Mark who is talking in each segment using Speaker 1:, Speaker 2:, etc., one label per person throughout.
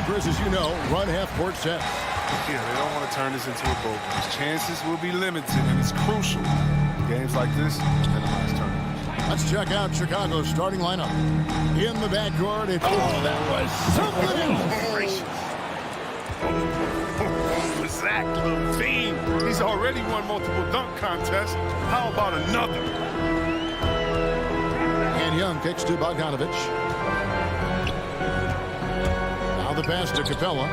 Speaker 1: Chris, as you know, run half-court set.
Speaker 2: Yeah, they don't want to turn this into a bowl. His chances will be limited, and it's crucial. Games like this, minimize turnovers.
Speaker 1: Let's check out Chicago's starting lineup. In the backcourt, it's... Oh, that was something else.
Speaker 2: Zach LaVine. He's already won multiple dunk contests. How about another?
Speaker 1: And Young kicks to Bogdanovich. Now the pass to Capella.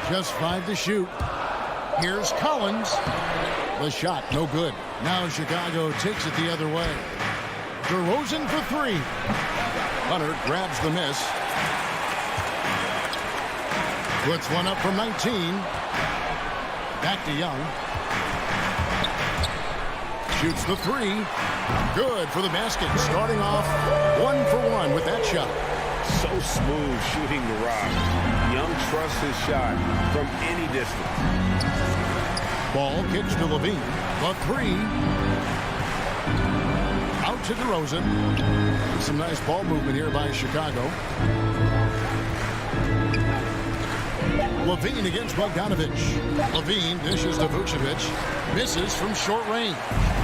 Speaker 1: Just 5 to shoot. Here's Collins. The shot, no good. Now Chicago takes it the other way. DeRozan for 3. Hunter grabs the miss. Puts one up from 19. Back to Young. Shoots the 3. Good for the basket. Starting off 1 for 1 with that shot.
Speaker 3: So smooth shooting the rock. Young trusts his shot from any distance.
Speaker 1: Ball kicks to LaVine. The 3. Out to DeRozan. Some nice ball movement here by Chicago. LaVine against Bogdanovich. LaVine dishes to Vucevic. Misses from short range.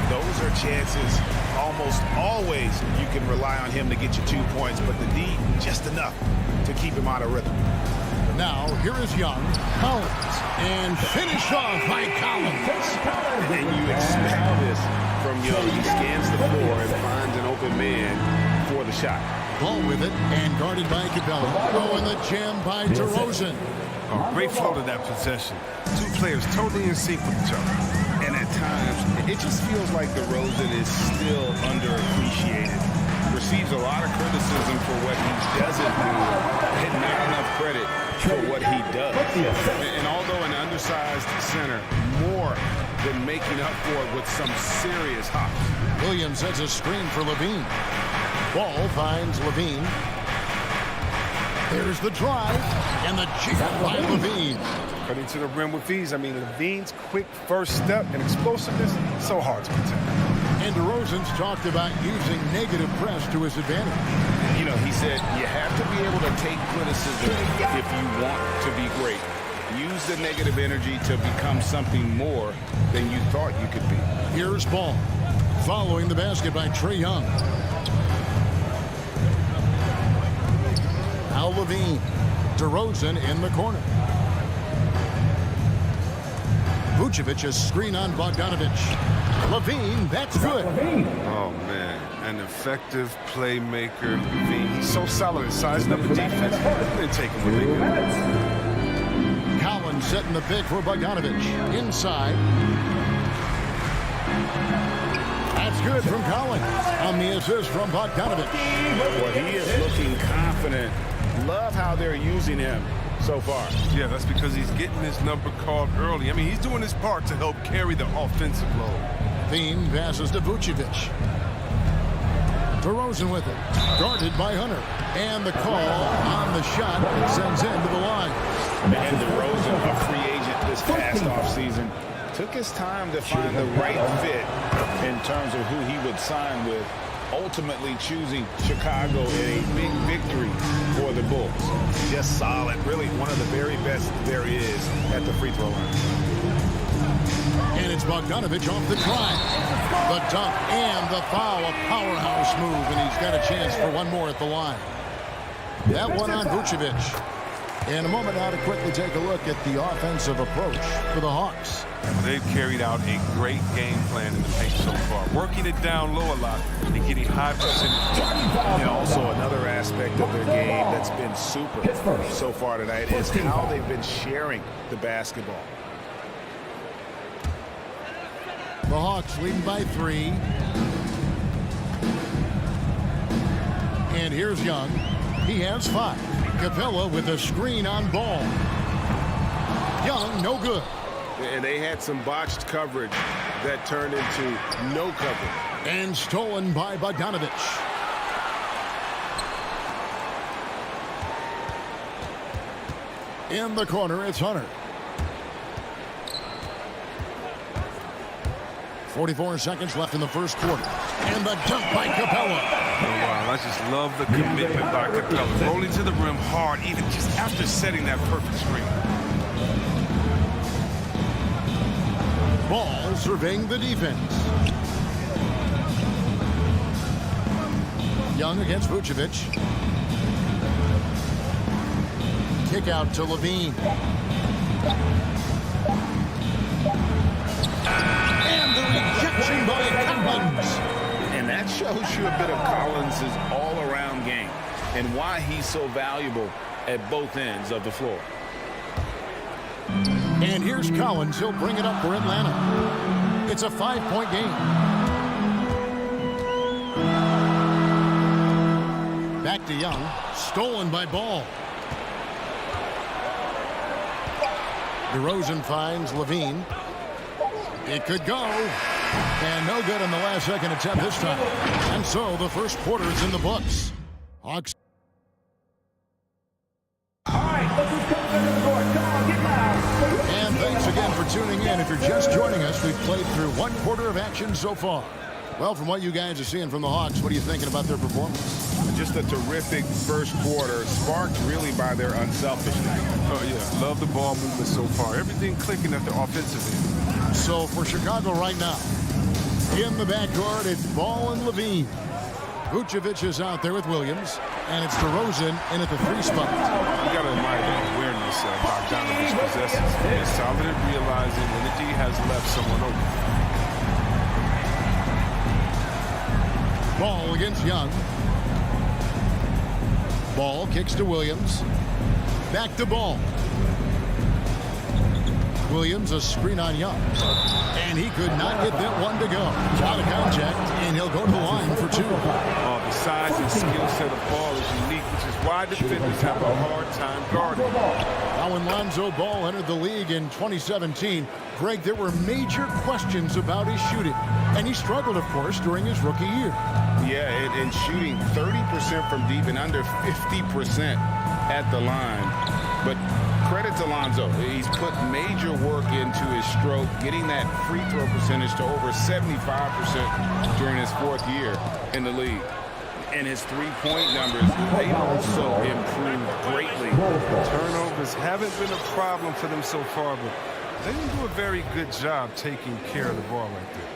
Speaker 3: Those are chances almost always you can rely on him to get you 2 points, but the D, just enough to keep him out of rhythm.
Speaker 1: Now, here is Young. Collins. And finished off by Collins.
Speaker 3: And you expect this from Young. He scans the floor and finds an open man for the shot.
Speaker 1: Ball with it and guarded by Capella. Oh, and the jam by DeRozan.
Speaker 2: Oh, great flow to that possession. 2 players totally in sync with each other.
Speaker 3: And at times, it just feels like DeRozan is still underappreciated. Receives a lot of criticism for what he doesn't do, and not enough credit for what he does. And although an undersized center, more than making up for it with some serious hops.
Speaker 1: Williams sets a screen for LaVine. Ball finds LaVine. There's the drive, and the jam by LaVine.
Speaker 2: Cutting to the rim with ease. I mean, LaVine's quick first step and explosiveness, so hard to protect.
Speaker 1: And DeRozan's talked about using negative press to his advantage.
Speaker 3: You know, he said you have to be able to take criticism if you want to be great. Use the negative energy to become something more than you thought you could be.
Speaker 1: Here's Ball. Following the basket by Trae Young. Now LaVine. DeRozan in the corner. Vucevic a screen on Bogdanovich. LaVine, that's good.
Speaker 2: Oh, man. An effective playmaker. LaVine, he's so solid in sizing up the defense. They take him really good.
Speaker 1: Collins setting the pick for Bogdanovich. Inside. That's good from Collins. On the assist from Bogdanovich.
Speaker 3: Well, he is looking confident. Love how they're using him so far.
Speaker 2: Yeah, that's because he's getting his number called early. I mean, he's doing his part to help carry the offensive load.
Speaker 1: Thiem passes to Vucevic. DeRozan with it. Guarded by Hunter. And the call on the shot sends him to the line.
Speaker 3: And DeRozan, a free agent this past offseason, took his time to find the right fit in terms of who he would sign with, ultimately choosing Chicago in a big victory for the Bulls. Just solid, really one of the very best there is at the free throw line.
Speaker 1: And it's Bogdanovich off the drive. The dunk and the foul, a powerhouse move, and he's got a chance for one more at the line. That one on Vucevic. In a moment now to quickly take a look at the offensive approach for the Hawks.
Speaker 2: They've carried out a great game plan in the paint so far, working it down low a lot and getting high percentage.
Speaker 3: And also another aspect of their game that's been super so far tonight is how they've been sharing the basketball.
Speaker 1: The Hawks leading by 3. And here's Young. He has 5. Capella with a screen on Ball. Young, no good.
Speaker 3: And they had some botched coverage that turned into no coverage.
Speaker 1: And stolen by Bogdanovich. In the corner, it's Hunter. 44 seconds left in the first quarter. And the dunk by Capella.
Speaker 2: Oh, wow, I just love the commitment by Capella. Rolling to the rim hard, even just after setting that perfect screen.
Speaker 1: Ball surveying the defense. Young against Vucevic. Kick out to Levine. And the rejection by Collins.
Speaker 3: And that shows you a bit of Collins' all-around game and why he's so valuable at both ends of the floor.
Speaker 1: And here's Collins. He'll bring it up for Atlanta. It's a 5-point game. Back to Young. Stolen by Ball. DeRozan finds Levine. It could go. And no good on the last second attempt this time. And so the first quarter is in the books. Hawks. And thanks again for tuning in. If you're just joining us, we've played through one quarter of action so far. Well, from what you guys are seeing from the Hawks, what are you thinking about their performance?
Speaker 3: Just a terrific first quarter, sparked really by their unselfishness.
Speaker 2: Oh, yeah. Love the ball movement so far. Everything clicking at the offensive end.
Speaker 1: So for Chicago right now, in the backcourt, it's Ball and Levine. Vucevic is out there with Williams, and it's DeRozan in at the 3 spot.
Speaker 2: You got to admire the awareness Bogdanovich possesses. He's solid at realizing when the D has left someone open.
Speaker 1: Ball against Young. Ball kicks to Williams. Back to Ball. Williams, a screen on Young. And he could not get that one to go. Out of contact, and he'll go to the line for 2.
Speaker 2: Oh, the size and skill set of Ball is unique, which is why defenders have a hard time guarding.
Speaker 1: Now when Lonzo Ball entered the league in 2017, Greg, there were major questions about his shooting. And he struggled, of course, during his rookie year.
Speaker 3: Yeah, and shooting 30% from deep and under 50% at the line. But credit to Lonzo. He's put major work into his stroke, getting that free throw percentage to over 75% during his 4th year in the league. And his three-point numbers, they've also improved greatly.
Speaker 2: Turnovers haven't been a problem for them so far, but they didn't do a very good job taking care of the ball like that.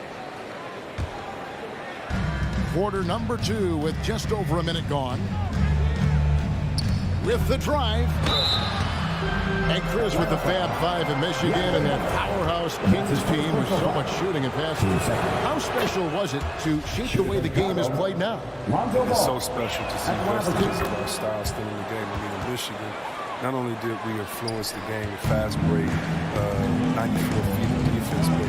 Speaker 1: Quarter number 2 with just over a minute gone. With the drive. And Chris with the Fab 5 in Michigan and that powerhouse Kings team with so much shooting and passing. How special was it to shape the way the game is played now?
Speaker 2: It's so special to see vestiges of our style still in the game. I mean, in Michigan, not only did we influence the game with fast break, 94 feet of defense, but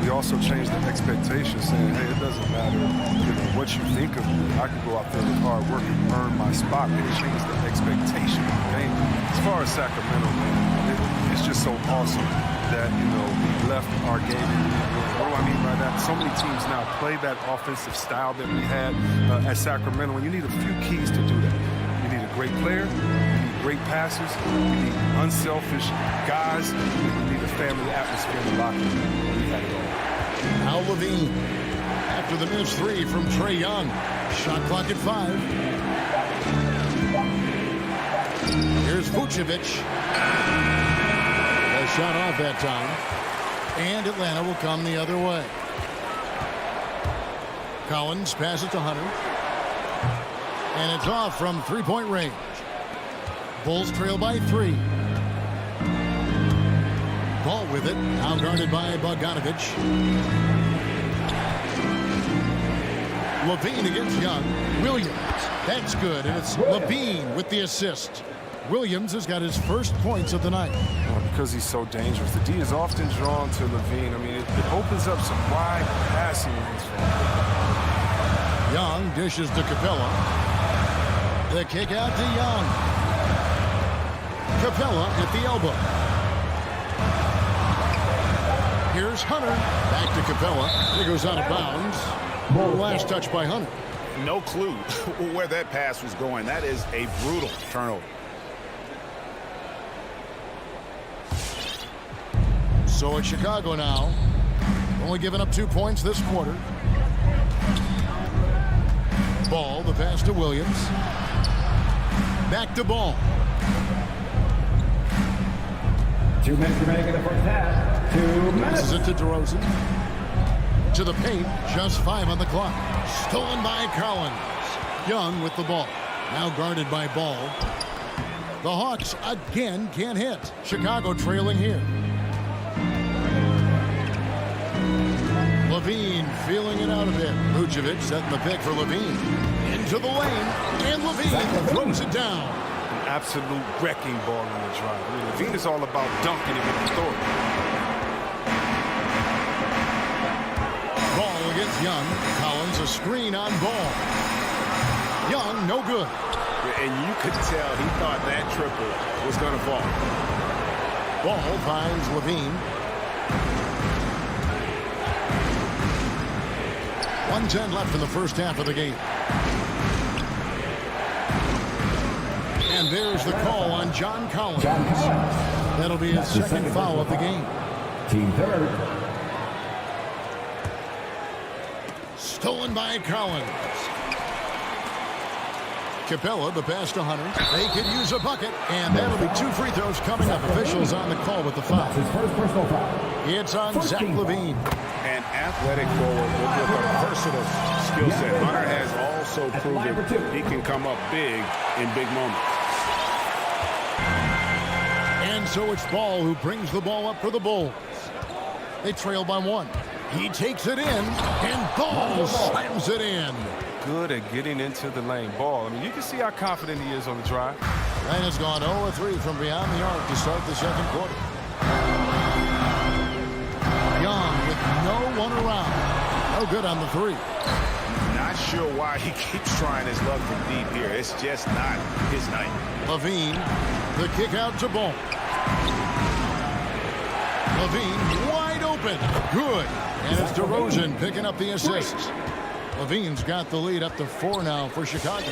Speaker 2: we also changed the expectations, saying, hey, it doesn't matter what you think of me. I can go out there with hard work and earn my spot. It changed the expectation of the game. As far as Sacramento, man, it's just so awesome that, we left our game. What do I mean by that? So many teams now play that offensive style that we had at Sacramento, and you need a few keys to do that. You need a great player, you need great passers, you need unselfish guys, you need a family atmosphere in the locker room. We had it all.
Speaker 1: Now Levine, after the missed 3 from Trae Young. Shot clock at 5. Here's Vucevic. A shot off that time. And Atlanta will come the other way. Collins passes to Hunter. And it's off from 3-point range. Bulls trail by 3. Ball with it. Now guarded by Bogdanovich. Levine against Young. Williams. That's good. And it's Levine with the assist. Williams has got his first points of the night.
Speaker 2: Because he's so dangerous. The D is often drawn to Levine. I mean, it opens up some wide passing lanes for him.
Speaker 1: Young dishes to Capella. The kick out to Young. Capella at the elbow. Here's Hunter. Back to Capella. He goes out of bounds. Last touch by Hunter.
Speaker 3: No clue where that pass was going. That is a brutal turnover.
Speaker 1: So it's Chicago now. Only giving up 2 points this quarter. Ball, the pass to Williams. Back to Ball.
Speaker 4: 2 minutes remaining in the first half. 2 minutes.
Speaker 1: Passes it to DeRozan. To the paint, just 5 on the clock. Stolen by Collins. Young with the ball. Now guarded by Ball. The Hawks again can't hit. Chicago trailing here. Levine feeling it out a bit. Vucevic setting the pick for Levine. Into the lane. And Levine throws it down.
Speaker 2: An absolute wrecking ball on the drive. I mean, Levine is all about dunking it with authority.
Speaker 1: Ball against Young. Collins a screen on Ball. Young, no good.
Speaker 3: And you could tell he thought that triple was going to fall.
Speaker 1: Ball finds Levine. 1:10 left in the first half of the game. And there's the call on John Collins. That'll be his second foul of the game.
Speaker 4: Team third.
Speaker 1: Stolen by Collins. Capella, the pass to Hunter. They could use a bucket, and that'll be 2 free throws coming up. Officials on the call with the foul.
Speaker 4: That's his first personal foul.
Speaker 1: It's on Zach Levine.
Speaker 3: An athletic forward with a versatile skill set. Hunter has also proven he can come up big in big moments.
Speaker 1: And so it's Ball who brings the ball up for the Bulls. They trail by 1. He takes it in, and Ball slams it in.
Speaker 2: Good at getting into the lane. Ball, I mean, you can see how confident he is on the drive.
Speaker 1: And has gone 0-3 from beyond the arc to start the second quarter. Young with no one around. No good on the 3.
Speaker 3: Not sure why he keeps trying his luck from deep here. It's just not his night.
Speaker 1: Levine, the kick out to Ball. Levine wide open. Good. And it's DeRozan picking up the assist. Levine's got the lead up to 4 now for Chicago.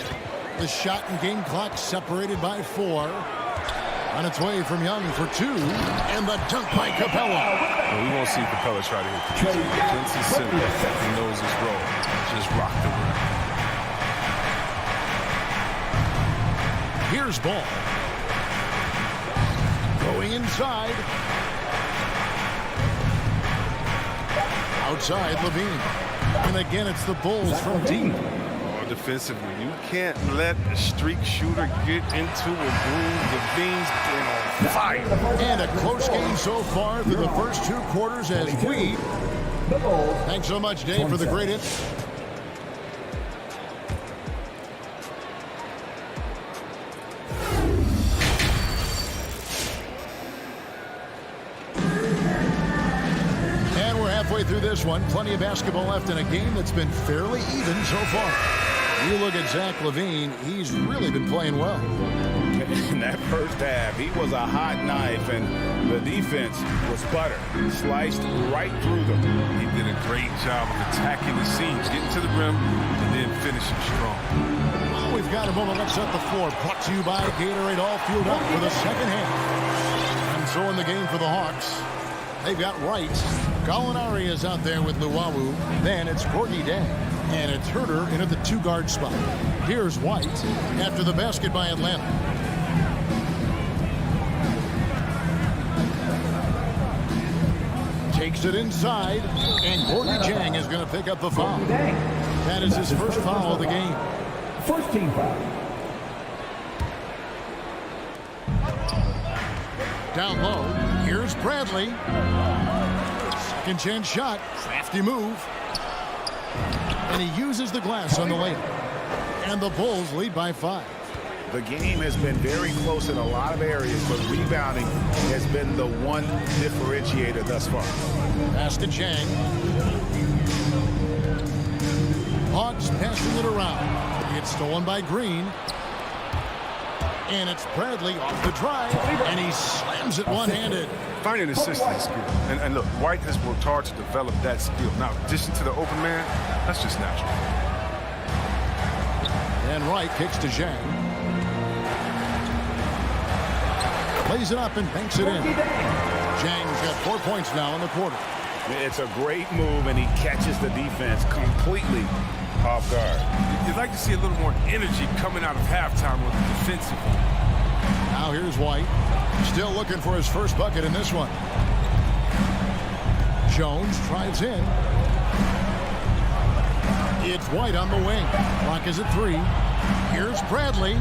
Speaker 1: The shot and game clock separated by 4. On its way from Young for 2. And the dunk by Capella.
Speaker 2: Well, we won't see Capella try to hit the defense is simple. He knows his role. Just rock the rim.
Speaker 1: Here's Ball. Going inside. Outside Levine. And again, it's the Bulls from deep.
Speaker 2: Oh, defensively, you can't let a streak shooter get into a groove. Levine's been on fire.
Speaker 1: And a close game so far through the first 2 quarters as we... Thanks so much, Dave, for the great hits. Through this one, plenty of basketball left in a game that's been fairly even so far. You look at Zach Levine, he's really been playing well.
Speaker 3: In that first half, he was a hot knife, and the defense was butter. Sliced right through them.
Speaker 2: He did a great job of attacking the seams, getting to the rim, and then finishing strong.
Speaker 1: Well, we've got a moment. Let's set the floor. Brought to you by Gatorade, all fueled up for the second half. And so in the game for the Hawks, they've got Wright. Gallinari is out there with Luwawu. Then it's Gorgie Day. And it's Herter in at the 2-guard spot. Here's White after the basket by Atlanta. Takes it inside. And Gorgie Jang is going to pick up the foul. That is his first foul of the game.
Speaker 4: First team foul.
Speaker 1: Down low. Here's Bradley. Second chance shot. Crafty move. And he uses the glass on the layup. And the Bulls lead by 5.
Speaker 3: The game has been very close in a lot of areas, but rebounding has been the one differentiator thus far.
Speaker 1: Pass to Jang. Hawks passing it around. It's stolen by Green. And it's Bradley off the drive, and he slams it one-handed.
Speaker 2: Finding assistant skill. And look, White has worked hard to develop that skill. Now, in addition to the open man, that's just natural.
Speaker 1: And Wright kicks to Zhang. Lays it up and banks it in. Zhang's got 4 points now in the quarter.
Speaker 3: It's a great move, and he catches the defense completely off guard.
Speaker 2: You'd like to see a little more energy coming out of halftime on the defensive end.
Speaker 1: Now here's White. Still looking for his first bucket in this one. Jones drives in. It's White on the wing. Clock is at 3. Here's Bradley.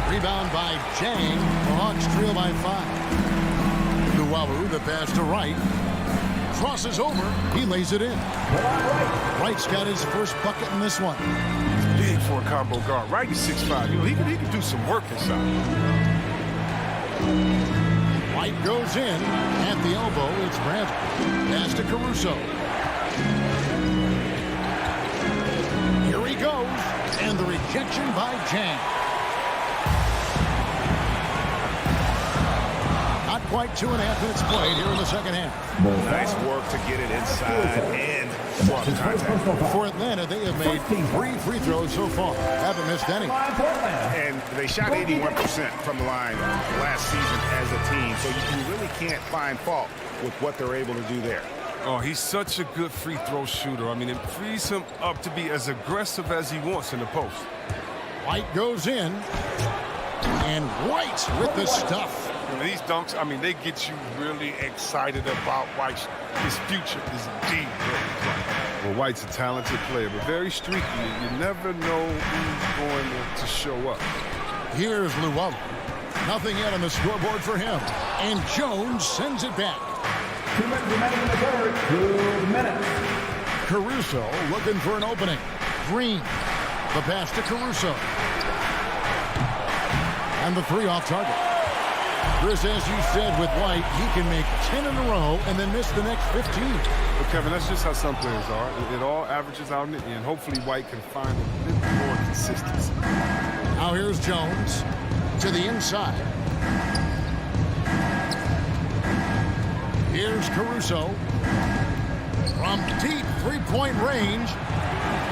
Speaker 1: Rebound by Jang. The Hawks trail by 5. Luwawu, the pass to Wright. Crosses over. He lays it in. Wright's got his first bucket in this one.
Speaker 2: Big for a combo guard. Wright is 6'5". He can do some work inside.
Speaker 1: White goes in. At the elbow, it's Bradley. Pass to Caruso. Here he goes. And the rejection by Jang. Not quite 2.5 minutes played here in the second half.
Speaker 3: Nice work to get it inside and draw the contact.
Speaker 1: For Atlanta, they have made 3 free throws so far. Haven't missed any.
Speaker 3: And they shot 81% from the line last season as a team, so you really can't find fault with what they're able to do there.
Speaker 2: Oh, he's such a good free throw shooter. I mean, it frees him up to be as aggressive as he wants in the post.
Speaker 1: White goes in. And White with the stuff.
Speaker 2: These dunks, I mean, they get you really excited about White. His future is deep. Well, White's a talented player, but very streaky. You never know who's going to show up.
Speaker 1: Here's Luwawu. Nothing yet on the scoreboard for him. And Jones sends it back.
Speaker 4: 2 minutes remaining in the third. 2 minutes.
Speaker 1: Caruso looking for an opening. Green. The pass to Caruso. And the 3 off target. Chris, as you said with White, he can make 10 in a row and then miss the next 15.
Speaker 2: But Kevin, that's just how some players are. It all averages out in the end. Hopefully White can find a bit more consistency.
Speaker 1: Now here's Jones to the inside. Here's Caruso. From deep three-point range.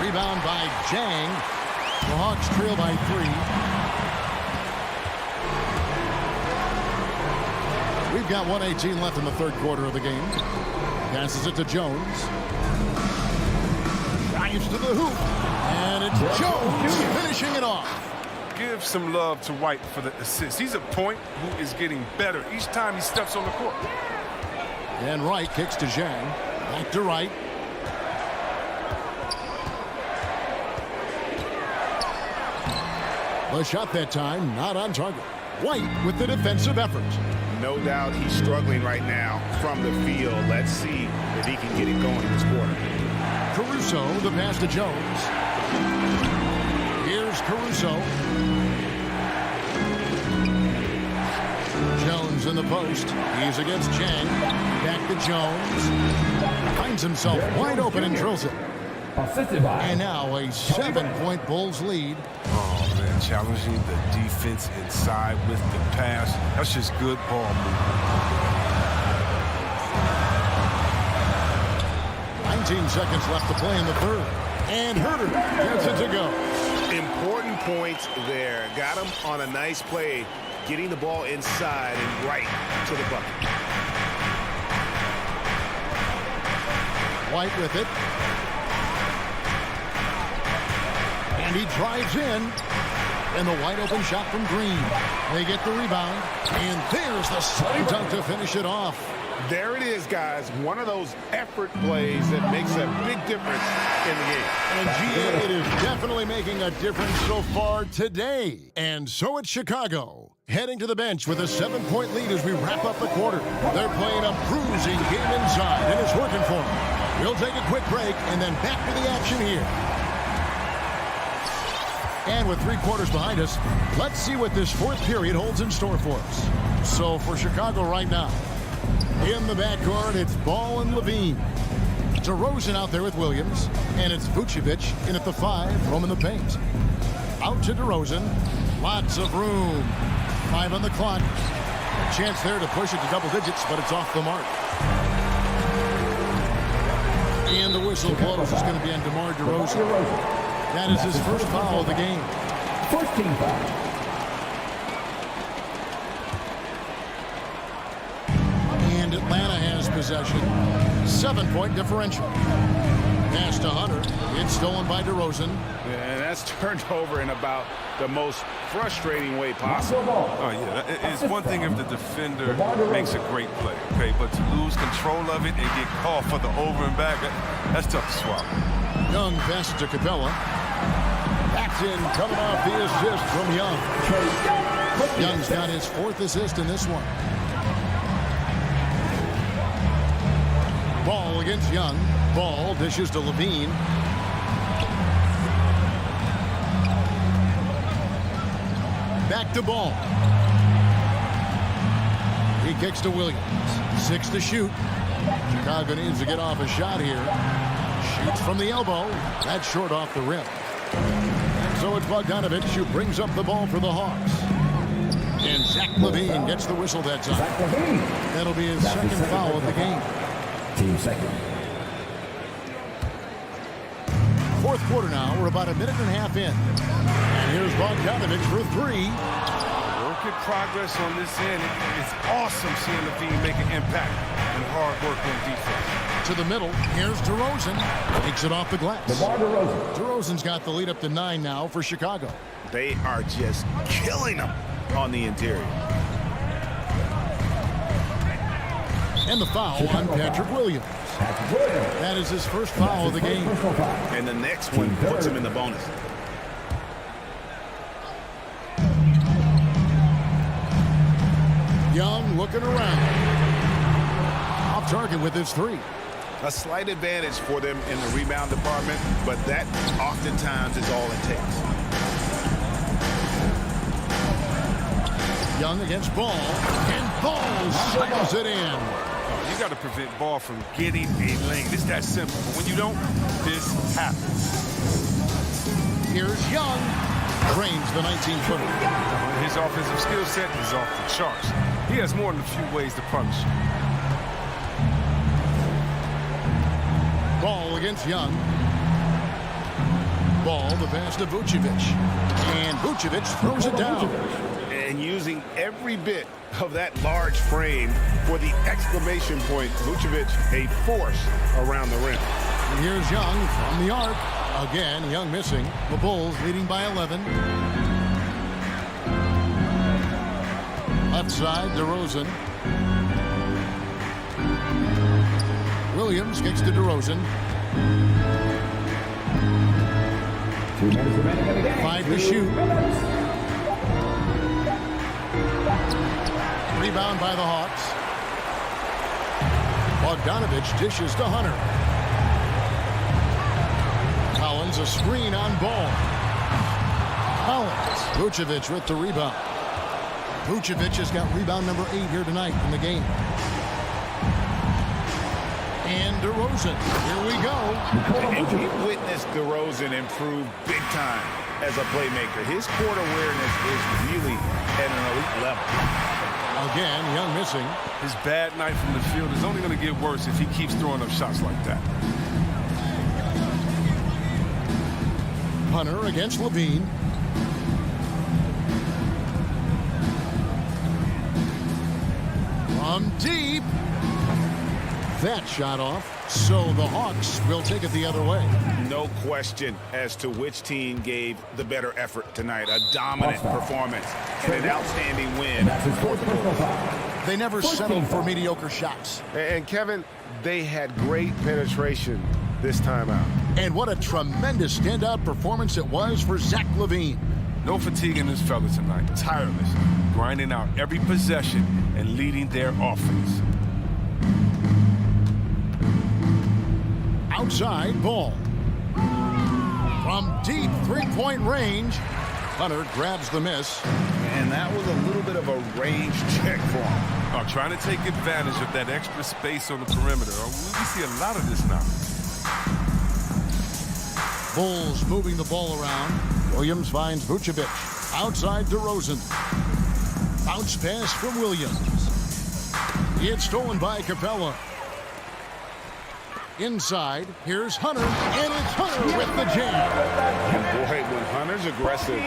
Speaker 1: Rebound by Jang. The Hawks trail by 3. We've got 1:18 left in the third quarter of the game. Passes it to Jones. Drives to the hoop. And it's Jones finishing it off.
Speaker 2: Give some love to White for the assist. He's a point who is getting better each time he steps on the court.
Speaker 1: And Wright kicks to Zhang. Back to Wright. The shot that time not on target. White with the defensive effort.
Speaker 3: No doubt he's struggling right now from the field. Let's see if he can get it going in this quarter.
Speaker 1: Caruso, the pass to Jones. Here's Caruso. Jones in the post. He's against Chang. Back to Jones. Finds himself wide open and drills it. And now a 7-point Bulls lead.
Speaker 2: Oh, man, challenging the defense inside with the pass. That's just good ball movement.
Speaker 1: 19 seconds left to play in the third. And Herter gets it to go.
Speaker 3: Important points there. Got him on a nice play, getting the ball inside and right to the bucket.
Speaker 1: White with it. And he drives in. And the wide open shot from Green. They get the rebound. And there's the slam dunk to finish it off.
Speaker 3: There it is, guys. One of those effort plays that makes a big difference in the game.
Speaker 1: And GA, it is definitely making a difference so far today. And so it's Chicago. Heading to the bench with a 7-point lead as we wrap up the quarter. They're playing a bruising game inside, and it's working for them. We'll take a quick break and then back to the action here. And with 3 quarters behind us, let's see what this fourth period holds in store for us. So for Chicago right now, in the backcourt, it's Ball and Levine. DeRozan out there with Williams, and it's Vucevic in at the 5, roaming the paint. Out to DeRozan, lots of room. 5 on the clock. A chance there to push it to double digits, but it's off the mark. And the whistle blows. It's going to be on DeMar DeRozan. That is his first foul of the game.
Speaker 4: First team foul.
Speaker 1: And Atlanta has possession. 7-point differential. Pass to Hunter. It's stolen by DeRozan.
Speaker 3: And that's turned over in about the most frustrating way possible.
Speaker 2: Oh, yeah. It's one thing if the defender makes a great play, okay? But to lose control of it and get called for the over and back, that's tough to swallow.
Speaker 1: Young passes to Capella. Backed in, coming off the assist from Young. Young's got his 4th assist in this one. Ball against Young. Ball dishes to Levine. Back to Ball. He kicks to Williams. 6 to shoot. Chicago needs to get off a shot here. Shoots from the elbow. That's short off the rim. So it's Bogdanovich who brings up the ball for the Hawks. And Zach LaVine gets the whistle that time. That'll be his second foul of the game.
Speaker 4: Team second.
Speaker 1: 4th quarter now. We're about a minute and a half in. And here's Bogdanovich for 3.
Speaker 2: Work in progress on this end. It's awesome seeing LaVine make an impact and hard work on defense.
Speaker 1: To the middle. Here's DeRozan. Takes it off the glass. DeRozan's got the lead up to 9 now for Chicago.
Speaker 3: They are just killing them on the interior.
Speaker 1: And the foul on Patrick Williams. That is his first foul of the game.
Speaker 3: And the next one puts him in the bonus.
Speaker 1: Young looking around. Off target with his 3.
Speaker 3: A slight advantage for them in the rebound department, but that oftentimes is all it takes.
Speaker 1: Young against Ball. And Ball slams it in.
Speaker 2: You got to prevent Ball from getting a lane. It's that simple. But when you don't, this happens.
Speaker 1: Here's Young. Drains the 19-footer.
Speaker 2: His offensive skill set is off the charts. He has more than a few ways to punish you.
Speaker 1: Ball against Young. Ball, the pass to Vucevic. And Vucevic throws it down.
Speaker 3: And using every bit of that large frame for the exclamation point, Vucevic, a force around the rim.
Speaker 1: And here's Young from the arc. Again, Young missing. The Bulls leading by 11. Left side, DeRozan. Williams kicks to DeRozan.
Speaker 4: 2 minutes remaining in the game.
Speaker 1: 5 to shoot. Rebound by the Hawks. Bogdanovich dishes to Hunter. Collins a screen on Ball. Collins. Vucevic with the rebound. Vucevic has got rebound number 8 here tonight in the game. And DeRozan. Here we go.
Speaker 3: And we witnessed DeRozan improve big time as a playmaker. His court awareness is really at an elite level.
Speaker 1: Again, Young missing.
Speaker 2: His bad night from the field is only going to get worse if he keeps throwing up shots like that.
Speaker 1: Hunter against Levine. From deep. That shot off. So the Hawks will take it the other way.
Speaker 3: No question as to which team gave the better effort tonight. A dominant performance and an outstanding win.
Speaker 1: They never settled for mediocre shots.
Speaker 5: And Kevin, they had great penetration this time out.
Speaker 1: And what a tremendous standout performance it was for Zach LaVine.
Speaker 2: No fatigue in this fella tonight. Tireless, grinding out every possession and leading their offense.
Speaker 1: Outside Ball. From deep three-point range, Hunter grabs the miss.
Speaker 3: And that was a little bit of a range check for him.
Speaker 2: Trying to take advantage of that extra space on the perimeter. We see a lot of this now.
Speaker 1: Bulls moving the ball around. Williams finds Vucevic. Outside DeRozan. Bounce pass from Williams. It's stolen by Capella. Inside, here's Hunter, and it's Hunter with the jam.
Speaker 3: And boy, when Hunter's aggressive,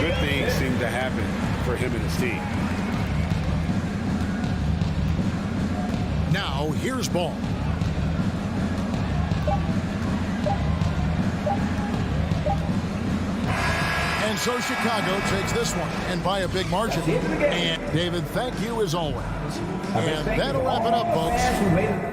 Speaker 3: good things seem to happen for him and his team.
Speaker 1: Now, here's Ball. And so Chicago takes this one, and by a big margin. And David, thank you as always. And that'll wrap it up, folks.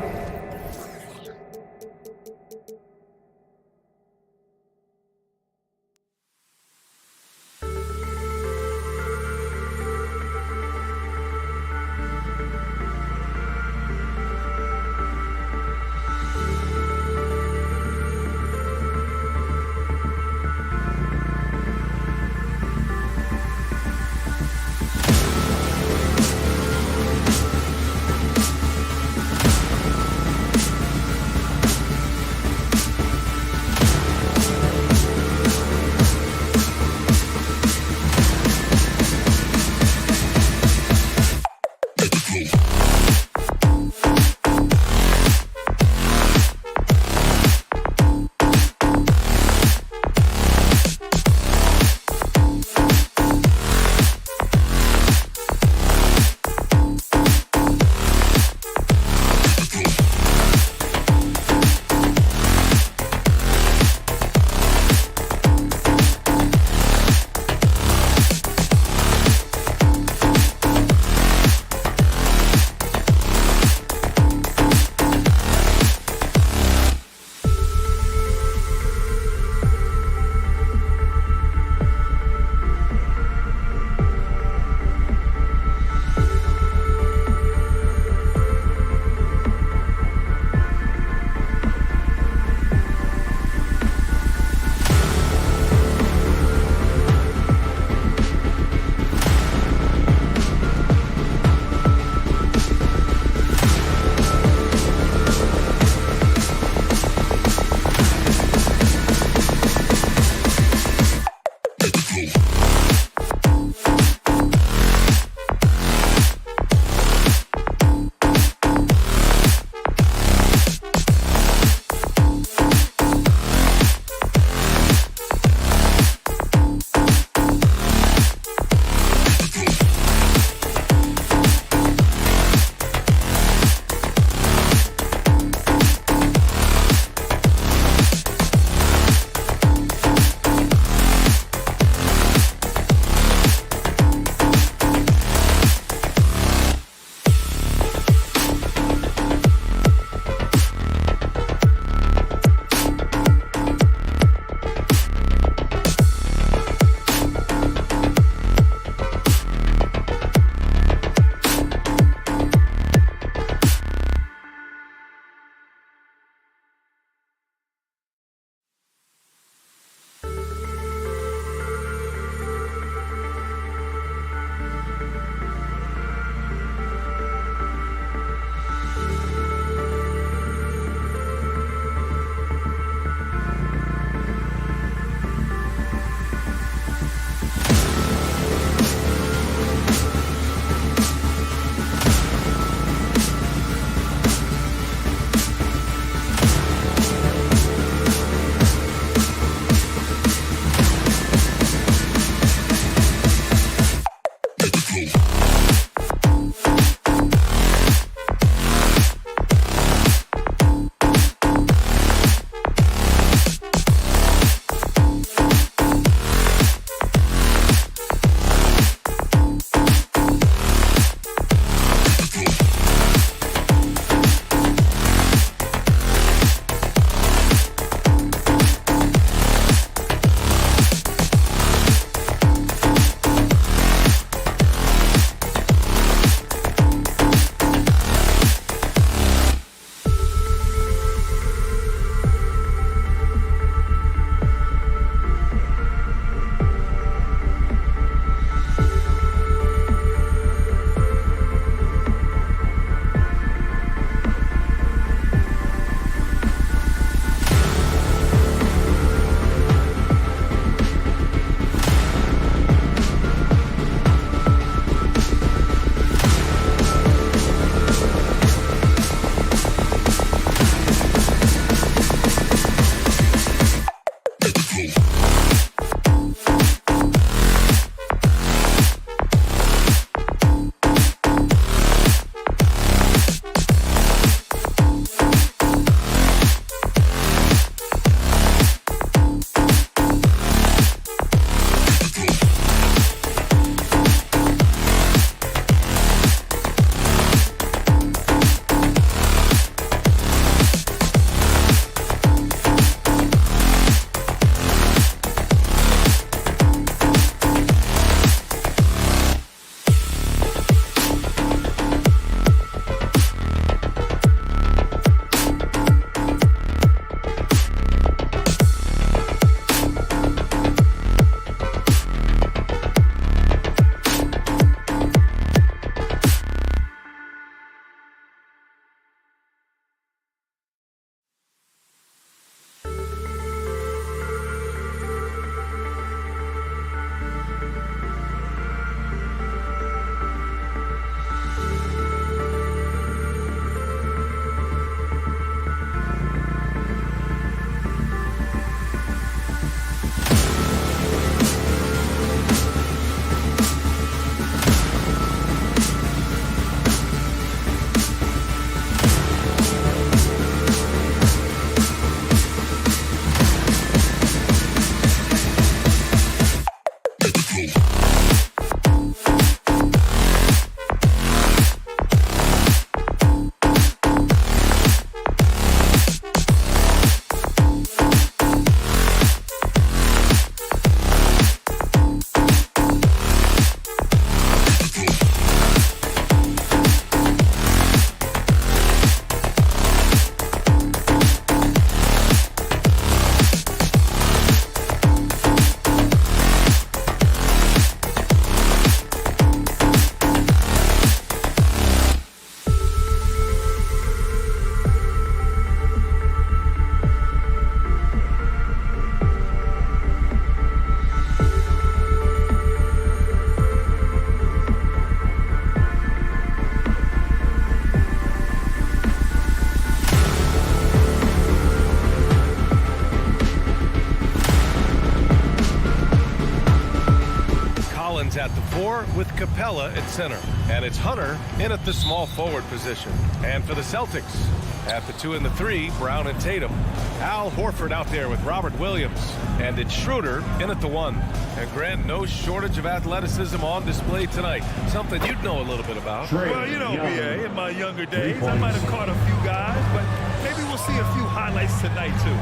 Speaker 6: at the 4 with Capella at center. And it's Hunter in at the small forward position. And for the Celtics, at the 2 and the 3, Brown and Tatum. Al Horford out there with Robert Williams. And it's Schroeder in at the 1. And Grant, no shortage of athleticism on display tonight. Something you'd know a little bit about.
Speaker 7: Well, you know, BA, in my younger days, I might have caught a few guys, but maybe we'll see a few highlights tonight, too.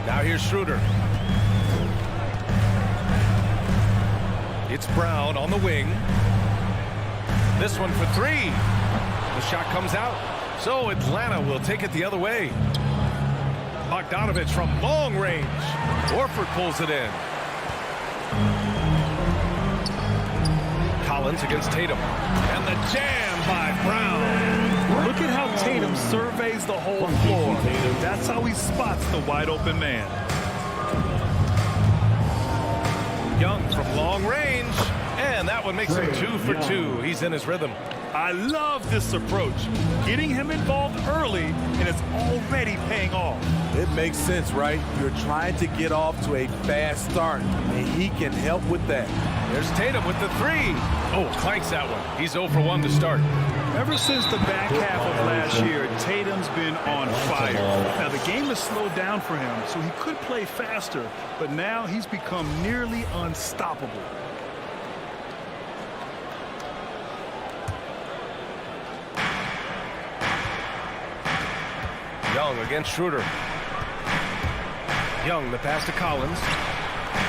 Speaker 6: Now here's Schroeder. It's Brown on the wing. This one for 3. The shot comes out. So Atlanta will take it the other way. Bogdanovich from long range. Horford pulls it in. Collins against Tatum. And the jam by Brown.
Speaker 7: Look at how Tatum surveys the whole floor. That's how he spots the wide open man.
Speaker 6: Young from long range. And that one makes him 2 for 2. He's in his rhythm.
Speaker 7: I love this approach. Getting him involved early, and it's already paying off.
Speaker 8: It makes sense, right? You're trying to get off to a fast start, and he can help with that.
Speaker 6: There's Tatum with the 3. Oh, clanks that one. He's 0 for 1 to start.
Speaker 7: Ever since the back half of last year, Tatum's been on fire. Now, the game has slowed down for him, so he could play faster, but now he's become nearly unstoppable.
Speaker 6: Young against Schroeder. Young, the pass to Collins.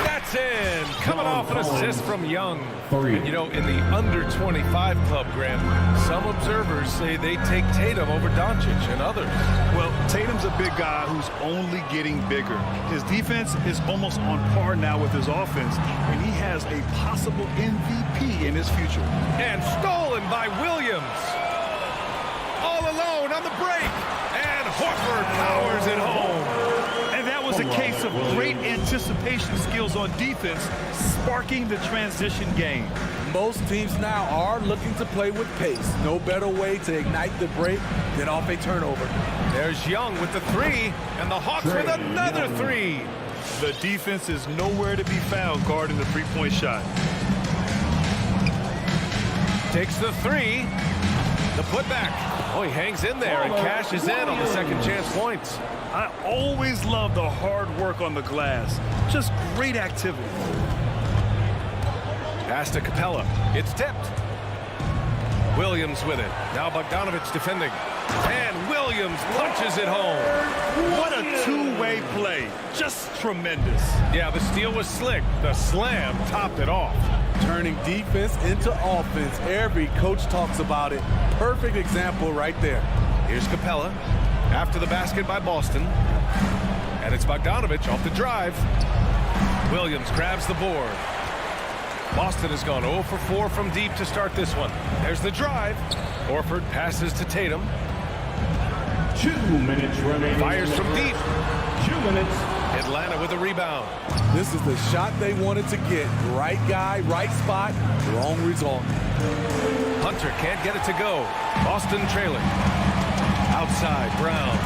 Speaker 6: That's in! Coming off an assist from Young. And you know, in the under 25 club, Graham, some observers say they take Tatum over Doncic and others.
Speaker 7: Well, Tatum's a big guy who's only getting bigger. His defense is almost on par now with his offense, and he has a possible MVP in his future.
Speaker 6: And stolen by Williams. All alone on the break. And Horford powers it home.
Speaker 7: And that was a case of great anticipation skills on defense, sparking the transition game.
Speaker 8: Most teams now are looking to play with pace. No better way to ignite the break than off a turnover.
Speaker 6: There's Young with the 3, and the Hawks with another 3.
Speaker 7: The defense is nowhere to be found guarding the three-point shot.
Speaker 6: Takes the 3. The putback. Oh, he hangs in there and cashes in on the second chance points.
Speaker 7: I always love the hard work on the glass. Just great activity.
Speaker 6: Pass to Capella. It's tipped. Williams with it. Now Bogdanovich defending. And Williams punches it home.
Speaker 7: What a two-way play. Just tremendous.
Speaker 6: Yeah, the steal was slick. The slam topped it off.
Speaker 8: Turning defense into offense. Every coach talks about it. Perfect example right there.
Speaker 6: Here's Capella after the basket by Boston. And it's Bogdanovich off the drive. Williams grabs the board. Boston has gone 0 for 4 from deep to start this one. There's the drive. Horford passes to Tatum.
Speaker 4: 2 minutes remaining.
Speaker 6: Fires from deep.
Speaker 4: 2 minutes.
Speaker 6: Atlanta with a rebound.
Speaker 8: This is the shot they wanted to get. Right guy, right spot, wrong result.
Speaker 6: Hunter can't get it to go. Boston trailing. Outside, Brown.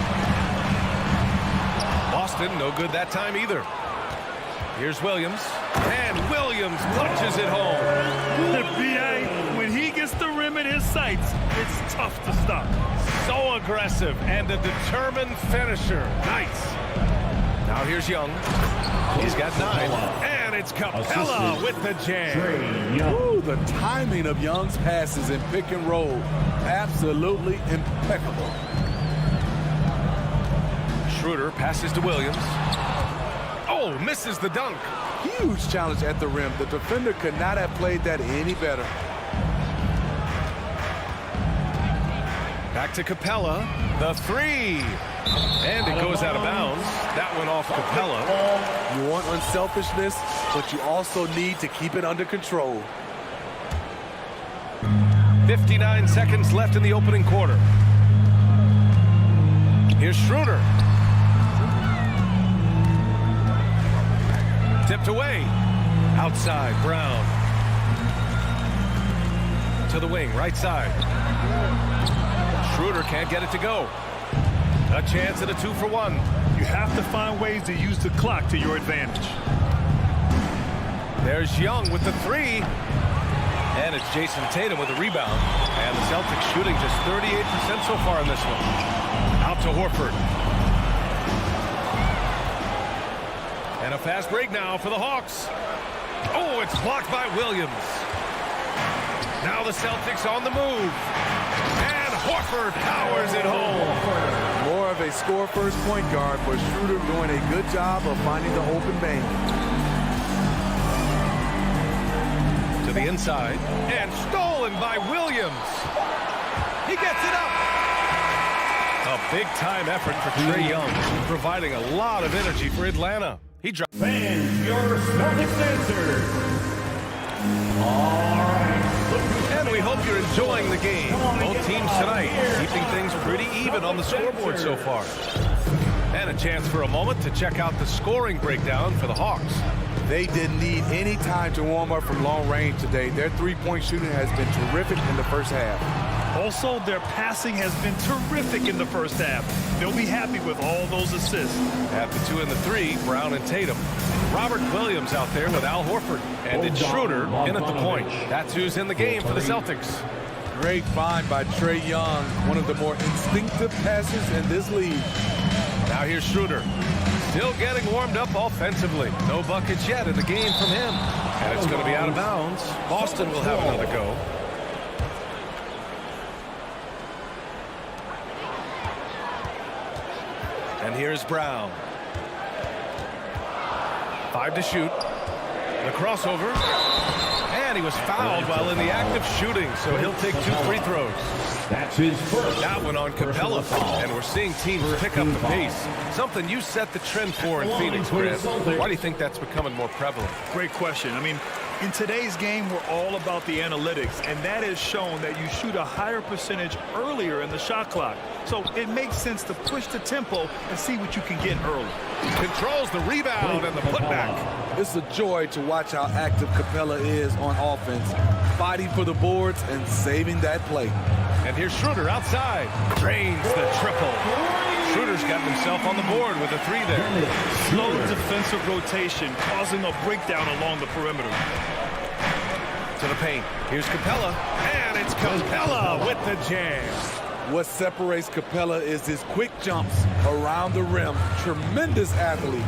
Speaker 6: Boston, no good that time either. Here's Williams. And Williams punches it home.
Speaker 7: The BA, when he gets the rim in his sights, it's tough to stop.
Speaker 6: So aggressive and a determined finisher. Nice. Now here's Young. He's got 9. And it's Capella with the jam.
Speaker 8: Ooh, the timing of Young's passes in pick and roll. Absolutely impeccable.
Speaker 6: Schroeder passes to Williams. Oh, misses the dunk.
Speaker 8: Huge challenge at the rim. The defender could not have played that any better.
Speaker 6: Back to Capella. The 3. And it goes out of bounds. That went off Capella.
Speaker 8: You want unselfishness, but you also need to keep it under control.
Speaker 6: 59 seconds left in the opening quarter. Here's Schroeder. Tipped away. Outside, Brown. To the wing, right side. Schroeder can't get it to go. A chance at a 2 for 1.
Speaker 7: You have to find ways to use the clock to your advantage.
Speaker 6: There's Young with the 3. It's Jason Tatum with a rebound. And the Celtics shooting just 38% so far in this one. Out to Horford. And a fast break now for the Hawks. Oh, it's blocked by Williams. Now the Celtics on the move. And Horford powers it home.
Speaker 8: More of a score-first point guard, but Schroeder doing a good job of finding the open man.
Speaker 6: To the inside. And stolen by Williams. He gets it up. A big-time effort for Trae Young, providing a lot of energy for Atlanta. He dropped.
Speaker 4: Fans, your Celtics answer. All right.
Speaker 6: And we hope you're enjoying the game. Both teams tonight keeping things pretty even on the scoreboard so far. And a chance for a moment to check out the scoring breakdown for the Hawks.
Speaker 8: They didn't need any time to warm up from long range today. Their three-point shooting has been terrific in the first half.
Speaker 7: Also, their passing has been terrific in the first half. They'll be happy with all those assists.
Speaker 6: At the 2 and the 3, Brown and Tatum. Robert Williams out there with Al Horford. And it's Schroeder in at the point. That's who's in the game for the Celtics.
Speaker 8: Great find by Trae Young, one of the more instinctive passers in this league.
Speaker 6: Now here's Schroeder. Still getting warmed up offensively. No buckets yet in the game from him. And it's going to be out of bounds. Boston will have another go. And here's Brown. 5 to shoot. The crossover. And he was fouled while in the act of shooting, so he'll take 2 free throws.
Speaker 4: That's his first.
Speaker 6: That one on Capella. And we're seeing teams pick up the pace. Something you set the trend for in Phoenix, Chris. Why do you think that's becoming more prevalent?
Speaker 7: Great question. I mean, in today's game, we're all about the analytics, and that has shown that you shoot a higher percentage earlier in the shot clock. So it makes sense to push the tempo and see what you can get early.
Speaker 6: Controls the rebound and the putback.
Speaker 8: It's a joy to watch how active Capella is on offense, fighting for the boards and saving that play.
Speaker 6: And here's Schroeder outside. Drains the triple. Schroeder's got himself on the board with a 3 there.
Speaker 7: Slow defensive rotation, causing a breakdown along the perimeter.
Speaker 6: To the paint. Here's Capella. And it's Capella with the jam.
Speaker 8: What separates Capella is his quick jumps around the rim. Tremendous athlete.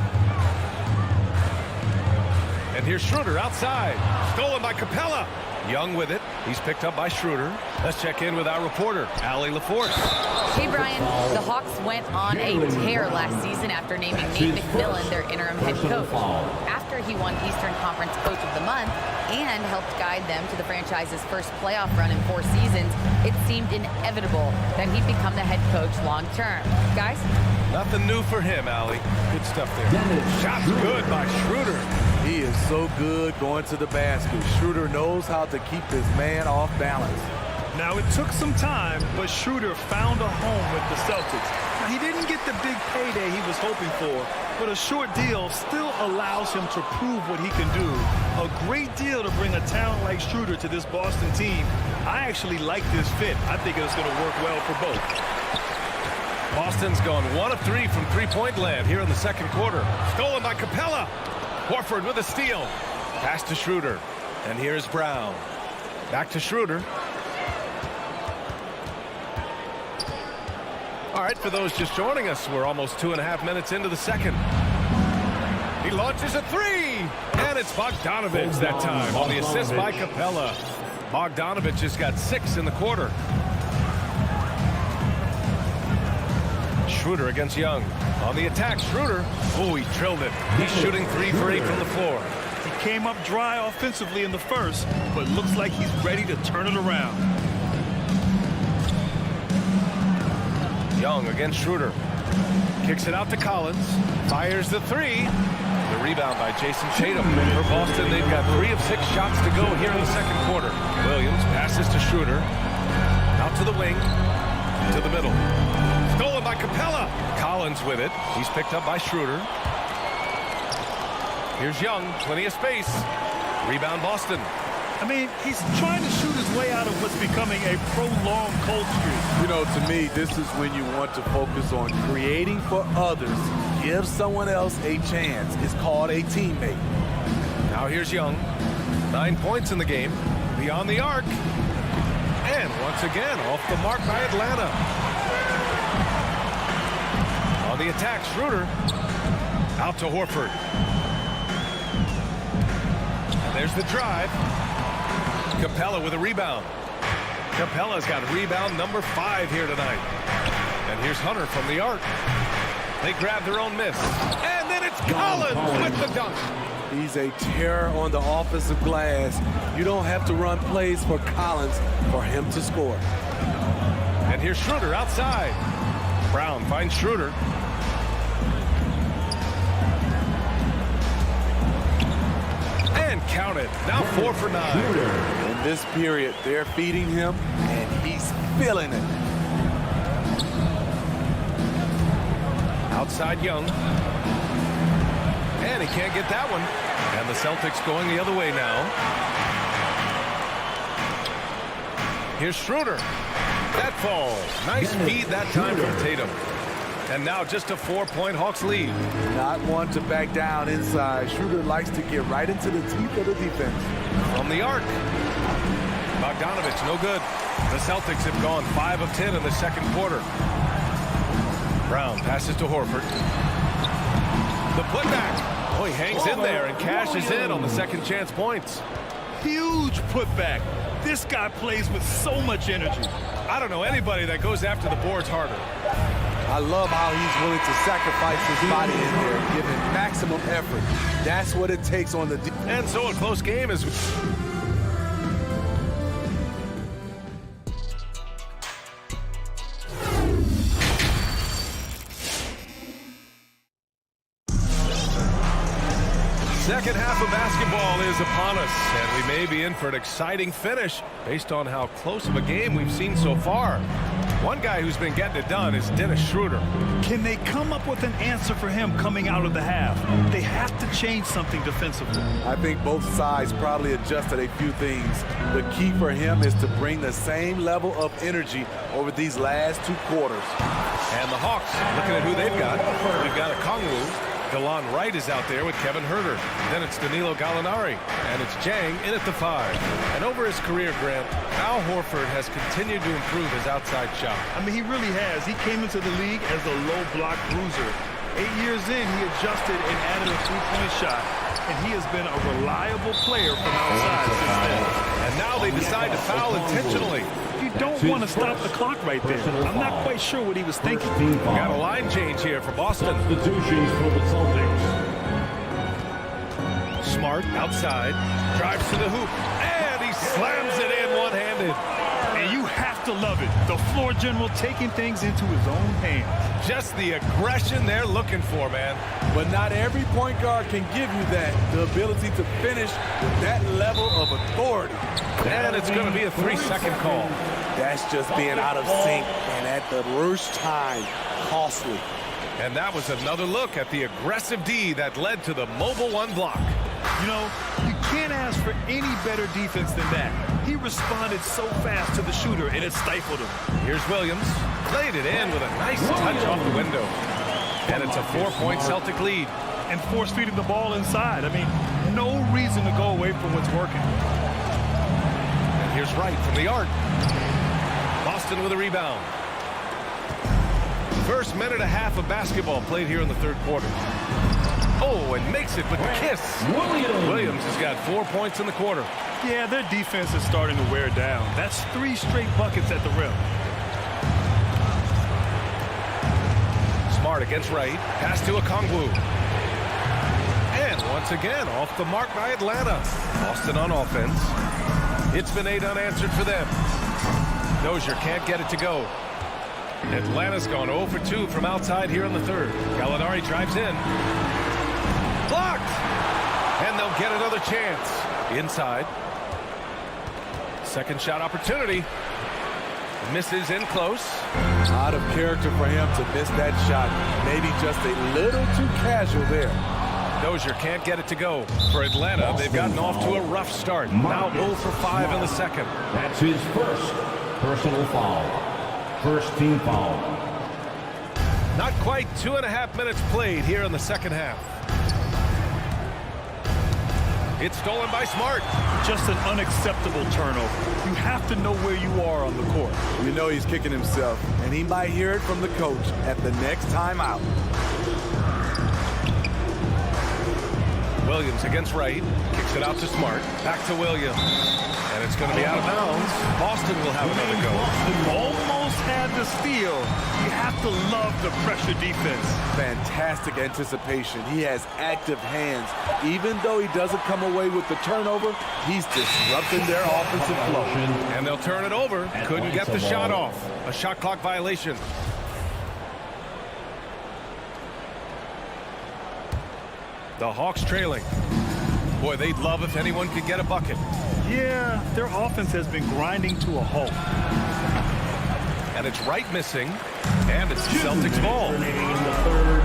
Speaker 6: And here's Schroeder outside. Stolen by Capella. Young with it. He's picked up by Schroeder. Let's check in with our reporter, Allie LaForce.
Speaker 9: Hey, Brian. The Hawks went on a tear last season after naming Nate McMillan their interim head coach. After he won Eastern Conference Coach of the Month and helped guide them to the franchise's first playoff run in 4 seasons, it seemed inevitable that he'd become the head coach long term. Guys?
Speaker 6: Nothing new for him, Allie. Good stuff there. Shots good by Schroeder.
Speaker 8: He is so good going to the basket. Schroeder knows how to keep his man off balance.
Speaker 7: Now, it took some time, but Schroeder found a home with the Celtics. Now, he didn't get the big payday he was hoping for, but a short deal still allows him to prove what he can do. A great deal to bring a talent like Schroeder to this Boston team. I actually like this fit. I think it's going to work well for both.
Speaker 6: Boston's gone 1 of 3 from three-point land here in the second quarter. Stolen by Capella. Horford with a steal. Pass to Schroeder. And here's Brown. Back to Schroeder. All right, for those just joining us, we're almost 2.5 minutes into the second. He launches a 3. And it's Bogdanovich that time on the assist by Capella. Bogdanovich has got 6 in the quarter. Schroeder against Young. On the attack, Schroeder. Oh, he drilled it. He's shooting 3 for 8 from the floor.
Speaker 7: He came up dry offensively in the first, but looks like he's ready to turn it around.
Speaker 6: Young against Schroeder. Kicks it out to Collins. Fires the 3. The rebound by Jason Tatum. For Boston, they've got 3 of 6 shots to go here in the second quarter. Williams passes to Schroeder. Out to the wing. To the middle. Stolen by Capella. Collins with it. He's picked up by Schroeder. Here's Young. Plenty of space. Rebound Boston.
Speaker 7: I mean, he's trying to shoot his way out of what's becoming a prolonged cold streak.
Speaker 8: You know, to me, this is when you want to focus on creating for others. Give someone else a chance. It's called a teammate.
Speaker 6: Now here's Young. 9 points in the game. Beyond the arc. And once again, off the mark by Atlanta. On the attack, Schroeder. Out to Horford. And there's the drive. Capella with a rebound. Capella's got rebound number 5 here tonight. And here's Hunter from the arc. They grab their own miss. And then it's Collins with the dunk.
Speaker 8: He's a terror on the offensive glass. You don't have to run plays for Collins for him to score.
Speaker 6: And here's Schroeder outside. Brown finds Schroeder. And count it. Now 4 for 9.
Speaker 8: In this period, they're feeding him, and he's feeling it.
Speaker 6: Outside Young. And he can't get that one. And the Celtics going the other way now. Here's Schroeder. That falls. Nice feed that time from Tatum. And now just a 4-point Hawks lead.
Speaker 8: Not one to back down inside. Schroeder likes to get right into the teeth of the defense.
Speaker 6: From the arc. Bogdanovich, no good. The Celtics have gone 5 of 10 in the second quarter. Brown passes to Horford. The putback. Oh, he hangs in there and cashes in on the second chance points.
Speaker 7: Huge putback. This guy plays with so much energy.
Speaker 6: I don't know anybody that goes after the boards harder.
Speaker 8: I love how he's willing to sacrifice his body in there, giving maximum effort. That's what it takes on the defense.
Speaker 6: And so a close game is... Second half of basketball is upon us, and we may be in for an exciting finish based on how close of a game we've seen so far. One guy who's been getting it done is Dennis Schroeder.
Speaker 7: Can they come up with an answer for him coming out of the half? They have to change something defensively.
Speaker 8: I think both sides probably adjusted a few things. The key for him is to bring the same level of energy over these last 2 quarters.
Speaker 6: And the Hawks, looking at who they've got. We've got a Kongwu. DeLon Wright is out there with Kevin Huerter. Then it's Danilo Gallinari. And it's Jang in at the 5. And over his career, Grant, Al Horford has continued to improve his outside shot.
Speaker 7: I mean, he really has. He came into the league as a low block bruiser. 8 years in, he adjusted and added a 3-point shot. And he has been a reliable player from outside since then.
Speaker 6: And now they decide to foul intentionally.
Speaker 7: You don't want to stop the clock right there. I'm not quite sure what he was thinking.
Speaker 6: Got a line change here for Boston.
Speaker 4: Substitutions for the Celtics.
Speaker 6: Smart outside, drives to the hoop, and he slams it in one-handed.
Speaker 7: And you have to love it. The floor general taking things into his own hands.
Speaker 6: Just the aggression they're looking for, man.
Speaker 8: But not every point guard can give you that, the ability to finish with that level of authority.
Speaker 6: And it's going to be a 3-second call.
Speaker 8: That's just being out of sync, and at the worst time, costly.
Speaker 6: And that was another look at the aggressive D that led to the mobile 1 block.
Speaker 7: You know, you can't ask for any better defense than that. He responded so fast to the shooter, and it stifled him.
Speaker 6: Here's Williams. Played it in with a nice touch off the window. And it's a 4-point Celtic lead.
Speaker 7: And force-feeding the ball inside. I mean, no reason to go away from what's working.
Speaker 6: And here's Wright from the arc. Boston with a rebound. First minute and a half of basketball played here in the third quarter. Oh, and makes it with the kiss. Williams has got 4 points in the quarter.
Speaker 7: Yeah, their defense is starting to wear down. That's 3 straight buckets at the rim.
Speaker 6: Smart against Wright. Pass to Okongwu. And once again, off the mark by Atlanta. Boston on offense. It's been 8 unanswered for them. Dozier can't get it to go. Atlanta's gone 0 for 2 from outside here in the third. Gallinari drives in. Blocked! And they'll get another chance. Inside. Second shot opportunity. Misses in close.
Speaker 8: Out of character for him to miss that shot. Maybe just a little too casual there.
Speaker 6: Dozier can't get it to go. For Atlanta, they've gotten off to a rough start. Now 0 for 5 in the second.
Speaker 4: That's his first personal foul. First team foul.
Speaker 6: Not quite 2.5 minutes played here in the second half. It's stolen by Smart.
Speaker 7: Just an unacceptable turnover. You have to know where you are on the court.
Speaker 8: You know he's kicking himself, and he might hear it from the coach at the next timeout.
Speaker 6: Williams against Wright. Kicks it out to Smart. Back to Williams. And it's going to be out of bounds. Boston will have another go.
Speaker 7: Almost had the steal. You have to love the pressure defense.
Speaker 8: Fantastic anticipation. He has active hands. Even though he doesn't come away with the turnover, he's disrupting their offensive flow.
Speaker 6: And they'll turn it over. Couldn't get the shot off. A shot clock violation. The Hawks trailing. Boy, they'd love if anyone could get a bucket.
Speaker 7: Yeah, their offense has been grinding to a halt.
Speaker 6: And it's Wright missing. And it's the Celtics ball.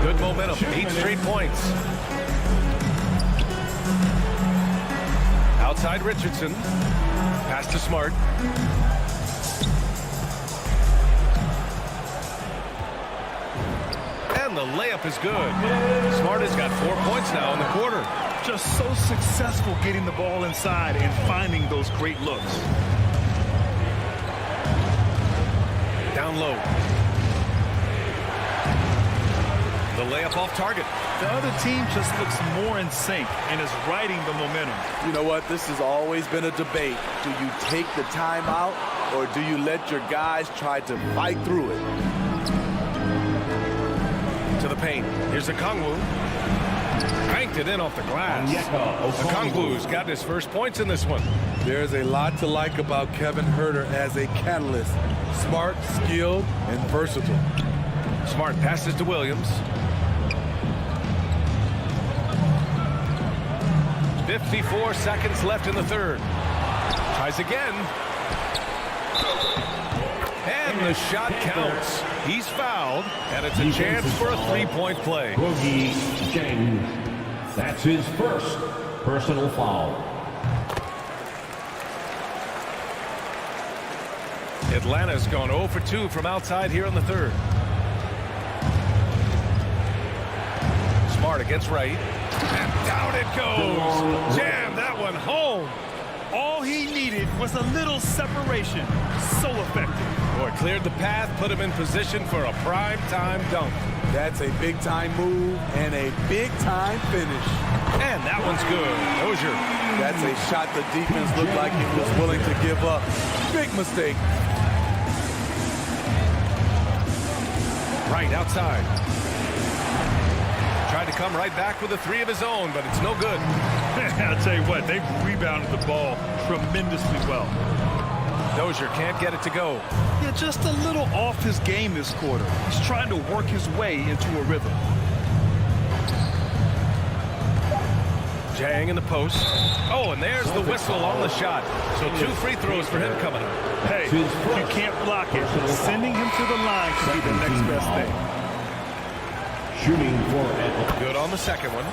Speaker 6: Good momentum. 8 straight points. Outside Richardson. Pass to Smart. And the layup is good. Smart has got 4 points now in the quarter.
Speaker 7: Just so successful getting the ball inside and finding those great looks.
Speaker 6: Down low. The layup off target.
Speaker 7: The other team just looks more in sync and is riding the momentum.
Speaker 8: You know what? This has always been a debate. Do you take the timeout or do you let your guys try to fight through it?
Speaker 6: To the paint. Here's Okongwu. Banked it in off the glass. Okongwu's got his first points in this one.
Speaker 8: There's a lot to like about Kevin Huerter as a catalyst. Smart, skilled, and versatile.
Speaker 6: Smart passes to Williams. 54 seconds left in the third. Tries again. And the shot counts. He's fouled, and it's a chance for a three-point play.
Speaker 4: Boogie Jang. That's his first personal foul.
Speaker 6: Atlanta's gone 0 for 2 from outside here in the third. Smart against Wright. And down it goes. Jam that one home.
Speaker 7: All he needed was a little separation. So effective.
Speaker 6: Boy, cleared the path, put him in position for a prime-time dunk.
Speaker 8: That's a big-time move and a big-time finish.
Speaker 6: And that one's good. Dozier.
Speaker 8: That's a shot the defense looked like it was willing to give up. Big mistake.
Speaker 6: Right outside. Tried to come right back with a three of his own, but it's no good.
Speaker 7: I'll tell you what, they've rebounded the ball tremendously well.
Speaker 6: Dozier can't get it to go.
Speaker 7: Yeah, just a little off his game this quarter. He's trying to work his way into a rhythm.
Speaker 6: Jang in the post. Oh, and there's the whistle on the shot. So 2 free throws for him coming up.
Speaker 7: Hey, you can't block it. Sending him to the line could be the next best thing.
Speaker 4: Shooting for Atlanta.
Speaker 6: Good on the second one.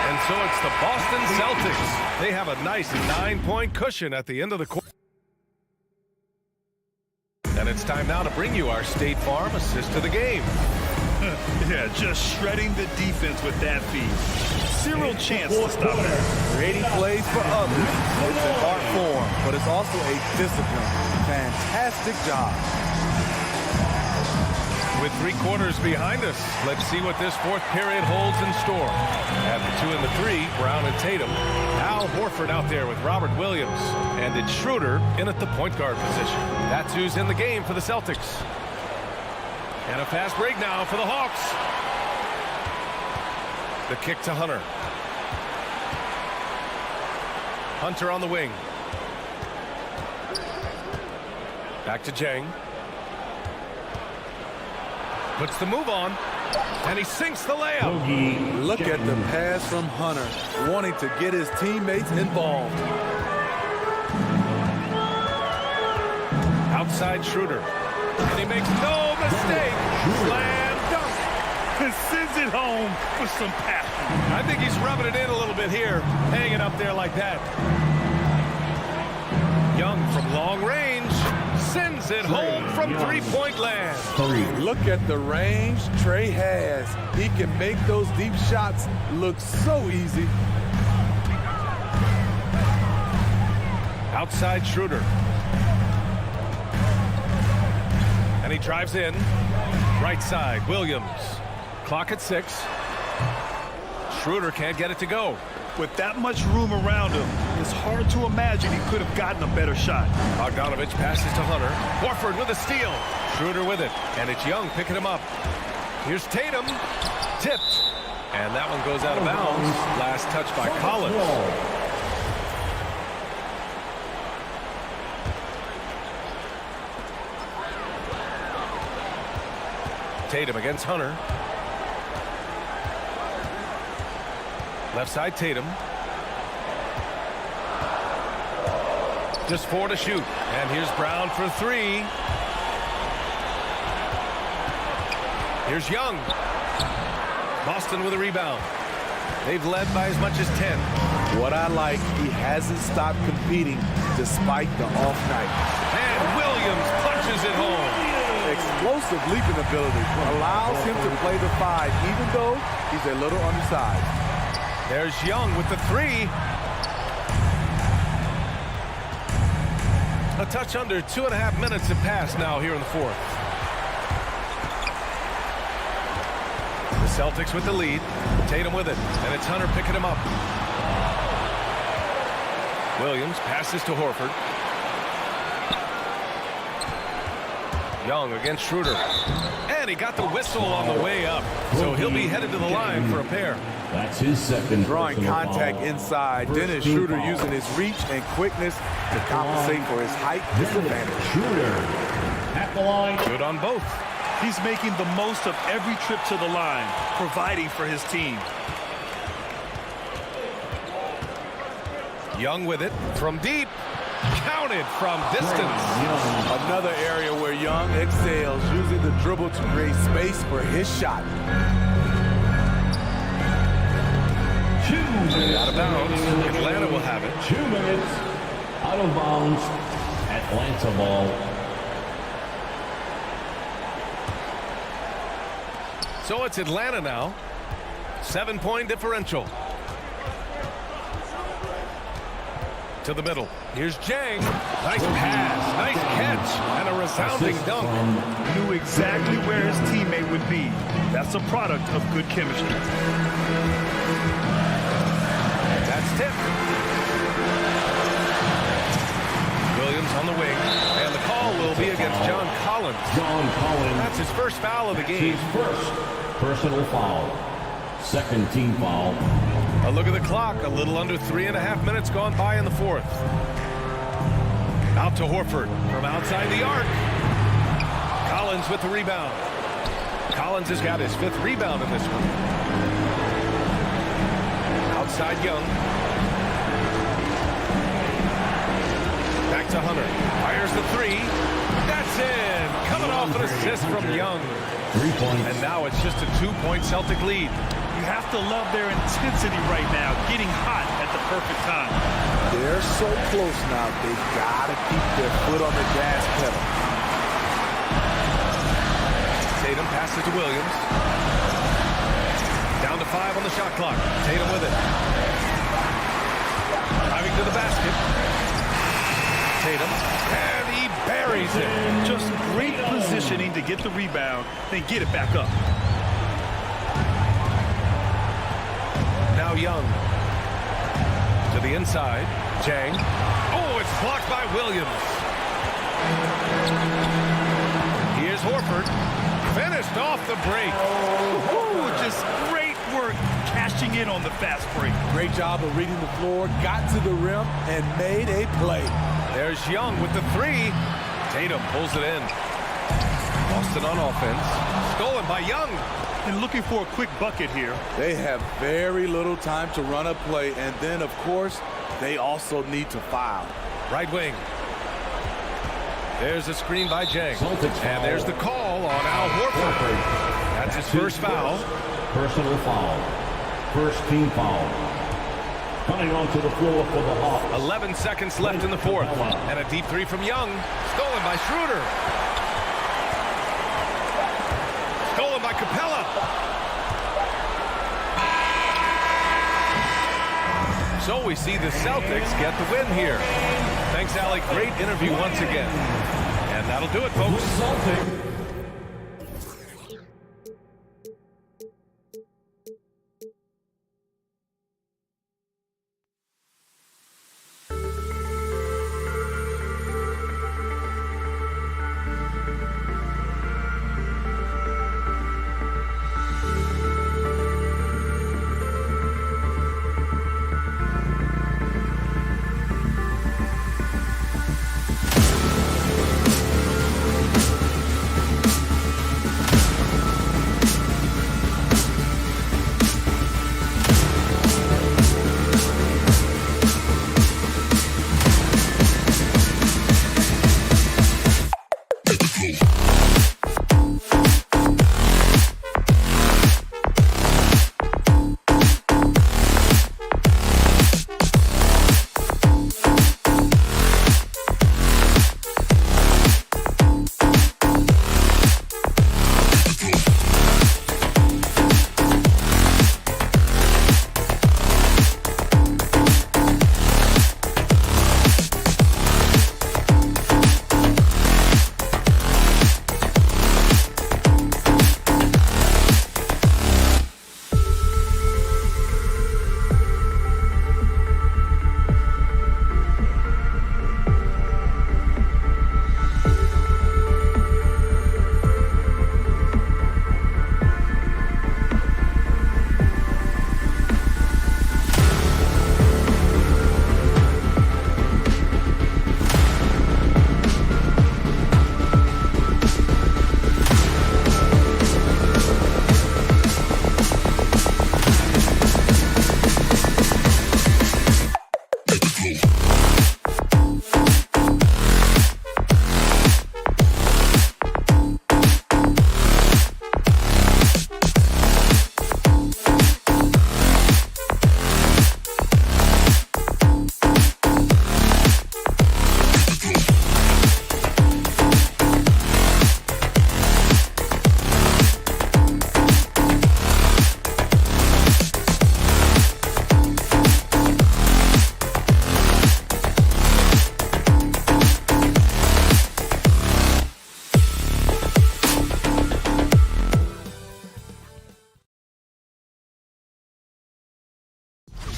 Speaker 6: And so it's the Boston Celtics. They have a nice 9-point cushion at the end of the quarter. And it's time now to bring you our State Farm assist to the game.
Speaker 7: Yeah, just shredding the defense with that feed. Zero chance to stop that.
Speaker 8: Creating plays for others. It's an art form, but it's also a discipline. Fantastic job.
Speaker 6: With 3 quarters behind us, let's see what this fourth period holds in store. At the 2 and the 3, Brown and Tatum. Al Horford out there with Robert Williams. And it's Schroeder in at the point guard position. That's who's in the game for the Celtics. And a fast break now for the Hawks. The kick to Hunter. Hunter on the wing. Back to Jang. Puts the move on. And he sinks the layup.
Speaker 8: Look at the pass from Hunter, wanting to get his teammates involved.
Speaker 6: Outside Schroeder. And he makes no mistake. Slam dunk.
Speaker 7: And sends it home with some passion.
Speaker 6: I think he's rubbing it in a little bit here. Hanging up there like that. Young from long range. sends it home from three-point land.
Speaker 8: Look at the range Trey has. He can make those deep shots look so easy.
Speaker 6: Outside Schroeder. And he drives in. Right side, Williams. Clock at 6. Schroeder can't get it to go.
Speaker 7: With that much room around him, it's hard to imagine he could have gotten a better shot.
Speaker 6: Bogdanovich passes to Hunter. Horford with a steal. Schroeder with it. And it's Young picking him up. Here's Tatum. Tipped. And that one goes out of bounds. Last touch by Collins. Tatum against Hunter. Left side Tatum. Just 4 to shoot. And here's Brown for 3. Here's Young. Boston with a rebound. They've led by as much as 10.
Speaker 8: What I like, he hasn't stopped competing despite the off night.
Speaker 6: And Williams punches it home.
Speaker 8: Explosive leaping ability allows him to play the 5 even though he's a little undersized.
Speaker 6: There's Young with the 3. A touch under 2.5 minutes have passed now here in the 4th. The Celtics with the lead. Tatum with it. And it's Hunter picking him up. Williams passes to Horford. Young against Schroeder. And he got the whistle on the way up. So he'll be headed to the line for a pair.
Speaker 4: That's his second.
Speaker 8: Drawing contact inside. Dennis Schroeder using his reach and quickness to compensate for his height disadvantage.
Speaker 4: Schroeder at the line.
Speaker 6: Good on both.
Speaker 7: He's making the most of every trip to the line, providing for his team.
Speaker 6: Young with it from deep. Counted from distance.
Speaker 8: Another area where Young excels, using the dribble to create space for his shot.
Speaker 6: Out of bounds. Atlanta will have it.
Speaker 4: 2 minutes. Out of bounds. Atlanta ball.
Speaker 6: So it's Atlanta now. 7-point differential. To the middle. Here's Jang. Nice pass. Nice catch. And a resounding dunk.
Speaker 7: Knew exactly where his teammate would be. That's a product of good chemistry.
Speaker 6: That's tipped. Williams on the wing. And the call will be against John Collins.
Speaker 4: John Collins.
Speaker 6: That's his first foul of the game.
Speaker 4: His first personal foul. Second team foul.
Speaker 6: A look at the clock. A little under 3.5 minutes gone by in the 4th. Out to Horford from outside the arc. Collins with the rebound. Collins has got his 5th rebound in this one. Outside Young. Back to Hunter. Fires the 3. That's in. Coming off an assist from Young.
Speaker 4: 3 points.
Speaker 6: And now it's just a 2-point Celtic lead.
Speaker 7: You have to love their intensity right now, getting hot at the perfect time.
Speaker 8: They're so close now, they gotta keep their foot on the gas pedal.
Speaker 6: Tatum passes to Williams. Down to 5 on the shot clock. Tatum with it. Driving to the basket. Tatum. And he buries it.
Speaker 7: Just great positioning to get the rebound, then get it back up.
Speaker 6: Now Young. To the inside. Jang. Oh, it's blocked by Williams. Here's Horford. Finished off the break.
Speaker 7: Ooh, just great work cashing in on the fast break.
Speaker 8: Great job of reading the floor, got to the rim, and made a play.
Speaker 6: There's Young with the 3. Tatum pulls it in. Boston on offense. Stolen by Young.
Speaker 7: And looking for a quick bucket here.
Speaker 8: They have very little time to run a play, and then, of course, they also need to foul.
Speaker 6: Right wing. There's a screen by Jang.
Speaker 4: Celtics foul.
Speaker 6: And there's the call on Al Horford. That's his first foul.
Speaker 4: Personal foul. First team foul. Coming onto the floor for the Hawks.
Speaker 6: 11 seconds left in the fourth. And a deep three from Young. Stolen by Schroeder. Stolen by Capella. So we see the Celtics get the win here. Thanks, Alec. Great interview once again. And that'll do it, folks.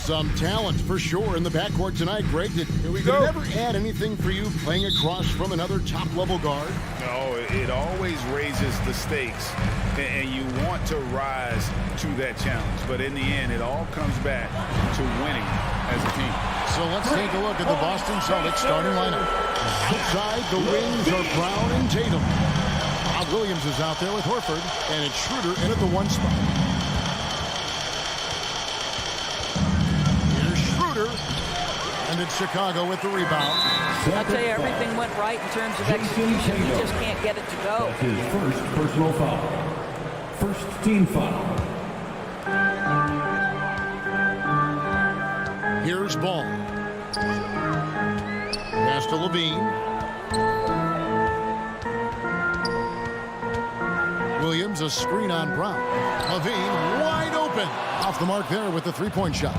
Speaker 1: Some talent for sure in the backcourt tonight, Greg. Did it ever add anything for you playing across from another top-level guard?
Speaker 3: No, it always raises the stakes, and you want to rise to that challenge. But in the end, it all comes back to winning as a team.
Speaker 1: So let's take a look at the Boston Celtics starting lineup. Outside, the wings are Brown and Tatum. Bob Williams is out there with Horford, and it's Schroeder in at the one spot. And it's Chicago with the rebound.
Speaker 10: I'll tell you, everything went right in terms of execution. He just can't get it to go.
Speaker 4: That's his first personal foul. First team foul.
Speaker 1: Here's Ball. Pass to Levine. Williams, a screen on Brown. Levine wide open. Off the mark there with the three-point shot.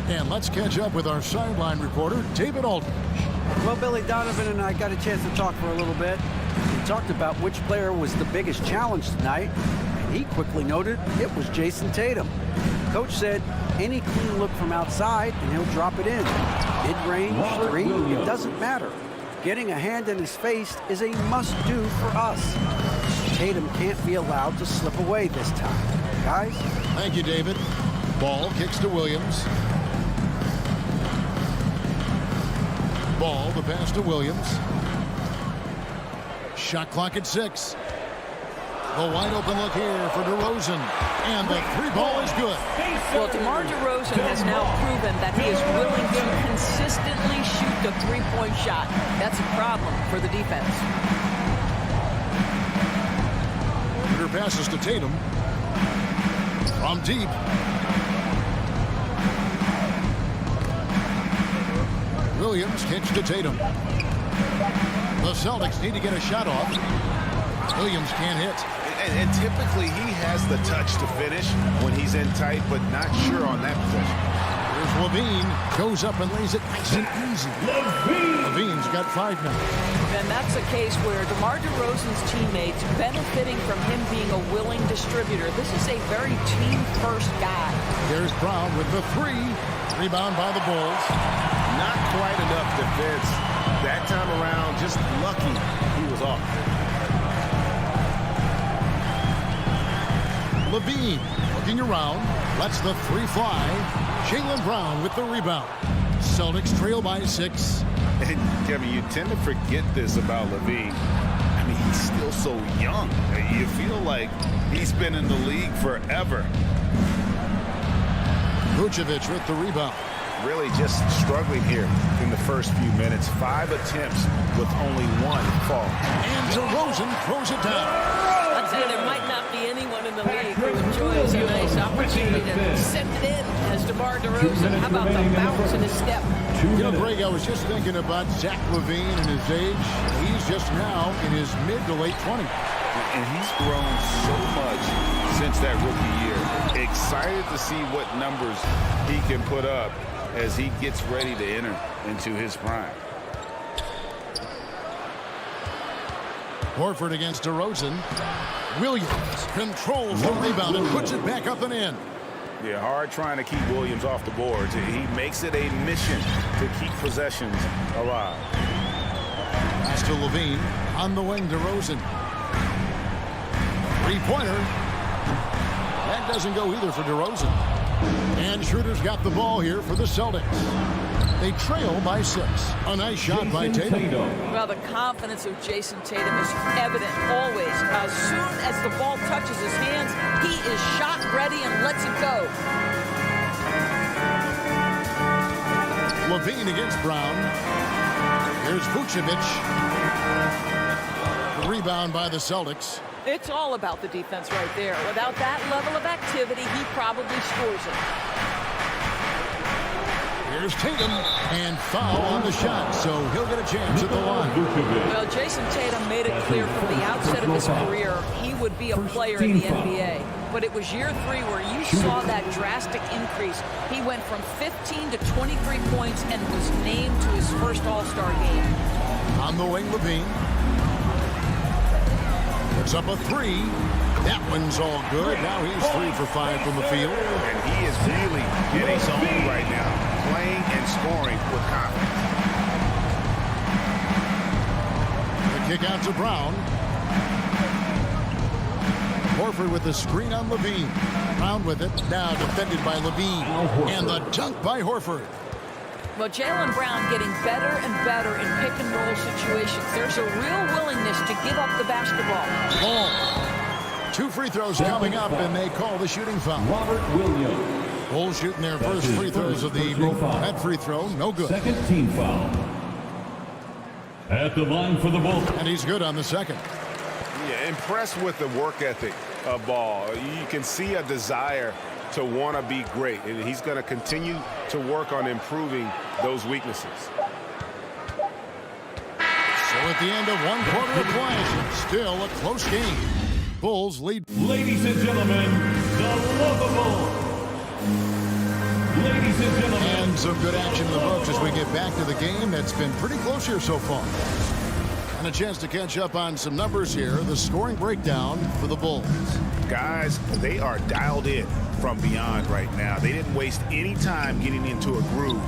Speaker 1: And let's catch up with our sideline reporter, David Aldridge.
Speaker 11: Well, Billy, Donovan and I got a chance to talk for a little bit. We talked about which player was the biggest challenge tonight, and he quickly noted it was Jason Tatum. Coach said any clean look from outside, and he'll drop it in. Mid-range, three, it doesn't matter. Getting a hand in his face is a must-do for us. Tatum can't be allowed to slip away this time. Guys?
Speaker 1: Thank you, David. Ball kicks to Williams. Ball, the pass to Williams. Shot clock at 6. The wide open look here for DeRozan. And the three ball is good.
Speaker 10: Well, DeMar DeRozan has now proven that he is willing to consistently shoot the three-point shot. That's a problem for the defense.
Speaker 1: Schroeder passes to Tatum. From deep. Williams kicks to Tatum. The Celtics need to get a shot off. Williams can't hit.
Speaker 3: And typically he has the touch to finish when he's in tight, but not sure on that possession.
Speaker 1: Here's Levine. Goes up and lays it nice and easy. Levine's got 5 now.
Speaker 10: And that's a case where DeMar DeRozan's teammates benefiting from him being a willing distributor. This is a very team-first guy.
Speaker 1: There's Brown with the 3. Rebound by the Bulls.
Speaker 3: Not quite enough defense that time around. Just lucky he was off.
Speaker 1: Levine looking around. Lets the 3 fly. Jaylen Brown with the rebound. Celtics trail by 6.
Speaker 3: And Kevin, you tend to forget this about Levine. I mean, he's still so young. You feel like he's been in the league forever.
Speaker 1: Vucevic with the rebound.
Speaker 3: Really just struggling here in the first few minutes. 5 attempts with only 1 fall.
Speaker 1: And DeRozan throws it down.
Speaker 10: I'd say there might not be anyone in the league who enjoys a nice opportunity to send it in as DeMar DeRozan. How about the bounce in his step?
Speaker 1: You know, Greg, I was just thinking about Zach LaVine and his age. He's just now in his mid to late 20s.
Speaker 3: And he's grown so much since that rookie year. Excited to see what numbers he can put up as he gets ready to enter into his prime.
Speaker 1: Horford against DeRozan. Williams controls the rebound and puts it back up and in.
Speaker 3: Yeah, hard trying to keep Williams off the boards. He makes it a mission to keep possessions alive.
Speaker 1: Pass to Levine. On the wing, DeRozan. 3-pointer. That doesn't go either for DeRozan. And Schroeder's got the ball here for the Celtics. They trail by 6. A nice shot by Tatum.
Speaker 10: Well, the confidence of Jason Tatum is evident always. As soon as the ball touches his hands, he is shot ready and lets it go.
Speaker 1: Levine against Brown. Here's Vucevic. The rebound by the Celtics.
Speaker 10: It's all about the defense right there. Without that level of activity, he probably scores it.
Speaker 1: Here's Tatum, and foul on the shot, so he'll get a chance at the line.
Speaker 10: Well, Jason Tatum made it clear from the outset of his career he would be a player in the NBA. But it was year 3 where you saw that drastic increase. He went from 15 to 23 points and was named to his first All-Star game.
Speaker 1: On the wing, Levine. Puts up a 3. That one's all good. Now he's 3 for 5 from the field.
Speaker 3: And he is really in his zone right now, playing and scoring with confidence.
Speaker 1: The kick out to Brown. Horford with the screen on Levine. Brown with it. Now defended by Levine. And the dunk by Horford.
Speaker 10: Well, Jaylen Brown getting better and better in pick-and-roll situations. There's a real willingness to give up the basketball.
Speaker 1: Ball. 2 free throws coming up, and they call the shooting foul.
Speaker 4: Robert Williams.
Speaker 1: Bulls shooting their first free throws of the evening. That free throw, no good.
Speaker 4: Second team foul. At the line for the Bulls.
Speaker 1: And he's good on the second.
Speaker 2: Yeah, impressed with the work ethic of Ball. You can see a desire to want to be great, and he's going to continue to work on improving those weaknesses.
Speaker 1: So at the end of 1 quarter of play, still a close game. Bulls lead.
Speaker 4: Ladies and gentlemen, the lovable. Ladies and gentlemen.
Speaker 1: And some good action in the books as we get back to the game that's been pretty close here so far. And a chance to catch up on some numbers here. The scoring breakdown for the Bulls.
Speaker 3: Guys, they are dialed in from beyond right now. They didn't waste any time getting into a groove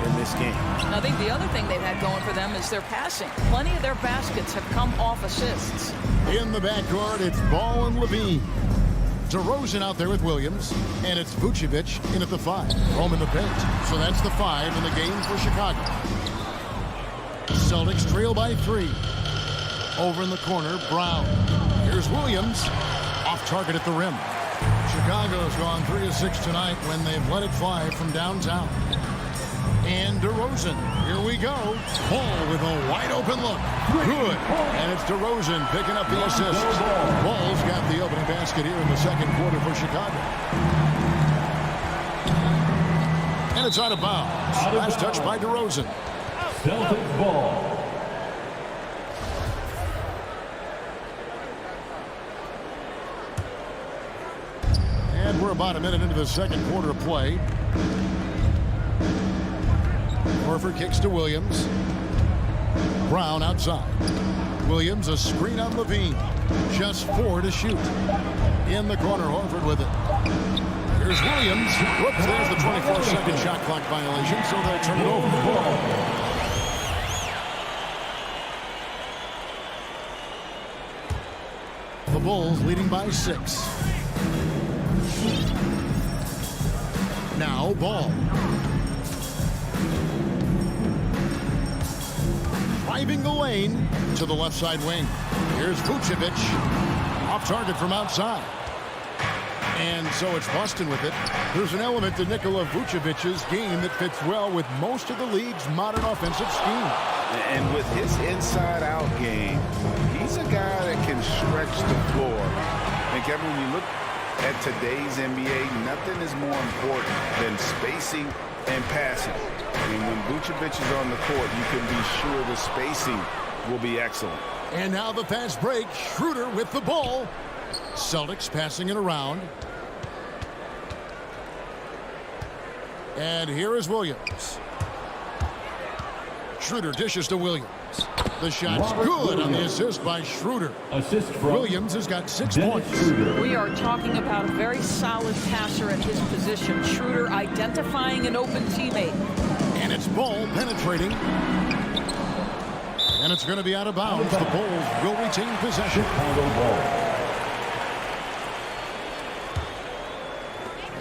Speaker 3: in this game.
Speaker 10: I think the other thing they've had going for them is their passing. Plenty of their baskets have come off assists.
Speaker 1: In the backcourt, it's Ball and Levine. DeRozan out there with Williams, and it's Vucevic in at the 5. Home in the paint. So that's the 5 in the game for Chicago. Celtics trail by 3. Over in the corner, Brown. Here's Williams. Off target at the rim. Chicago's gone 3 of 6 tonight when they've let it fly from downtown. And DeRozan, here we go. Ball with a wide open look. Good. And it's DeRozan picking up the assist. Ball's got the opening basket here in the second quarter for Chicago. And it's out of bounds. Last touch by DeRozan.
Speaker 4: Celtics ball.
Speaker 1: And we're about a minute into the second quarter of play. Horford kicks to Williams. Brown outside. Williams a screen on Levine. Just 4 to shoot. In the corner, Horford with it. Here's Williams. Whoops, there's the 24-second shot clock violation, so they'll turn it over. The Bulls leading by 6. Now Ball. Driving the lane to the left side wing. Here's Vucevic. Off target from outside. And so it's Boston with it. There's an element to Nikola Vucevic's game that fits well with most of the league's modern offensive scheme.
Speaker 3: And with his inside-out game, he's a guy that can stretch the floor. And Kevin, when you look at today's NBA, nothing is more important than spacing and passing. And when Vucevic is on the court, you can be sure the spacing will be excellent.
Speaker 1: And now the fast break. Schroeder with the ball. Celtics passing it around. And here is Williams. Schroeder dishes to Williams. The shot's good on the assist by Schroeder.
Speaker 4: Assist from
Speaker 1: Williams has got 6 points.
Speaker 10: We are talking about a very solid passer at his position. Schroeder identifying an open teammate.
Speaker 1: And it's Ball penetrating. And it's going to be out of bounds. The Bulls will retain possession.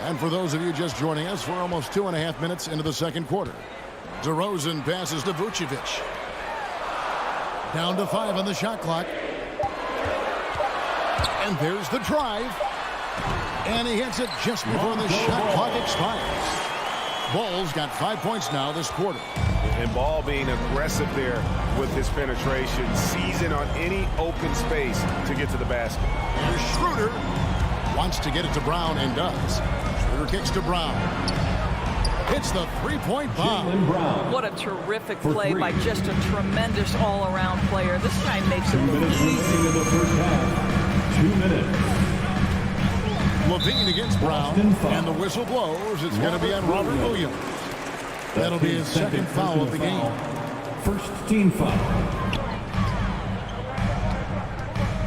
Speaker 1: And for those of you just joining us, we're almost 2.5 minutes into the second quarter. DeRozan passes to Vucevic. Down to 5 on the shot clock. And there's the drive. And he hits it just before the shot clock expires. Ball's got 5 points now this quarter.
Speaker 5: And Ball being aggressive there with his penetration, seizing on any open space to get to the basket.
Speaker 1: And Schroeder wants to get it to Brown and does. Schroeder kicks to Brown. Hits the three-point bomb.
Speaker 10: What a terrific play by just a tremendous all-around player. This guy makes it look easy.
Speaker 4: in the first half. 2 minutes.
Speaker 1: Levine against Brown, and the whistle blows. It's going to be on Robert Williams. That'll be his second foul of the game.
Speaker 4: First team foul.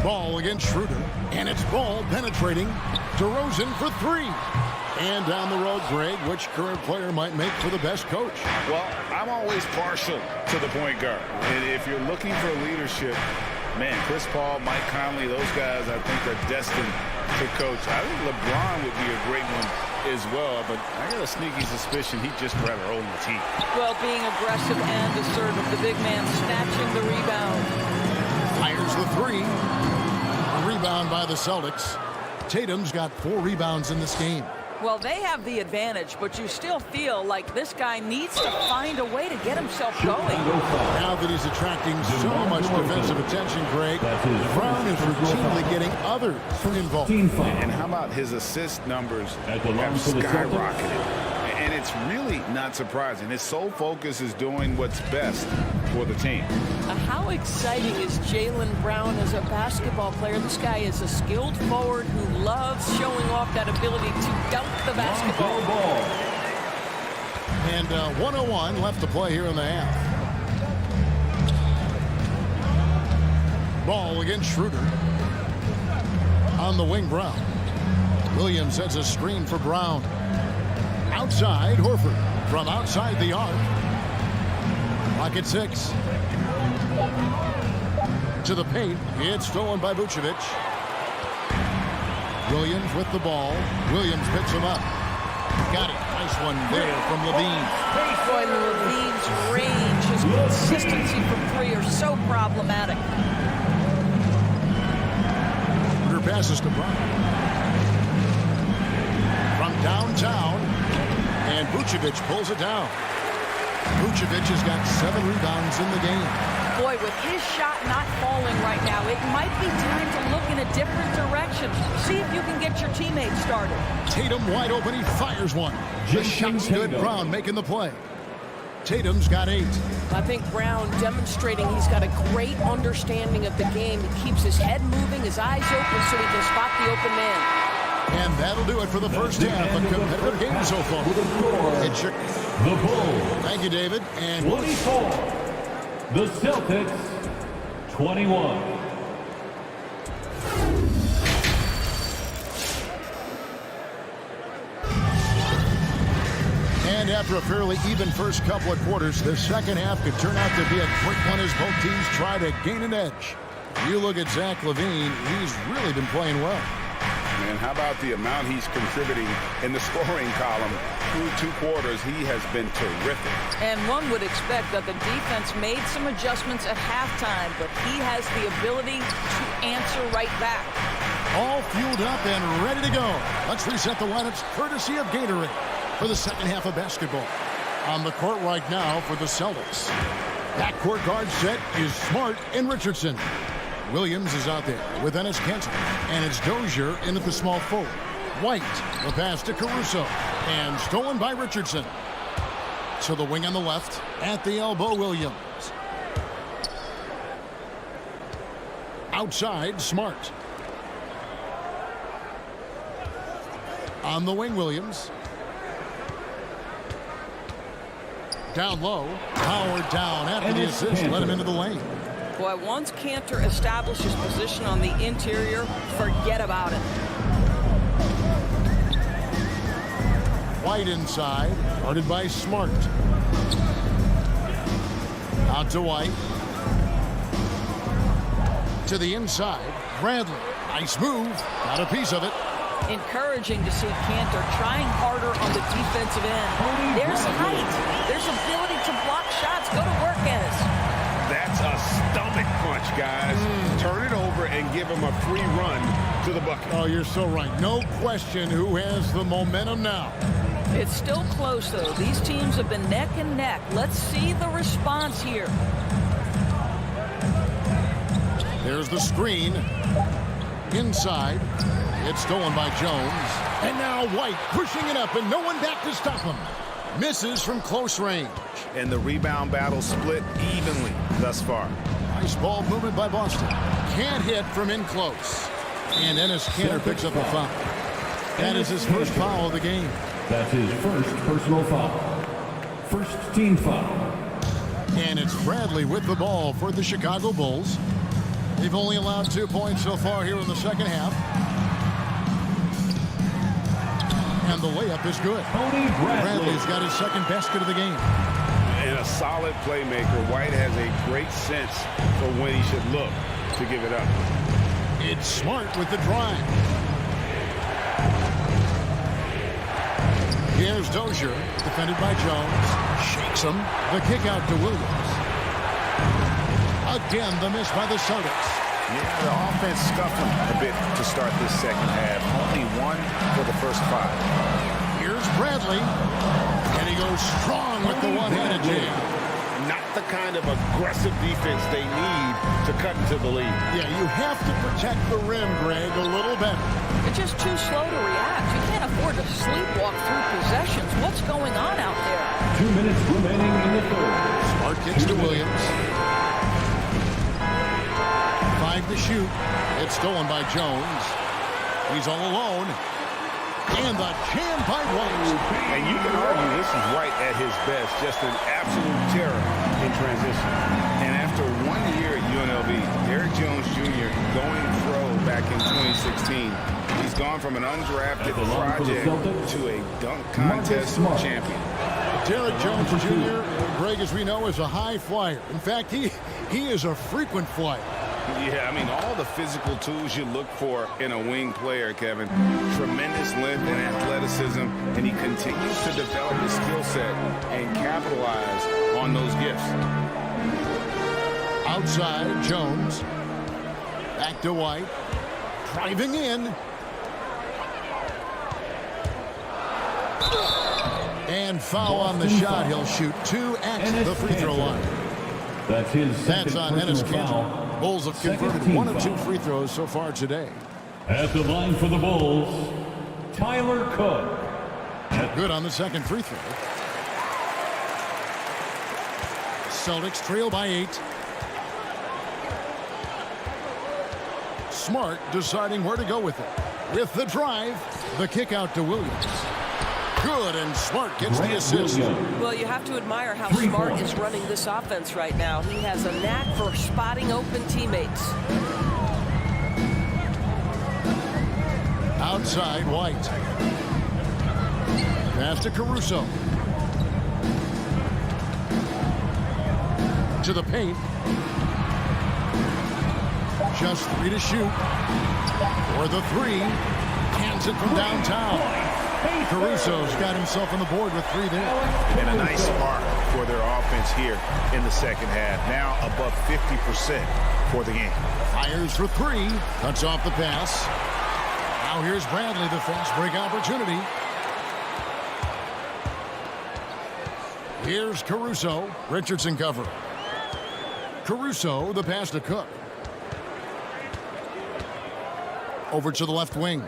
Speaker 1: Ball against Schroeder, and it's Ball penetrating. DeRozan for 3. And down the road, Greg, which current player might make for the best coach?
Speaker 3: Well, I'm always partial to the point guard. And if you're looking for leadership, man, Chris Paul, Mike Conley, those guys I think are destined to coach. I think LeBron would be a great one as well, but I got a sneaky suspicion he'd just rather own the team.
Speaker 10: Well, being aggressive and assertive, the big man snatching the rebound.
Speaker 1: Fires the 3. A rebound by the Celtics. Tatum's got 4 rebounds in this game.
Speaker 10: Well, they have the advantage, but you still feel like this guy needs to find a way to get himself going.
Speaker 1: Now that he's attracting so much defensive attention, Greg, Brown is routinely getting others involved.
Speaker 3: And how about his assist numbers have skyrocketed? And it's really not surprising. His sole focus is doing what's best for the team.
Speaker 10: How exciting is Jaylen Brown as a basketball player? This guy is a skilled forward who loves showing off that ability to dunk the basketball.
Speaker 1: And 1:01 left to play here in the half. Ball against Schroeder. On the wing, Brown. Williams sets a screen for Brown. Outside, Horford. From outside the arc. Clock at 6. To the paint. It's stolen by Vucevic. Williams with the ball. Williams picks him up. Got it. Nice one there from Levine.
Speaker 10: Boy, Levine's range, his consistency from 3 are so problematic.
Speaker 1: Her passes to Brown. From downtown. And Vucevic pulls it down. Vucevic has got 7 rebounds in the game.
Speaker 10: Boy, with his shot not falling right now, it might be time to look in a different direction. See if you can get your teammates started.
Speaker 1: Tatum wide open. He fires one. The shot's good. Brown making the play. Tatum's got 8.
Speaker 10: I think Brown demonstrating he's got a great understanding of the game. He keeps his head moving, his eyes open so he can spot the open man.
Speaker 1: And that'll do it for the first half. A competitive game so far.
Speaker 4: The Bulls.
Speaker 1: Thank you, David. And
Speaker 4: 24. The Celtics, 21.
Speaker 1: And after a fairly even first couple of quarters, the second half could turn out to be a quick one as both teams try to gain an edge. You look at Zach LaVine, he's really been playing well.
Speaker 3: And how about the amount he's contributing in the scoring column? Through 2 quarters, he has been terrific.
Speaker 10: And one would expect that the defense made some adjustments at halftime, but he has the ability to answer right back.
Speaker 1: All fueled up and ready to go. Let's reset the lineups courtesy of Gatorade for the second half of basketball. On the court right now for the Celtics. Backcourt guard set is Smart and Richardson. Williams is out there with Enes Kanter, and it's Dozier in at the small forward. White, the pass to Caruso, and stolen by Richardson. So the wing on the left, at the elbow, Williams. Outside, Smart. On the wing, Williams. Down low, Howard down after the assist, let him into the lane.
Speaker 10: Boy, once Cantor establishes position on the interior, forget about it.
Speaker 1: White inside, guarded by Smart. Out to White. To the inside, Bradley. Nice move, got a piece of it.
Speaker 10: Encouraging to see Cantor trying harder on the defensive end. There's height. There's ability to block shots. Go to work, Enes.
Speaker 5: That's a stomach punch, guys. Turn it over and give him a free run to the bucket.
Speaker 1: Oh, you're so right. No question who has the momentum now.
Speaker 10: It's still close, though. These teams have been neck and neck. Let's see the response here.
Speaker 1: There's the screen. Inside. It's stolen by Jones. And now White pushing it up and no one back to stop him. Misses from close range.
Speaker 3: And the rebound battle split evenly thus far.
Speaker 1: Nice ball movement by Boston. Can't hit from in close. And Enes Kanter picks up a foul. That is his first foul of the game.
Speaker 4: That's his first personal foul. First team foul.
Speaker 1: And it's Bradley with the ball for the Chicago Bulls. They've only allowed 2 points so far here in the second half. And the layup is good. Bradley's got his second basket of the game.
Speaker 3: And a solid playmaker. White has a great sense for when he should look to give it up.
Speaker 1: It's Smart with the drive. Here's Dozier, defended by Jones. Shakes him. The kick out to Williams. Again, the miss by the Celtics.
Speaker 3: Yeah, the offense scuffling a bit to start this second half. Only 1 for the first 5.
Speaker 1: Here's Bradley. And he goes strong with the one-handed jam.
Speaker 5: Not the kind of aggressive defense they need to cut into the lead.
Speaker 1: Yeah, you have to protect the rim, Greg, a little better.
Speaker 10: They're just too slow to react. You can't afford to sleepwalk through possessions. What's going on out there?
Speaker 4: 2 minutes remaining in the third.
Speaker 1: Smart kicks to Williams. 5 to shoot. It's stolen by Jones. He's all alone. And the jam by White.
Speaker 3: And you can argue this is White at his best. Just an absolute terror in transition. And after 1 year at UNLV, Derrick Jones Jr. going pro back in 2016. He's gone from an undrafted project to a dunk contest champion.
Speaker 1: Derrick Jones Jr., Greg, as we know, is a high flyer. In fact, he is a frequent flyer.
Speaker 3: Yeah, I mean, all the physical tools you look for in a wing player, Kevin. Tremendous length and athleticism, and he continues to develop his skill set and capitalize on those gifts.
Speaker 1: Outside, Jones. Back to White. Driving in. And foul on the shot. He'll shoot 2 at the free throw line.
Speaker 4: That's his
Speaker 1: That's on Enes Kanter.
Speaker 4: foul.
Speaker 1: Bulls have converted 1 of 2 free throws so far today.
Speaker 4: At the line for the Bulls, Tyler Cook.
Speaker 1: Good on the second free throw. Celtics trail by 8. Smart deciding where to go with it. With the drive, the kick out to Williams. Good, and Smart gets the assist.
Speaker 12: Well, you have to admire how Smart is running this offense right now. He has a knack for spotting open teammates.
Speaker 1: Outside, White. Pass to Caruso. To the paint. Just 3 to shoot. For the 3. Hands it from downtown. Caruso's got himself on the board with 3 there.
Speaker 3: And a nice spark for their offense here in the second half. Now above 50% for the game.
Speaker 1: Fires for 3. Cuts off the pass. Now here's Bradley, the fast break opportunity. Here's Caruso. Richardson cover. Caruso, the pass to Cook. Over to the left wing.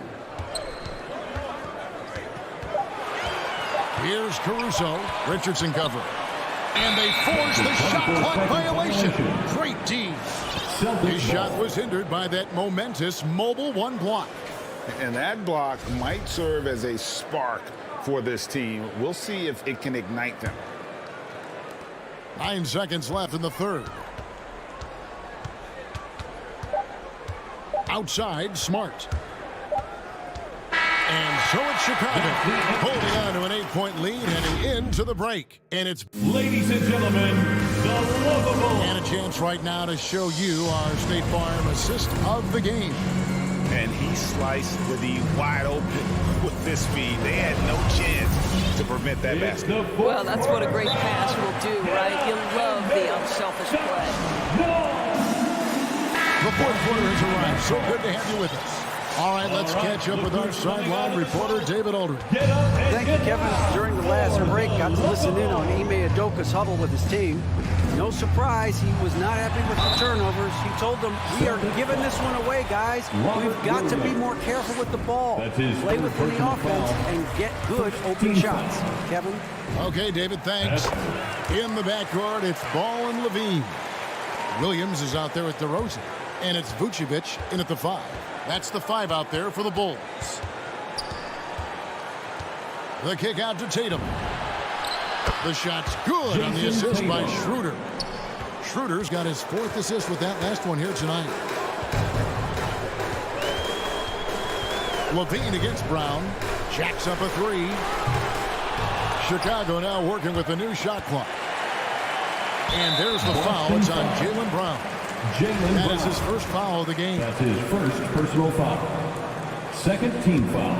Speaker 1: Here's Caruso. Richardson cover. And they force the shot clock violation. Great D. His shot was hindered by that momentous mobile 1 block.
Speaker 3: And that block might serve as a spark for this team. We'll see if it can ignite them.
Speaker 1: 9 seconds left in the third. Outside, Smart. And so it's Chicago holding on to an 8-point lead heading into the break. And it's,
Speaker 4: ladies and gentlemen, the lovable.
Speaker 1: And a chance right now to show you our State Farm assist of the game.
Speaker 3: And he sliced the D wide open with this speed. They had no chance to prevent that basket.
Speaker 12: Well, that's what a great pass will do, right? You'll love the unselfish play.
Speaker 1: The fourth quarter has arrived. So good to have you with us. All right, let's catch up with our sideline reporter, David Aldridge.
Speaker 11: Thank you, Kevin. During the last break, got to listen in on Ime Udoka's huddle with his team. No surprise, he was not happy with the turnovers. He told them, we are giving this one away, guys. We've got to be more careful with the ball. Play within the offense and get good open shots. Kevin?
Speaker 1: Okay, David, thanks. In the backcourt, it's Ball and Levine. Williams is out there with DeRozan. And it's Vucevic in at the 5. That's the 5 out there for the Bulls. The kick out to Tatum. The shot's good on the assist by Schroeder. Schroeder's got his 4th assist with that last one here tonight. Levine against Brown. Jacks up a 3. Chicago now working with the new shot clock. And there's the foul. It's on Jaylen Brown. That is his first foul of the game.
Speaker 4: That's his first personal foul. Second team foul.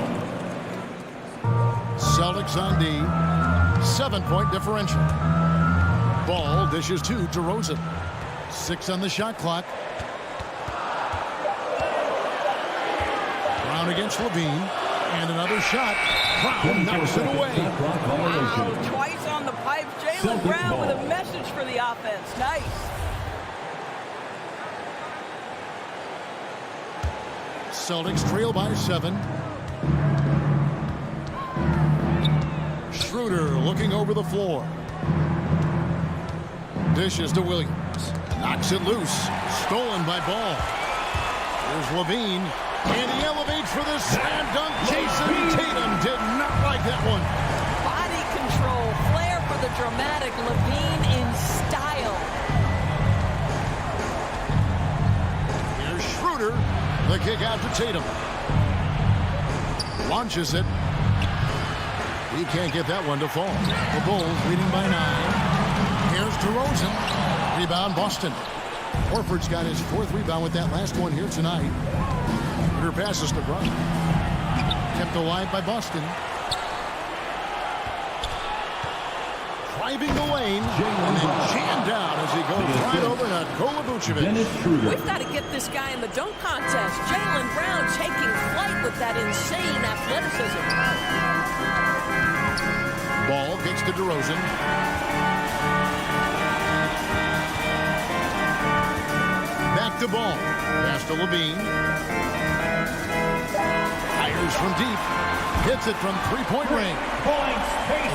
Speaker 1: Celtics on D. 7-point differential. Ball dishes to DeRozan. 6 on the shot clock. Brown against Levine. And another shot. Brown knocks it away.
Speaker 12: Wow, twice on the pipe. Jaylen Brown with a message for the offense. Nice.
Speaker 1: Celtics trail by 7. Schroeder looking over the floor. Dishes to Williams. Knocks it loose. Stolen by Ball. Here's Levine. And he elevates for the slam dunk. Jason Tatum did not like that one.
Speaker 12: Body control. Flair for the dramatic. Levine in style.
Speaker 1: Here's Schroeder. The kick out to Tatum. Launches it. He can't get that one to fall. The Bulls leading by 9. Here's DeRozan. Rebound Boston. Horford's got his 4th rebound with that last one here tonight. Her passes to Brown. Kept alive by Boston. Driving the lane. And then jammed out as he goes right over Nikola Vucevic.
Speaker 12: We've got to get this guy in the dunk contest. Jaylen Brown taking flight with that insane athleticism.
Speaker 1: Ball gets to DeRozan. Back to Ball. Pass to Levine. Fires from deep. Hits it from 3-point range.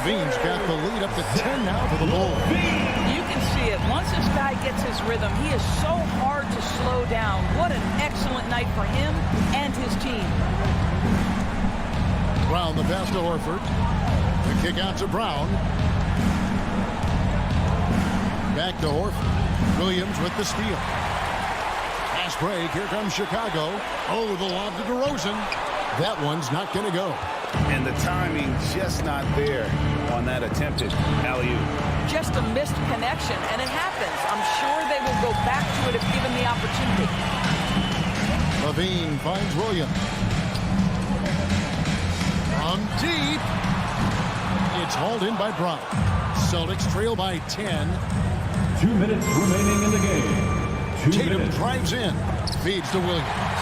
Speaker 1: Levine's got the lead up to 10 now for the Bulls.
Speaker 12: You can see it.
Speaker 10: once this guy gets his rhythm, he is so hard to slow down. What an excellent night for him and his team.
Speaker 1: Brown the pass to Horford. The kick out to Brown. Back to Horford. Williams with the steal. Pass break. Here comes Chicago. Oh, the lob to DeRozan. That one's not going to go.
Speaker 3: And the timing just not there on that attempted alley-oop.
Speaker 10: Just a missed connection, and it happens. I'm sure they will go back to it if given the opportunity.
Speaker 1: Levine finds Williams. From deep. It's hauled in by Brown. Celtics trail by 10.
Speaker 4: 2 minutes remaining in the game.
Speaker 1: Tatum drives in. Feeds to Williams.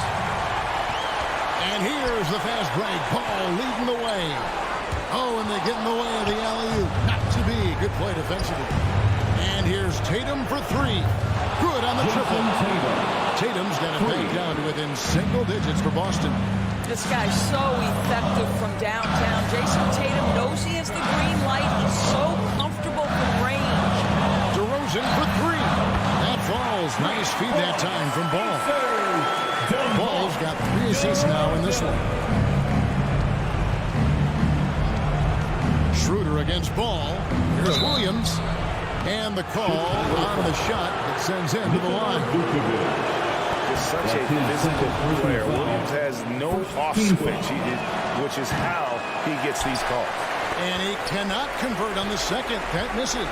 Speaker 1: And here's the fast break. Ball leading the way. Oh, and they get in the way of the alley-oop. Not to be. Good play defensively. And here's Tatum for three. Good on the triple. Tatum's got it back down to within single digits for Boston.
Speaker 10: This guy's so effective from downtown. Jason Tatum knows he has the green light. He's so comfortable from range.
Speaker 1: DeRozan for three. That falls. Nice feed that time from Ball. Ball's got 3 assists now in this one. Schroeder against Ball. Here's Williams. And the call on the shot that sends him to the line.
Speaker 3: Is such a physical player. Williams has no off switch, which is how he gets these calls.
Speaker 1: And he cannot convert on the second. That misses.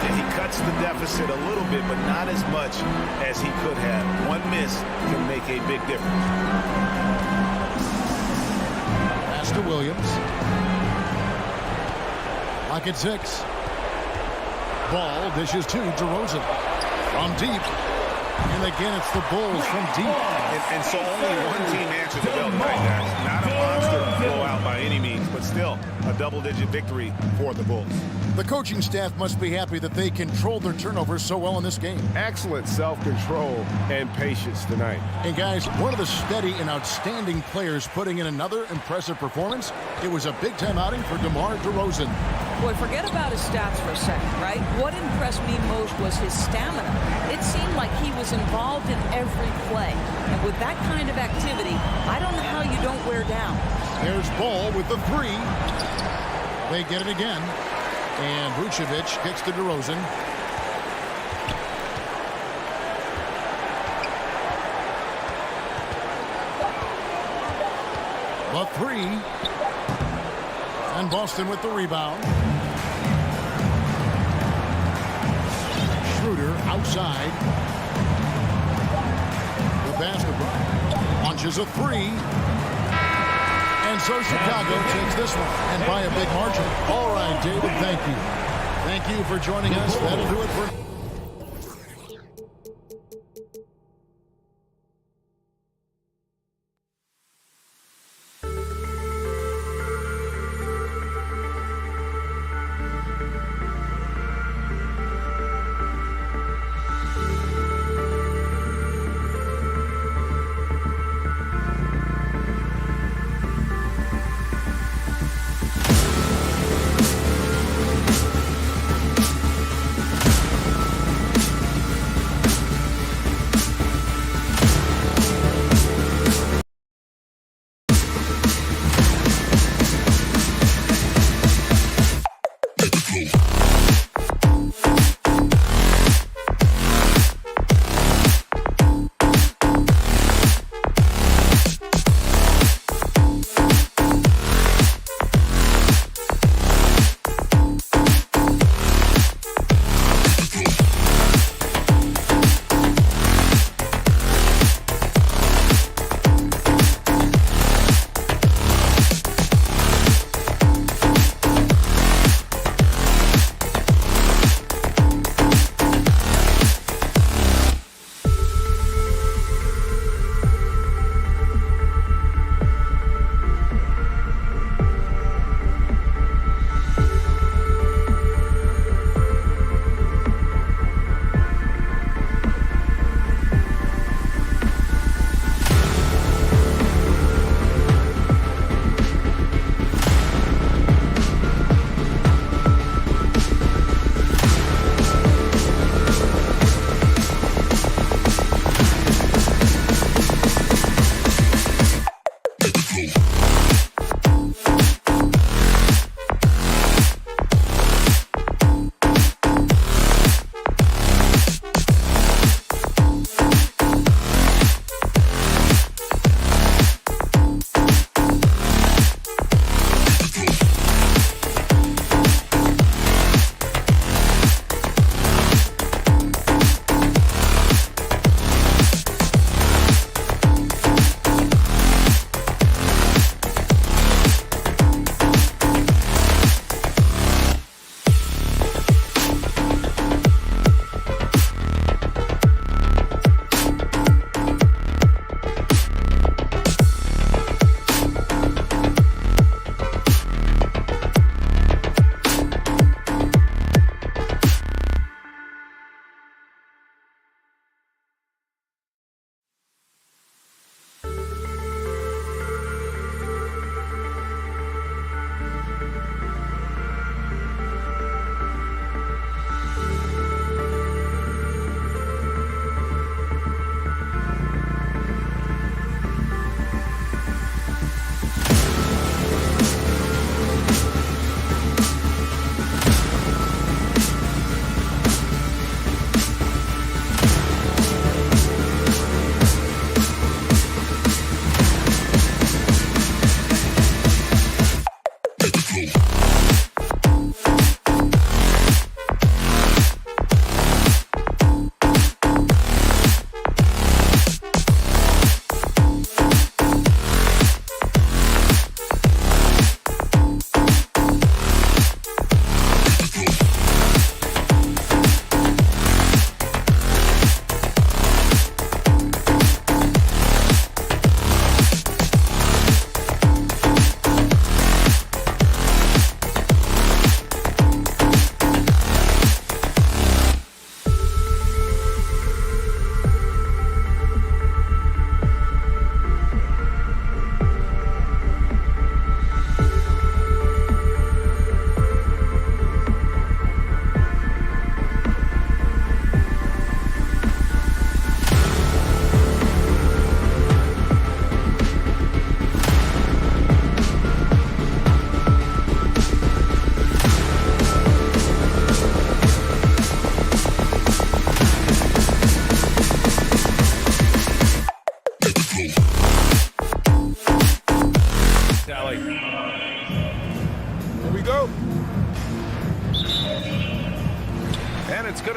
Speaker 3: He cuts the deficit a little bit, but not as much as he could have. One miss can make a big difference.
Speaker 1: Pass to Williams. Lock at 6. Ball dishes to DeRozan. From deep. And again, it's the Bulls from deep.
Speaker 3: And so only one team answered the bell tonight, guys. Not a monster blowout by any means, but still a double-digit victory for the Bulls.
Speaker 1: The coaching staff must be happy that they controlled their turnovers so well in this game.
Speaker 5: Excellent self-control and patience tonight.
Speaker 1: And guys, one of the steady and outstanding players putting in another impressive performance. It was a big-time outing for DeMar DeRozan.
Speaker 10: Boy, forget about his stats for a second, right? What impressed me most was his stamina. It seemed like he was involved in every play. And with that kind of activity, I don't know how you don't wear down.
Speaker 1: There's Ball with the three. They get it again. And Vucevic kicks to DeRozan. The three. And Boston with the rebound. Schroeder outside. The basket launches a three. And so Chicago takes this one, and by a big margin. All right, David, thank you. Thank you for joining us. That'll do it for...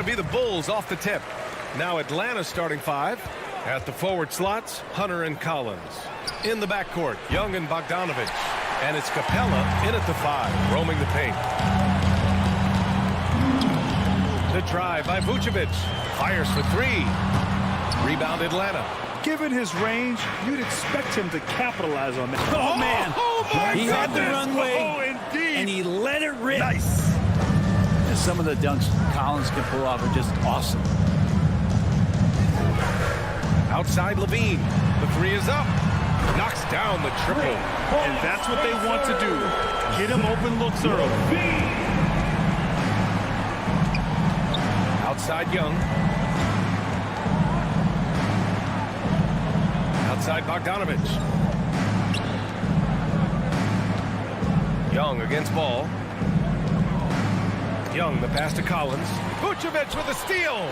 Speaker 6: to be the Bulls off the tip. Now Atlanta's starting 5. At the forward slots, Hunter and Collins. In the backcourt, Young and Bogdanovich. And it's Capella in at the 5, roaming the paint. The drive by Vucevic. Fires for 3. Rebound Atlanta.
Speaker 7: Given his range, you'd expect him to capitalize on that. Oh, man.
Speaker 11: He had the runway,
Speaker 7: indeed.
Speaker 11: and he let it rip.
Speaker 7: Nice.
Speaker 11: And some of the dunks Collins can pull off are just awesome.
Speaker 6: Outside Levine. The 3 is up. Knocks down the triple.
Speaker 7: And that's what they want to do. Get him open looks early.
Speaker 6: Outside Young. Outside Bogdanovich. Young against Ball. Young, the pass to Collins. Vucevic with a steal.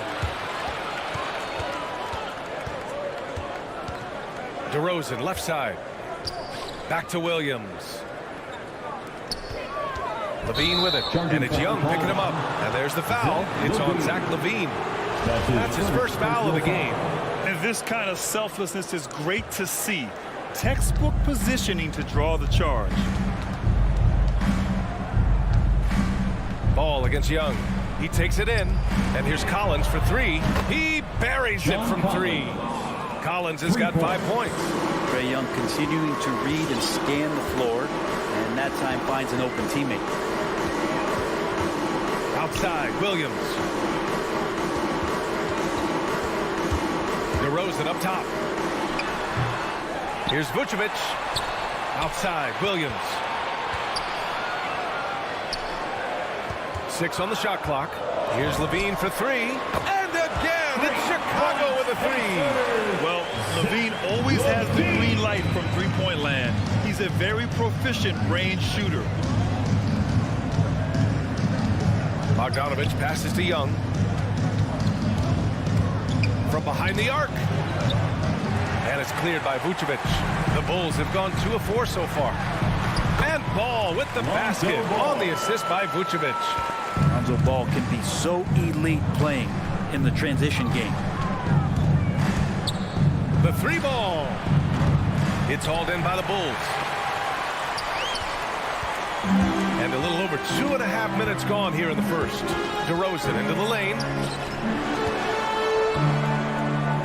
Speaker 6: DeRozan, left side. Back to Williams. Levine with it. And it's Young picking him up. And there's the foul. It's on Zach Levine. That's his first foul of the game.
Speaker 7: And this kind of selflessness is great to see. Textbook positioning to draw the charge.
Speaker 6: Ball against Young. He takes it in. And here's Collins for 3. He buries it from 3. Collins has got 5 points.
Speaker 11: Trae Young continuing to read and scan the floor, and that time finds an open teammate.
Speaker 6: Outside, Williams. DeRozan up top. Here's Vucevic. Outside, Williams. 6 on the shot clock. Here's Levine for 3. And again, it's Chicago with a 3.
Speaker 7: Well, Levine always has the green light from three-point land. He's a very proficient range shooter.
Speaker 6: Bogdanovich passes to Young. From behind the arc. And it's cleared by Vucevic. The Bulls have gone 2 of 4 so far. And Ball with the basket on the assist by Vucevic.
Speaker 11: Lonzo Ball can be so elite playing in the transition game.
Speaker 6: The 3 ball. It's hauled in by the Bulls. And a little over 2.5 minutes gone here in the first. DeRozan into the lane.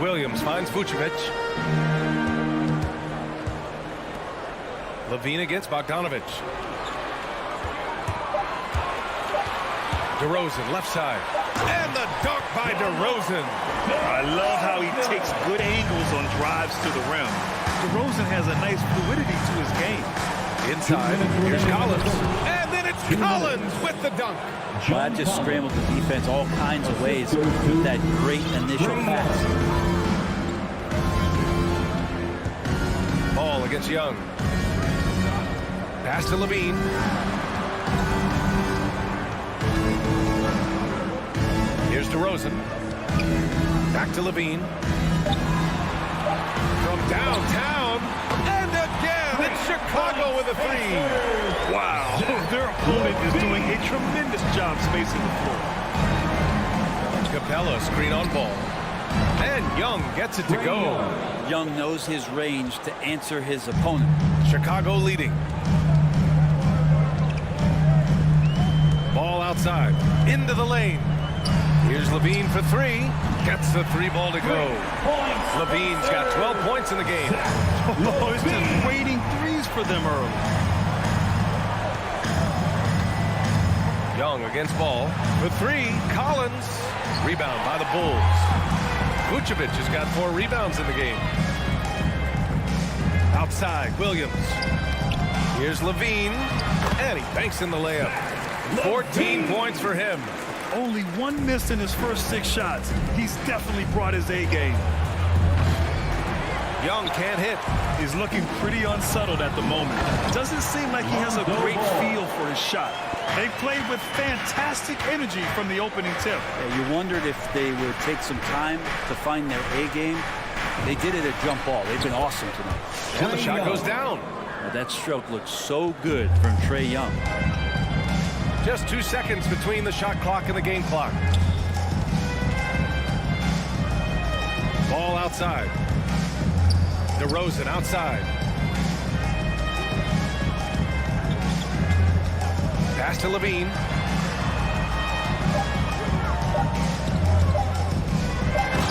Speaker 6: Williams finds Vucevic. Levine against Bogdanovich. DeRozan left side. And the dunk by DeRozan.
Speaker 7: I love how he takes good angles on drives to the rim. DeRozan has a nice fluidity to his game.
Speaker 6: Inside, here's Collins. And then it's Collins with the dunk.
Speaker 11: Well, that just scrambled the defense all kinds of ways with that great initial pass.
Speaker 6: Ball against Young. Pass to Levine. Here's DeRozan. Back to Levine. From downtown. And again, it's Chicago with a 3.
Speaker 7: Wow. Their opponent is doing a tremendous job spacing the floor.
Speaker 6: Capella screen on Ball. And Young gets it to go.
Speaker 11: Young knows his range to answer his opponent.
Speaker 6: Chicago leading. Ball outside. Into the lane. Here's Levine for 3. Gets the 3 ball to go. Levine's got 12 points in the game.
Speaker 7: Oh, it's just waiting threes for them early.
Speaker 6: Young against Ball. For 3, Collins. Rebound by the Bulls. Vucevic has got 4 rebounds in the game. Outside, Williams. Here's Levine. And he banks in the layup. 14 points for him.
Speaker 7: Only 1 miss in his first 6 shots. He's definitely brought his A game.
Speaker 6: Young can't hit.
Speaker 7: He's looking pretty unsettled at the moment. Doesn't seem like he has a great feel for his shot. They played with fantastic energy from the opening tip.
Speaker 11: Yeah, you wondered if they would take some time to find their A game. They did it at jump ball. They've been awesome tonight.
Speaker 6: And the shot goes down.
Speaker 11: Well, that stroke looks so good from Trae Young.
Speaker 6: Just 2 seconds between the shot clock and the game clock. outside. DeRozan outside. Pass to Levine.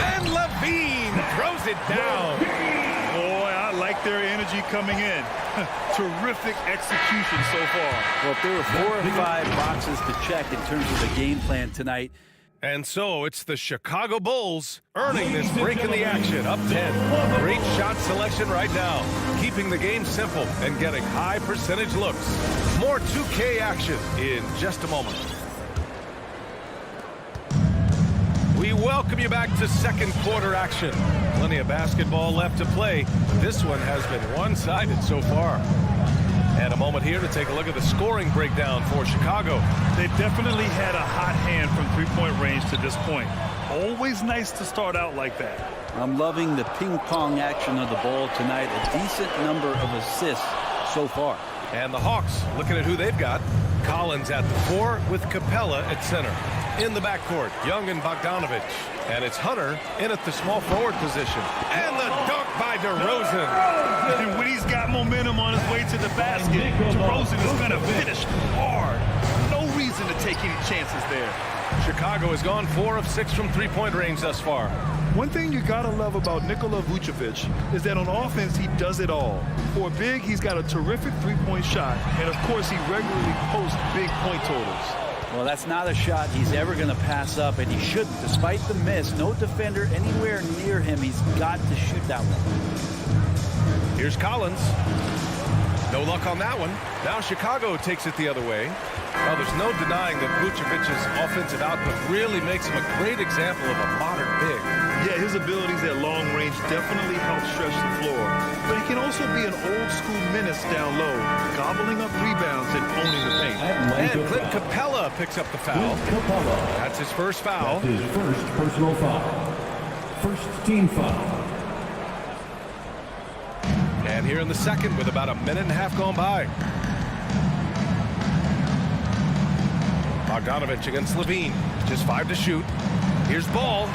Speaker 6: And Levine throws it down.
Speaker 7: Boy, I like their energy coming in. Terrific execution so far.
Speaker 11: Well, if there were 4 or 5 boxes to check in terms of the game plan tonight.
Speaker 6: And so it's the Chicago Bulls earning this break in the action, up 10. Great shot selection right now, keeping the game simple and getting high percentage looks. More 2K action in just a moment. We welcome you back to second quarter action. Plenty of basketball left to play. This one has been one-sided so far. And a moment here to take a look at the scoring breakdown for Chicago.
Speaker 7: They definitely had a hot hand from three-point range to this point. Always nice to start out like that.
Speaker 11: I'm loving the ping-pong action of the ball tonight. A decent number of assists so far.
Speaker 6: And the Hawks looking at who they've got. Collins at the 4 with Capella at center. In the backcourt, Young and Bogdanovich. And it's Hunter in at the small forward position. And the dunk by DeRozan.
Speaker 7: And when he's got momentum on his way to the basket, DeRozan is going to finish hard. No reason to take any chances there.
Speaker 6: Chicago has gone 4 of 6 from three-point range thus far.
Speaker 7: One thing you got to love about Nikola Vucevic is that on offense, he does it all. For a big, he's got a terrific three-point shot. And, of course, he regularly posts big point totals.
Speaker 11: Well, that's not a shot he's ever going to pass up, and he shouldn't. Despite the miss, no defender anywhere near him. He's got to shoot that one.
Speaker 6: Here's Collins. No luck on that one. Now Chicago takes it the other way. Well, there's no denying that Vucevic's offensive output really makes him a great example of a modern big.
Speaker 7: Yeah, his abilities at long range definitely help stretch the floor. But he can also be an old-school menace down low, gobbling up rebounds and owning the paint.
Speaker 6: And Clint Capella picks up the foul. That's his first foul.
Speaker 4: That's his first personal foul. First team foul.
Speaker 6: And here in the second with about a minute and a half gone by. Bogdanovich against Levine. Just 5 to shoot. Here's Ball.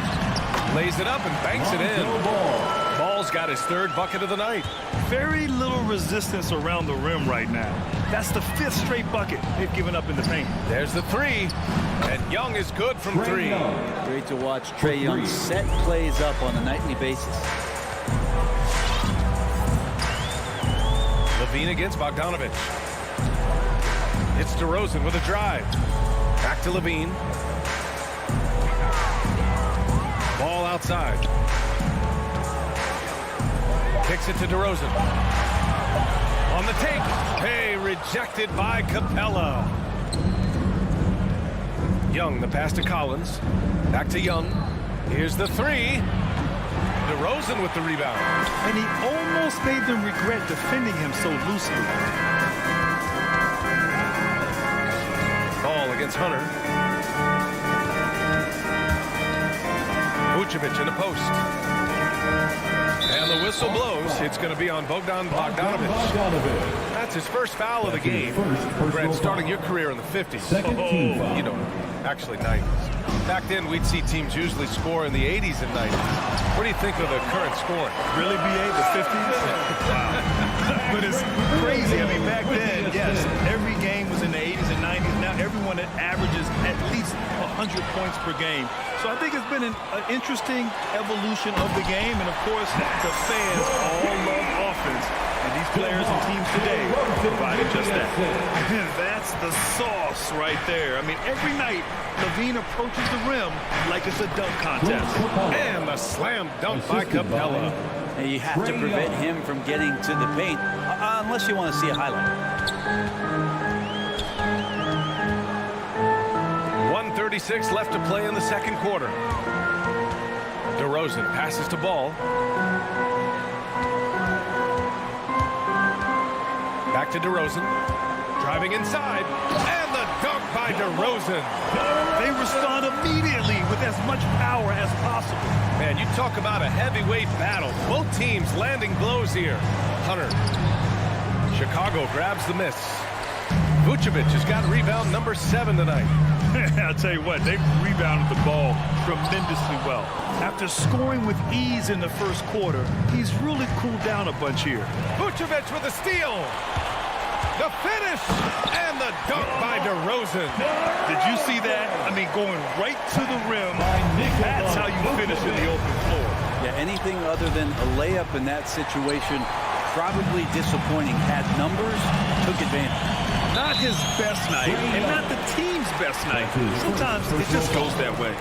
Speaker 6: Lays it up and banks it in. Ball's got his 3rd bucket of the night.
Speaker 7: Very little resistance around the rim right now. That's the 5th straight bucket they've given up in the paint.
Speaker 6: There's the 3. And Young is good from 3.
Speaker 11: Great to watch Trae Young set plays up on a nightly basis.
Speaker 6: Levine against Bogdanovich. It's DeRozan with a drive. Back to Levine. Ball outside. Kicks it to DeRozan. On the take. Hey, rejected by Capella. Young, the pass to Collins. Back to Young. Here's the 3. DeRozan with the rebound.
Speaker 7: And he almost made them regret defending him so loosely.
Speaker 6: Ball against Hunter. Vucevic in the post. And the whistle blows. It's going to be on Bogdanovich. That's his first foul of the game. Brent, starting your career in the 50s. You know, actually 90s. Back then, we'd see teams usually score in the 80s and 90s. What do you think of the current scoring?
Speaker 7: Really, BA, the 50s? Wow. But it's crazy. I mean, back then, yes, every game was in the 80s and 90s. Now everyone averages at least 100 points per game. So I think it's been an interesting evolution of the game. And, of course, the fans all love offense. And these players and teams today provided just that. And that's the sauce right there. I mean, every night, Levine approaches the rim like it's a dunk contest.
Speaker 6: And a slam dunk by Capella.
Speaker 11: And you have to prevent him from getting to the paint, unless you want to see a highlight.
Speaker 6: 1:36 left to play in the second quarter. DeRozan passes to Ball. Back to DeRozan. Driving inside. And the dunk by DeRozan.
Speaker 7: They respond immediately with as much power as possible.
Speaker 6: Man, you talk about a heavyweight battle. Both teams landing blows here. Hunter. Chicago grabs the miss. Vucevic has got rebound number 7 tonight.
Speaker 7: I'll tell you what, they rebounded the ball tremendously well. After scoring with ease in the first quarter, he's really cooled down a bunch here.
Speaker 6: Vucevic with a steal. The finish and the dunk by DeRozan.
Speaker 7: Did you see that? I mean, going right to the rim. That's how you finish in the open floor.
Speaker 11: Yeah, anything other than a layup in that situation, probably disappointing. Had numbers, took advantage.
Speaker 7: Not his best night, and not the team's best night. Sometimes it just goes that way.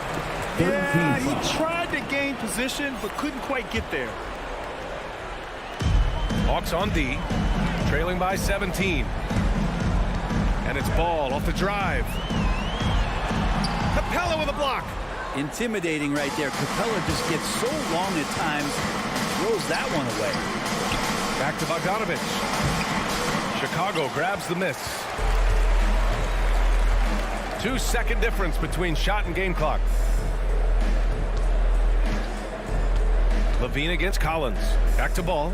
Speaker 7: Yeah, he tried to gain position, but couldn't quite get there.
Speaker 6: Hawks on D, trailing by 17. And it's Ball off the drive. Capella with a block.
Speaker 11: Intimidating right there. Capella just gets so long at times, throws that one away.
Speaker 6: Back to Bogdanovich. Chicago grabs the miss. 2-second difference between shot and game clock. Levine against Collins. Back to Ball.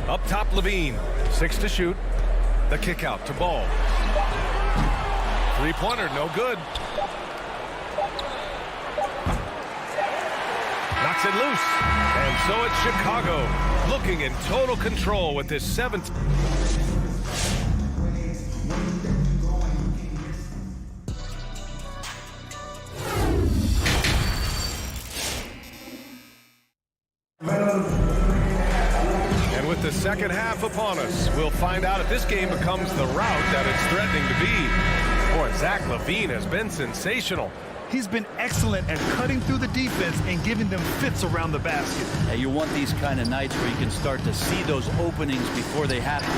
Speaker 6: Up top, Levine. 6 to shoot. The kick out to Ball. Three-pointer, no good. Knocks it loose. And so it's Chicago looking in total control with this 7th. And with the second half upon us, we'll find out if this game becomes the route that it's threatening to be. Boy, Zach LaVine has been sensational.
Speaker 7: He's been excellent at cutting through the defense and giving them fits around the basket.
Speaker 11: Yeah, you want these kind of nights where you can start to see those openings before they happen.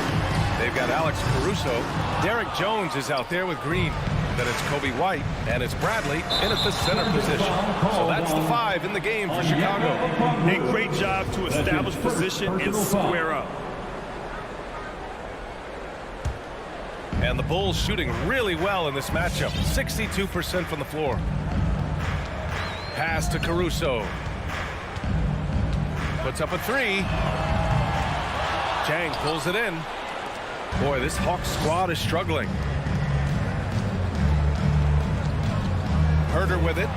Speaker 6: They've got Alex Caruso. Derrick Jones is out there with Green. Then it's Kobe White, and it's Bradley in at the center position. So that's the 5 in the game for Chicago.
Speaker 7: A great job to establish position and square up.
Speaker 6: And the Bulls shooting really well in this matchup. 62% from the floor. Pass to Caruso. Puts up a 3. Chang pulls it in. Boy, this Hawks squad is struggling. Herter with it.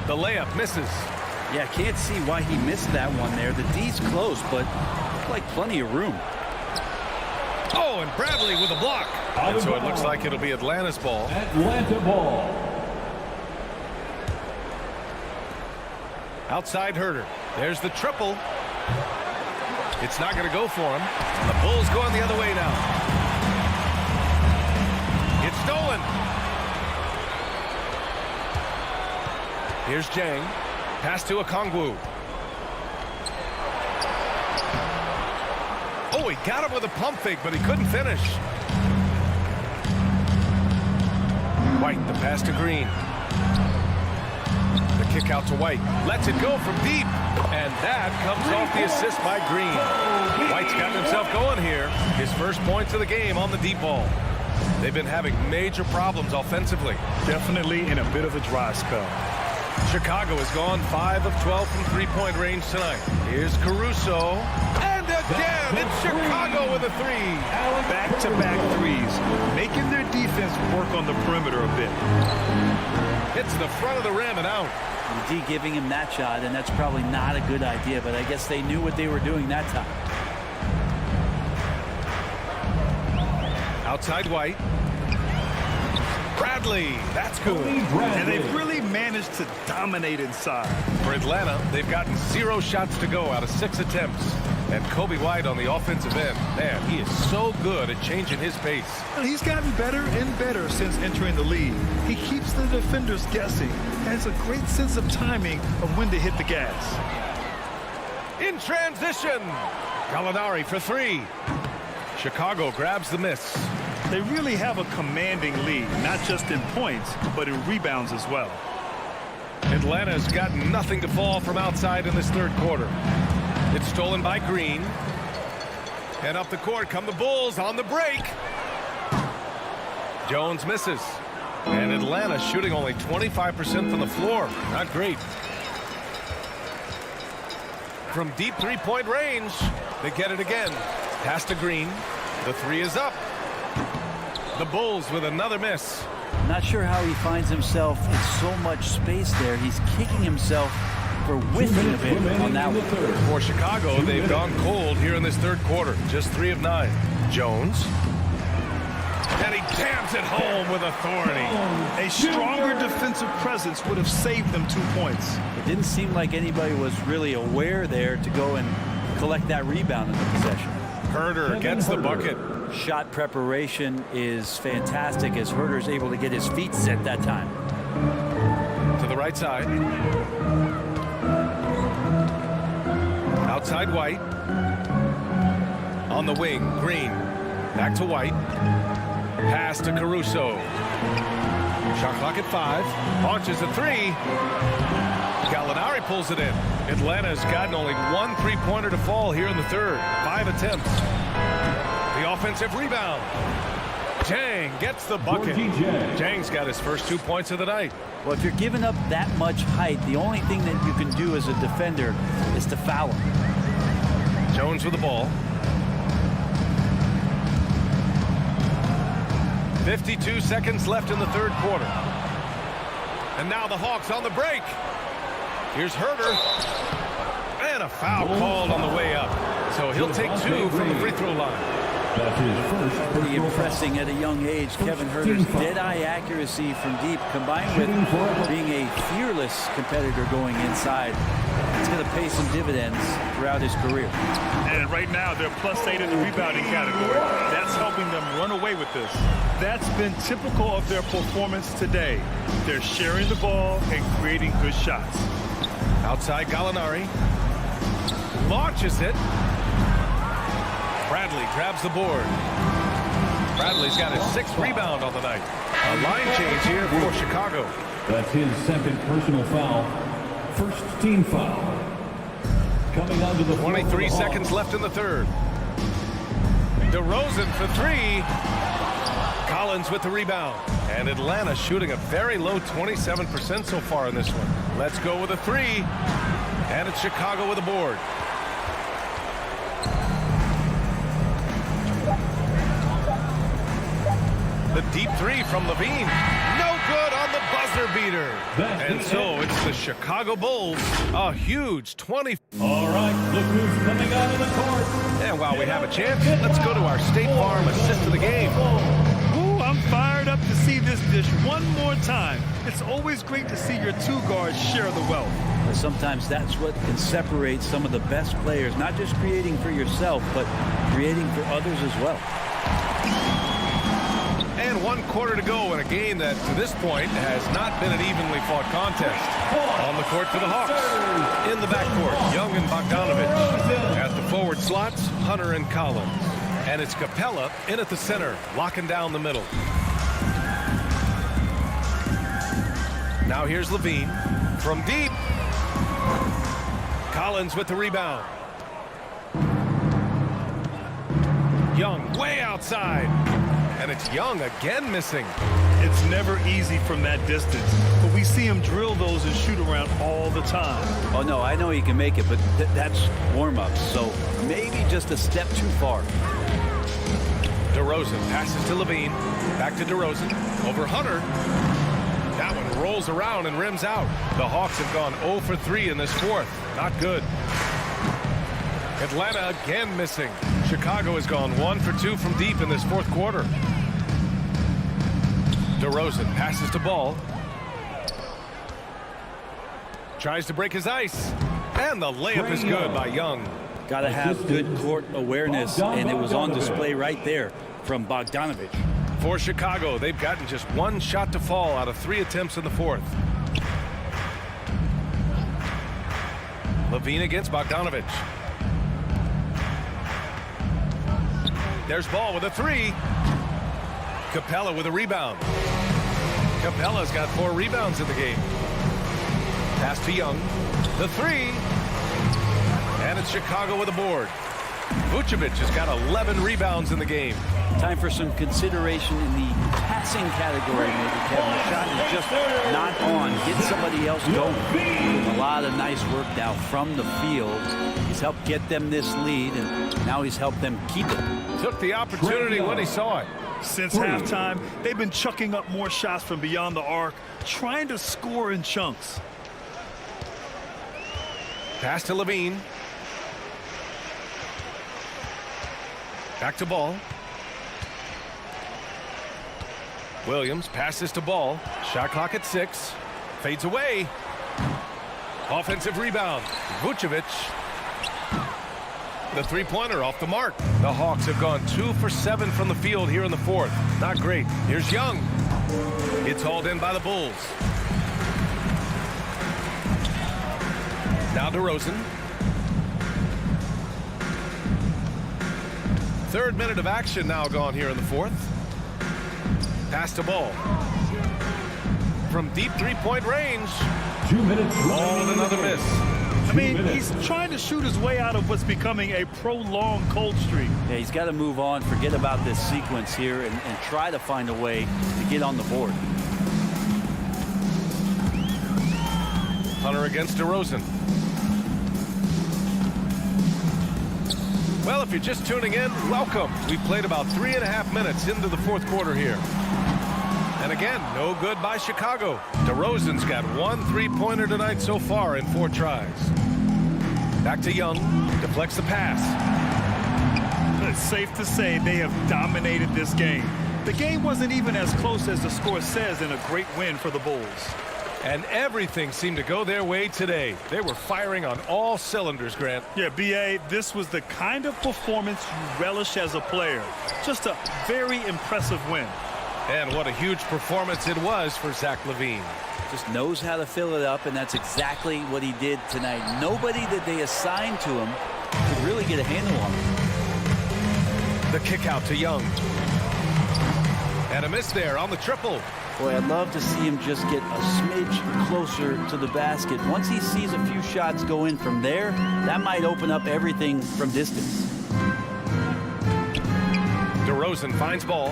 Speaker 6: The layup misses.
Speaker 11: Yeah, can't see why he missed that one there. The D's close, but looked like plenty of room.
Speaker 6: Oh, and Bradley with a block. And so it looks like it'll be Atlanta's ball.
Speaker 4: Atlanta ball.
Speaker 6: Outside Herter. There's the triple. It's not going to go for him. And the Bulls going the other way now. It's stolen. Here's Jang. Pass to Okongwu. Oh, he got him with a pump fake, but he couldn't finish. White, the pass to Green. The kick out to White. Lets it go from deep. And that comes off the assist by Green. White's gotten himself going here. His first points of the game on the deep ball. They've been having major problems offensively.
Speaker 7: Definitely in a bit of a dry spell.
Speaker 6: Chicago has gone 5 of 12 from three-point range tonight. Here's Caruso. And again, it's Chicago with a 3.
Speaker 7: Back-to-back threes, making their defense work on the perimeter a bit.
Speaker 6: Hits the front of the rim and out.
Speaker 11: D giving him that shot, and that's probably not a good idea, but I guess they knew what they were doing that time.
Speaker 6: Outside White. Bradley, that's good.
Speaker 7: And they've really managed to dominate inside.
Speaker 6: For Atlanta, they've gotten 0 shots to go out of 6 attempts. And Kobe White on the offensive end, man, he is so good at changing his pace.
Speaker 7: He's gotten better and better since entering the league. He keeps the defenders guessing, has a great sense of timing of when to hit the gas.
Speaker 6: In transition, Gallinari for 3. Chicago grabs the miss.
Speaker 7: They really have a commanding lead, not just in points, but in rebounds as well.
Speaker 6: Atlanta's got nothing to fall from outside in this third quarter. It's stolen by Green. And up the court come the Bulls on the break. Jones misses. And Atlanta shooting only 25% from the floor. Not great. From deep three-point range, they get it again. Pass to Green. The 3 is up. The Bulls with another miss.
Speaker 11: Not sure how he finds himself in so much space there. He's kicking himself for whiffing a bit on that one.
Speaker 6: For Chicago, they've gone cold here in this third quarter. Just 3 of 9. Jones. And he jams it home with authority.
Speaker 7: A stronger defensive presence would have saved them 2 points.
Speaker 11: It didn't seem like anybody was really aware there to go and collect that rebound in the possession.
Speaker 6: Herter gets the bucket.
Speaker 11: Shot preparation is fantastic as Herter's able to get his feet set that time.
Speaker 6: To the right side. Outside White. On the wing, Green. Back to White. Pass to Caruso. Shot clock at 5. Launches a 3. Gallinari pulls it in. Atlanta's gotten only 1 3-pointer to fall here in the third. 5 attempts. The offensive rebound. Jang gets the bucket. Jang's got his first 2 points of the night.
Speaker 11: Well, if you're giving up that much height, the only thing that you can do as a defender is to foul him.
Speaker 6: Jones with the ball. 52 seconds left in the third quarter. And now the Hawks on the break. Here's Herter. And a foul called on the way up. So he'll take 2 from the free throw line.
Speaker 11: Pretty impressing at a young age. Kevin Herter's dead-eye accuracy from deep combined with being a fearless competitor going inside. It's going to pay some dividends throughout his career.
Speaker 7: And right now they're +8 in the rebounding category. That's helping them run away with this. That's been typical of their performance today. They're sharing the ball and creating good shots.
Speaker 6: Outside Gallinari. Launches it. Bradley grabs the board. Bradley's got his 6th rebound on the night. A line change here for Chicago.
Speaker 4: That's his 2nd personal foul. First team foul. Coming onto the
Speaker 6: 23 seconds left in the third. DeRozan for 3. Collins with the rebound. And Atlanta shooting a very low 27% so far in this one. Let's go with a 3. And it's Chicago with the board. The deep 3 from Levine. No good on the buzzer beater. And so it's the Chicago Bulls. A huge 20.
Speaker 4: All right, look who's coming out of the court.
Speaker 6: And while we have a chance, let's go to our State Farm assist of the game.
Speaker 7: Ooh, I'm fired up to see this dish one more time. It's always great to see your 2 guards share the wealth.
Speaker 11: Sometimes that's what can separate some of the best players, not just creating for yourself, but creating for others as well.
Speaker 6: And 1 quarter to go in a game that, to this point, has not been an evenly fought contest. On the court for the Hawks. In the backcourt, Young and Bogdanovich. At the forward slots, Hunter and Collins. And it's Capella in at the center, locking down the middle. Now here's Levine. From deep. Collins with the rebound. Young way outside. And it's Young again missing.
Speaker 7: It's never easy from that distance, but we see him drill those and shoot around all the time.
Speaker 11: Oh, no, I know he can make it, but that's warm-ups, so maybe just a step too far.
Speaker 6: DeRozan passes to Levine. Back to DeRozan. Over Hunter. That one rolls around and rims out. The Hawks have gone 0 for 3 in this fourth. Not good. Atlanta again missing. Chicago has gone 1 for 2 from deep in this fourth quarter. DeRozan passes to Ball. Tries to break his ice. And the layup is good by Young.
Speaker 11: Got to have good court awareness, and it was on display right there from Bogdanovich.
Speaker 6: For Chicago, they've gotten just 1 shot to fall out of 3 attempts in the fourth. Levine against Bogdanovich. There's Ball with a 3. Capella with a rebound. Capella's got 4 rebounds in the game. Pass to Young. The 3. And it's Chicago with a board. Vucevic has got 11 rebounds in the game.
Speaker 11: Time for some consideration in the passing category, maybe, Kevin. The shot is just not on. Get somebody else going. A lot of nice work now from the field. He's helped get them this lead, and now he's helped them keep it.
Speaker 6: Took the opportunity when he saw it.
Speaker 7: Since halftime, they've been chucking up more shots from beyond the arc, trying to score in chunks.
Speaker 6: Pass to Levine. Back to Ball. Williams passes to Ball. Shot clock at 6. Fades away. Offensive rebound. Vucevic. The three-pointer off the mark. The Hawks have gone 2 for 7 from the field here in the fourth. Not great. Here's Young. It's hauled in by the Bulls. Now DeRozan. Third minute of action now gone here in the fourth. Pass to Ball. From deep three-point range.
Speaker 4: 2 minutes.
Speaker 6: Ball and another miss.
Speaker 7: I mean, he's trying to shoot his way out of what's becoming a prolonged cold streak.
Speaker 11: Yeah, he's got to move on, forget about this sequence here, and try to find a way to get on the board.
Speaker 6: Hunter against DeRozan. Well, if you're just tuning in, welcome. We've played about 3.5 minutes into the fourth quarter here. And again, no good by Chicago. DeRozan's got 1 3-pointer tonight so far in 4 tries. Back to Young. Deflects the pass.
Speaker 7: It's safe to say they have dominated this game. The game wasn't even as close as the score says in a great win for the Bulls.
Speaker 6: And everything seemed to go their way today. They were firing on all cylinders, Grant.
Speaker 7: Yeah, B.A., this was the kind of performance you relish as a player. Just a very impressive win.
Speaker 6: And what a huge performance it was for Zach LaVine.
Speaker 11: Just knows how to fill it up, and that's exactly what he did tonight. Nobody that they assigned to him could really get a handle on him.
Speaker 6: The kick out to Young. And a miss there on the triple.
Speaker 11: Boy, I'd love to see him just get a smidge closer to the basket. Once he sees a few shots go in from there, that might open up everything from distance.
Speaker 6: DeRozan finds Ball.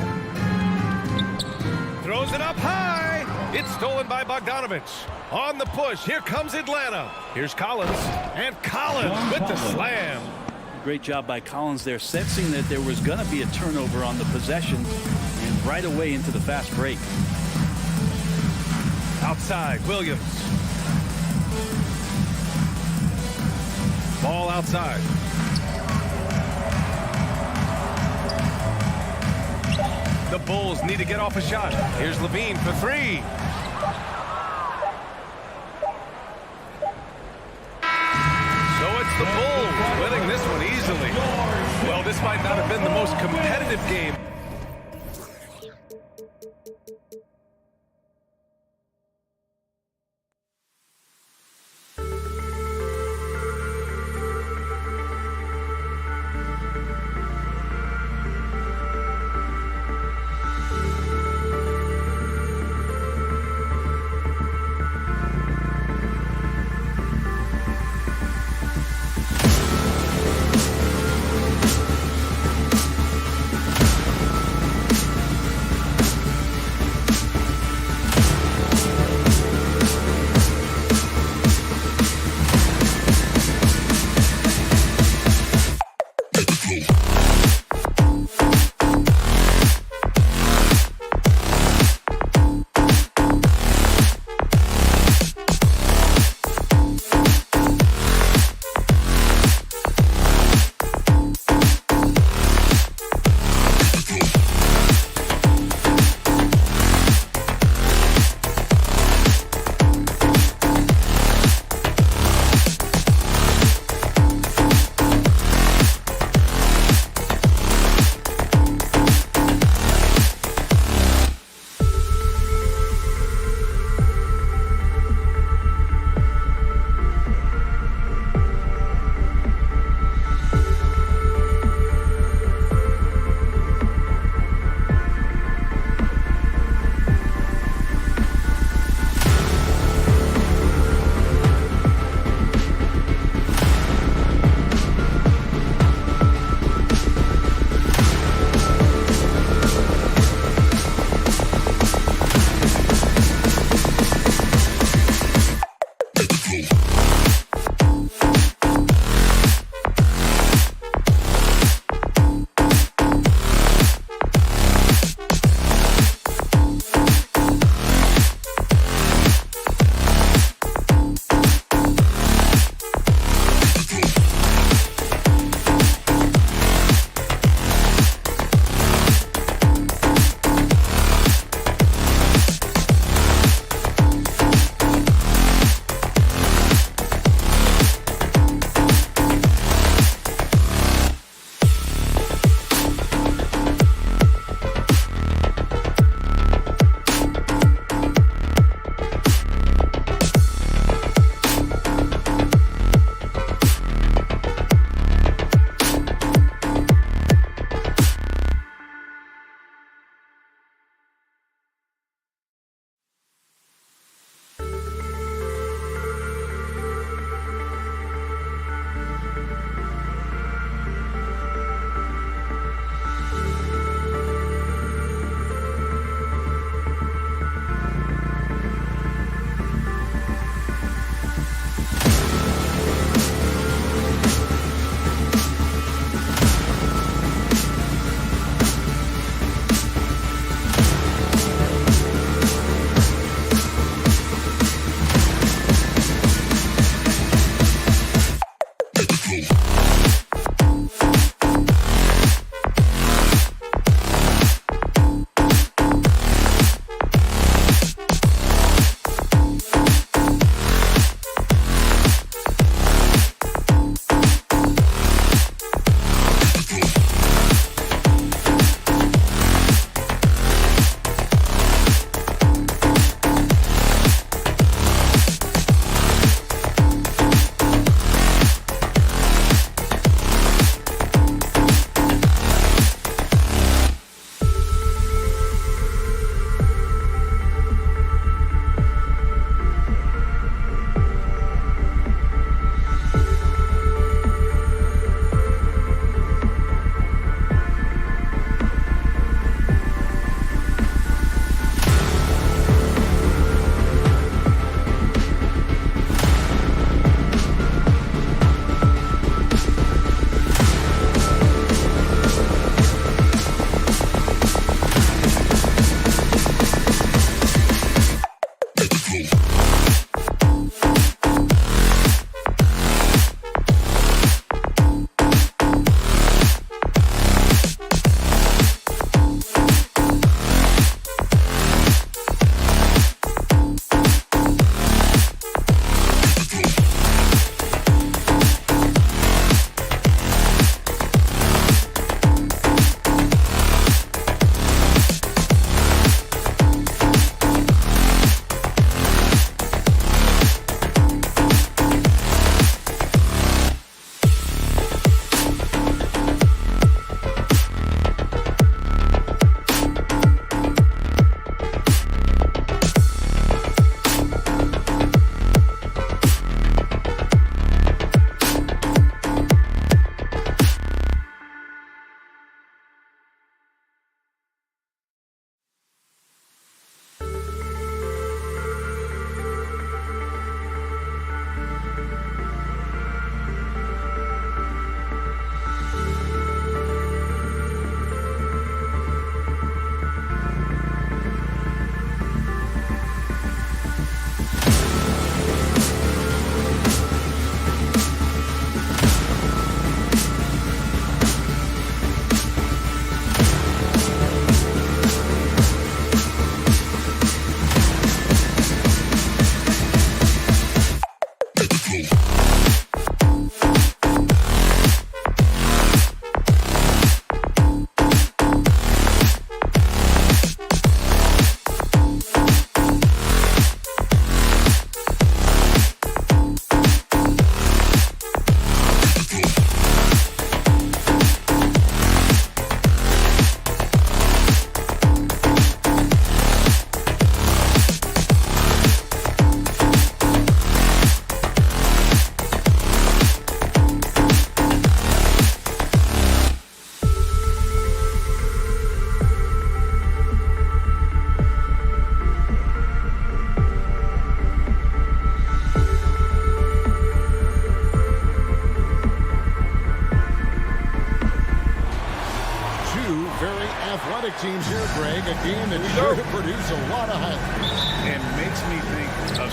Speaker 6: Throws it up high. It's stolen by Bogdanovich. On the push, here comes Atlanta. Here's Collins. And Collins with the slam.
Speaker 11: Great job by Collins there, sensing that there was going to be a turnover on the possession, and right away into the fast break.
Speaker 6: Outside, Williams. Ball outside. The Bulls need to get off a shot. Here's LaVine for 3. So it's the Bulls winning this one easily. Well, this might not have been the most competitive game.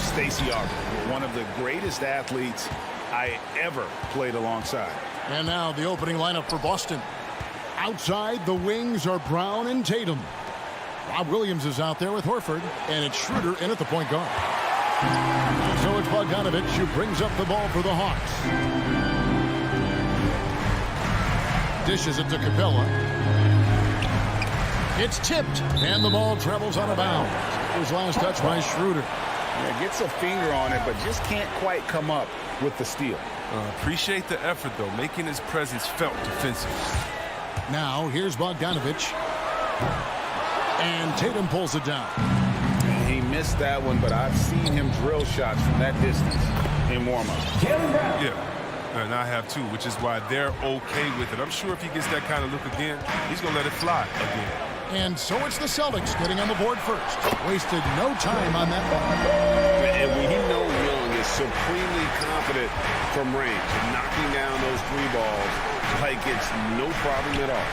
Speaker 3: Stacey Auger, one of the greatest athletes I ever played alongside.
Speaker 1: And now the opening lineup for Boston. Outside, the wings are Brown and Tatum. Rob Williams is out there with Horford, and it's Schroeder in at the point guard. So it's Bogdanovich who brings up the ball for the Hawks. Dishes it to Capella. It's tipped, and the ball travels out of bounds. It was last touch by Schroeder.
Speaker 3: Yeah, gets a finger on it, but just can't quite come up with the steal.
Speaker 2: Appreciate the effort, though, making his presence felt defensively.
Speaker 1: Now, here's Bogdanovich. And Tatum pulls it down.
Speaker 3: He missed that one, but I've seen him drill shots from that distance in warm-up.
Speaker 2: Yeah, and I have too, which is why they're okay with it. I'm sure if he gets that kind of look again, he's going to let it fly again.
Speaker 1: And so it's the Celtics getting on the board first. Wasted no time on that ball.
Speaker 5: And we know Young is supremely confident from range, knocking down those three balls like it's no problem at all.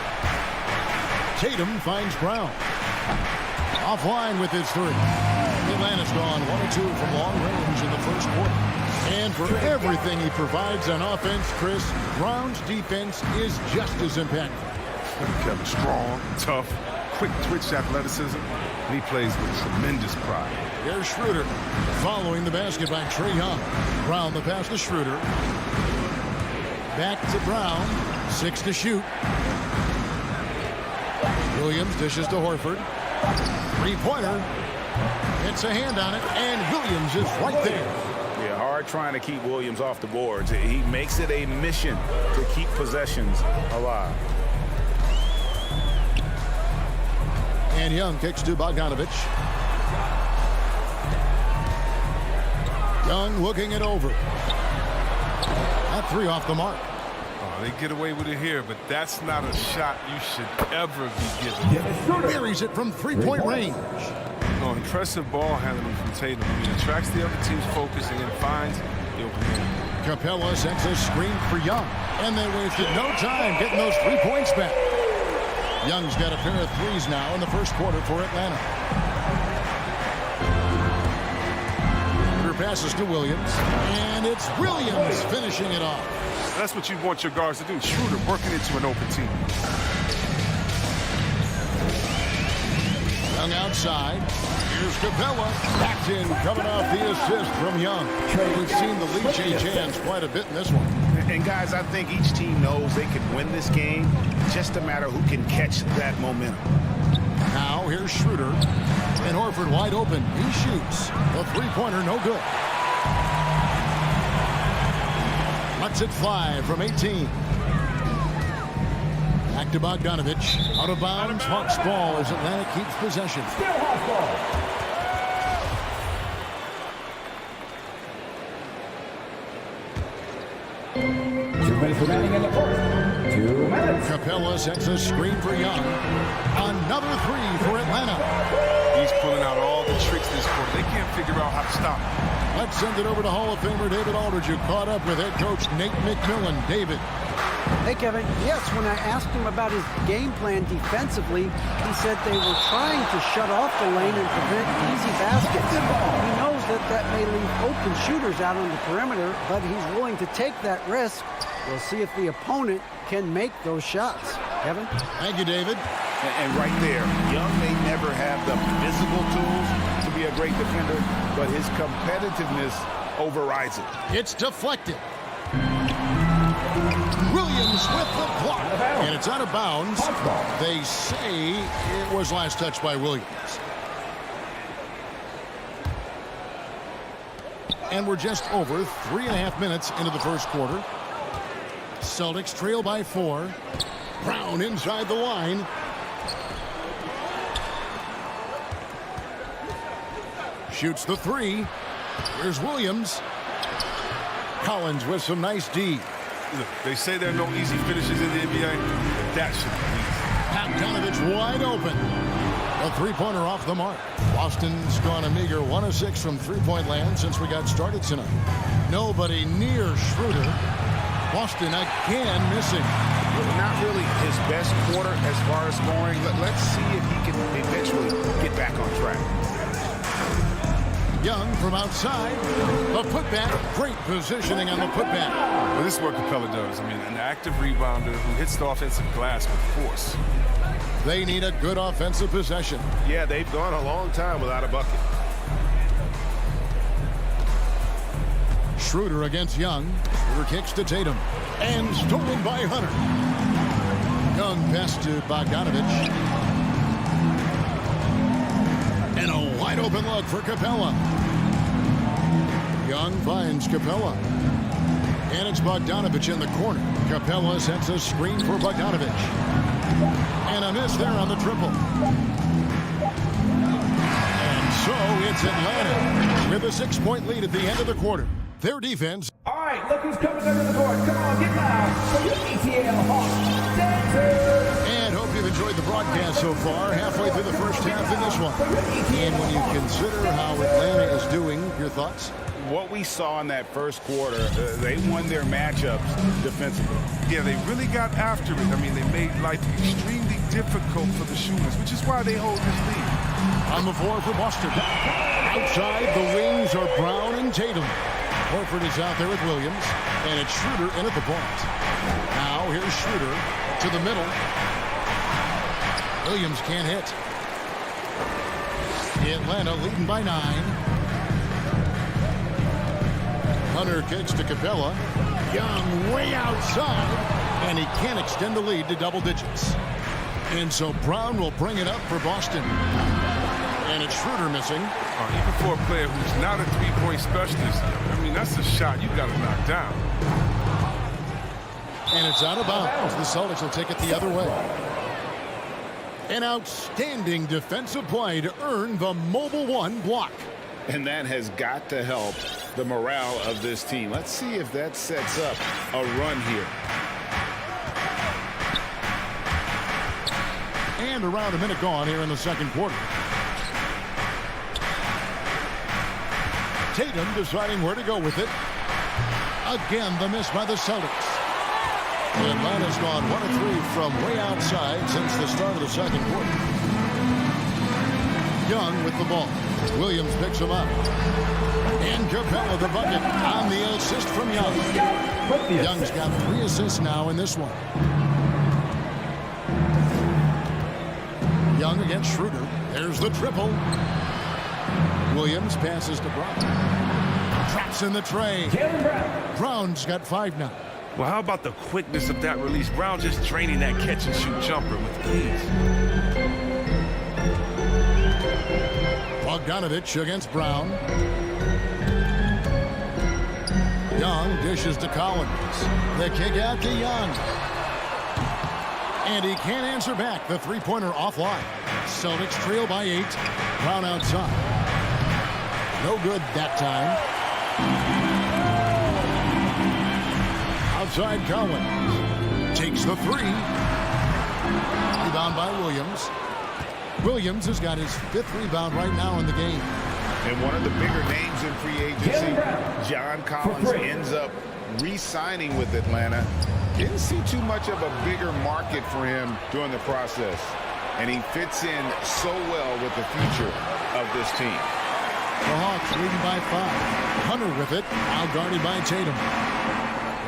Speaker 1: Tatum finds Brown. Offline with his three. Atlanta's gone 1 of 2 from long range in the first quarter. And for everything he provides on offense, Chris, Brown's defense is just as impactful.
Speaker 2: Kevin, strong, tough, quick twitch athleticism, and he plays with tremendous pride.
Speaker 1: Here's Schroeder following the basket by Trae Young. Brown the pass to Schroeder. Back to Brown. 6 to shoot. Williams dishes to Horford. Three-pointer. It's a hand on it, and Williams is right there.
Speaker 3: Yeah, hard trying to keep Williams off the boards. He makes it a mission to keep possessions alive.
Speaker 1: And Young kicks to Bogdanovich. Young looking it over. That three off the mark.
Speaker 2: Oh, they get away with it here, but that's not a shot you should ever be given.
Speaker 1: Buries it from three-point range.
Speaker 2: Oh, impressive ball handling from Tatum. He attracts the other team's focus and then finds the open man.
Speaker 1: Capella sends a screen for Young. And they wasted no time getting those 3 points back. Young's got a pair of threes now in the first quarter for Atlanta. Passes to Williams, and it's Williams finishing it off.
Speaker 2: That's what you want your guards to do. Schroeder working into an open team.
Speaker 1: Young outside. Here's Capella. Backed in, coming off the assist from Young. We've seen the lead change hands quite a bit in this one.
Speaker 3: And guys, I think each team knows they can win this game. Just a matter who can catch that momentum.
Speaker 1: Now here's Schroeder. And Horford wide open. He shoots. The three-pointer no good. Lets it fly from 18. Back to Bogdanovich. Out of bounds. Hawks ball as Atlanta keeps possession.
Speaker 4: Still Hawks ball. Remaining in the first. 2 minutes.
Speaker 1: Capella sets a screen for Young. Another three for Atlanta.
Speaker 2: He's pulling out all the tricks this quarter. They can't figure out how to stop him.
Speaker 1: Let's send it over to Hall of Famer David Aldridge, who caught up with head coach Nate McMillan. David.
Speaker 11: Hey, Kevin. Yes, when I asked him about his game plan defensively, he said they were trying to shut off the lane and prevent easy baskets. He knows that may leave open shooters out on the perimeter, but he's willing to take that risk. We'll see if the opponent can make those shots. Kevin?
Speaker 1: Thank you, David.
Speaker 3: And right there, Young may never have the physical tools to be a great defender, but his competitiveness overrides it.
Speaker 1: It's deflected. Williams with the block. And it's out of bounds. They say it was last touched by Williams. And we're just over 3.5 minutes into the first quarter. Celtics trail by 4. Brown inside the line. Shoots the three. Here's Williams. Collins with some nice D.
Speaker 2: Look, they say there are no easy finishes in the NBA. That should be easy.
Speaker 1: Bogdanovich wide open. A three-pointer off the mark. Boston's gone a meager 1 of 6 from three-point land since we got started tonight. Nobody near Schroeder. Boston again missing.
Speaker 3: Not really his best quarter as far as scoring. Let's see if he can eventually get back on track.
Speaker 1: Young from outside. The putback. Great positioning on the putback.
Speaker 2: Well, this is what Capella does. I mean, an active rebounder who hits the offensive glass with force.
Speaker 1: They need a good offensive possession.
Speaker 5: Yeah, they've gone a long time without a bucket.
Speaker 1: Schroeder against Young. Schroeder kicks to Tatum. And stolen by Hunter. Young pass to Bogdanovich. And a wide open look for Capella. Young finds Capella. And it's Bogdanovich in the corner. Capella sets a screen for Bogdanovich. And a miss there on the triple. And so it's Atlanta with a 6-point lead at the end of the quarter. Their defense.
Speaker 13: All right, look who's coming under the board. Come on, get loud for your ETL Hawks Dancers.
Speaker 1: And hope you've enjoyed the broadcast so far. Halfway through the first half in this one. And when you consider how Atlanta is doing, your thoughts?
Speaker 3: What we saw in that first quarter, they won their matchups defensively.
Speaker 2: Yeah, they really got after it. I mean, they made life extremely difficult for the shooters, which is why they hold this lead.
Speaker 1: On the floor for Boston. Outside, the wings are Brown and Tatum. Horford is out there with Williams, and it's Schroeder in at the point. Now here's Schroeder to the middle. Williams can't hit. Atlanta leading by 9. Hunter kicks to Capella. Young way outside, and he can't extend the lead to double digits. And so Brown will bring it up for Boston. And it's Schroeder missing.
Speaker 2: Even for a player who's not a three-point specialist, I mean, that's a shot you got to knock down.
Speaker 1: And it's out of bounds. The Celtics will take it the other way. An outstanding defensive play to earn the Mobile One block.
Speaker 3: And that has got to help the morale of this team. Let's see if that sets up a run here.
Speaker 1: And around a minute gone here in the second quarter. Tatum deciding where to go with it. Again, the miss by the Celtics. Atlanta's gone 1 of 3 from way outside since the start of the second quarter. Young with the ball. Williams picks him up. And Capella the bucket on the assist from Young. Young's got 3 assists now in this one. Young against Schroeder. There's the triple. Williams passes to Brown. Traps in the tray. Brown's got 5 now.
Speaker 2: Well, how about the quickness of that release? Brown just draining that catch-and-shoot jumper with ease.
Speaker 1: Bogdanovich against Brown. Young dishes to Collins. The kick out to Young. And he can't answer back. The three-pointer offline. Celtics trail by 8. Brown outside. No good that time. Outside Collins. Takes the 3. Rebound by Williams. Williams has got his 5th rebound right now in the game.
Speaker 3: And one of the bigger names in free agency, John Collins, ends up re-signing with Atlanta. Didn't see too much of a bigger market for him during the process. And he fits in so well with the future of this team.
Speaker 1: The Hawks leading by 5. Hunter with it, out guarded by Tatum.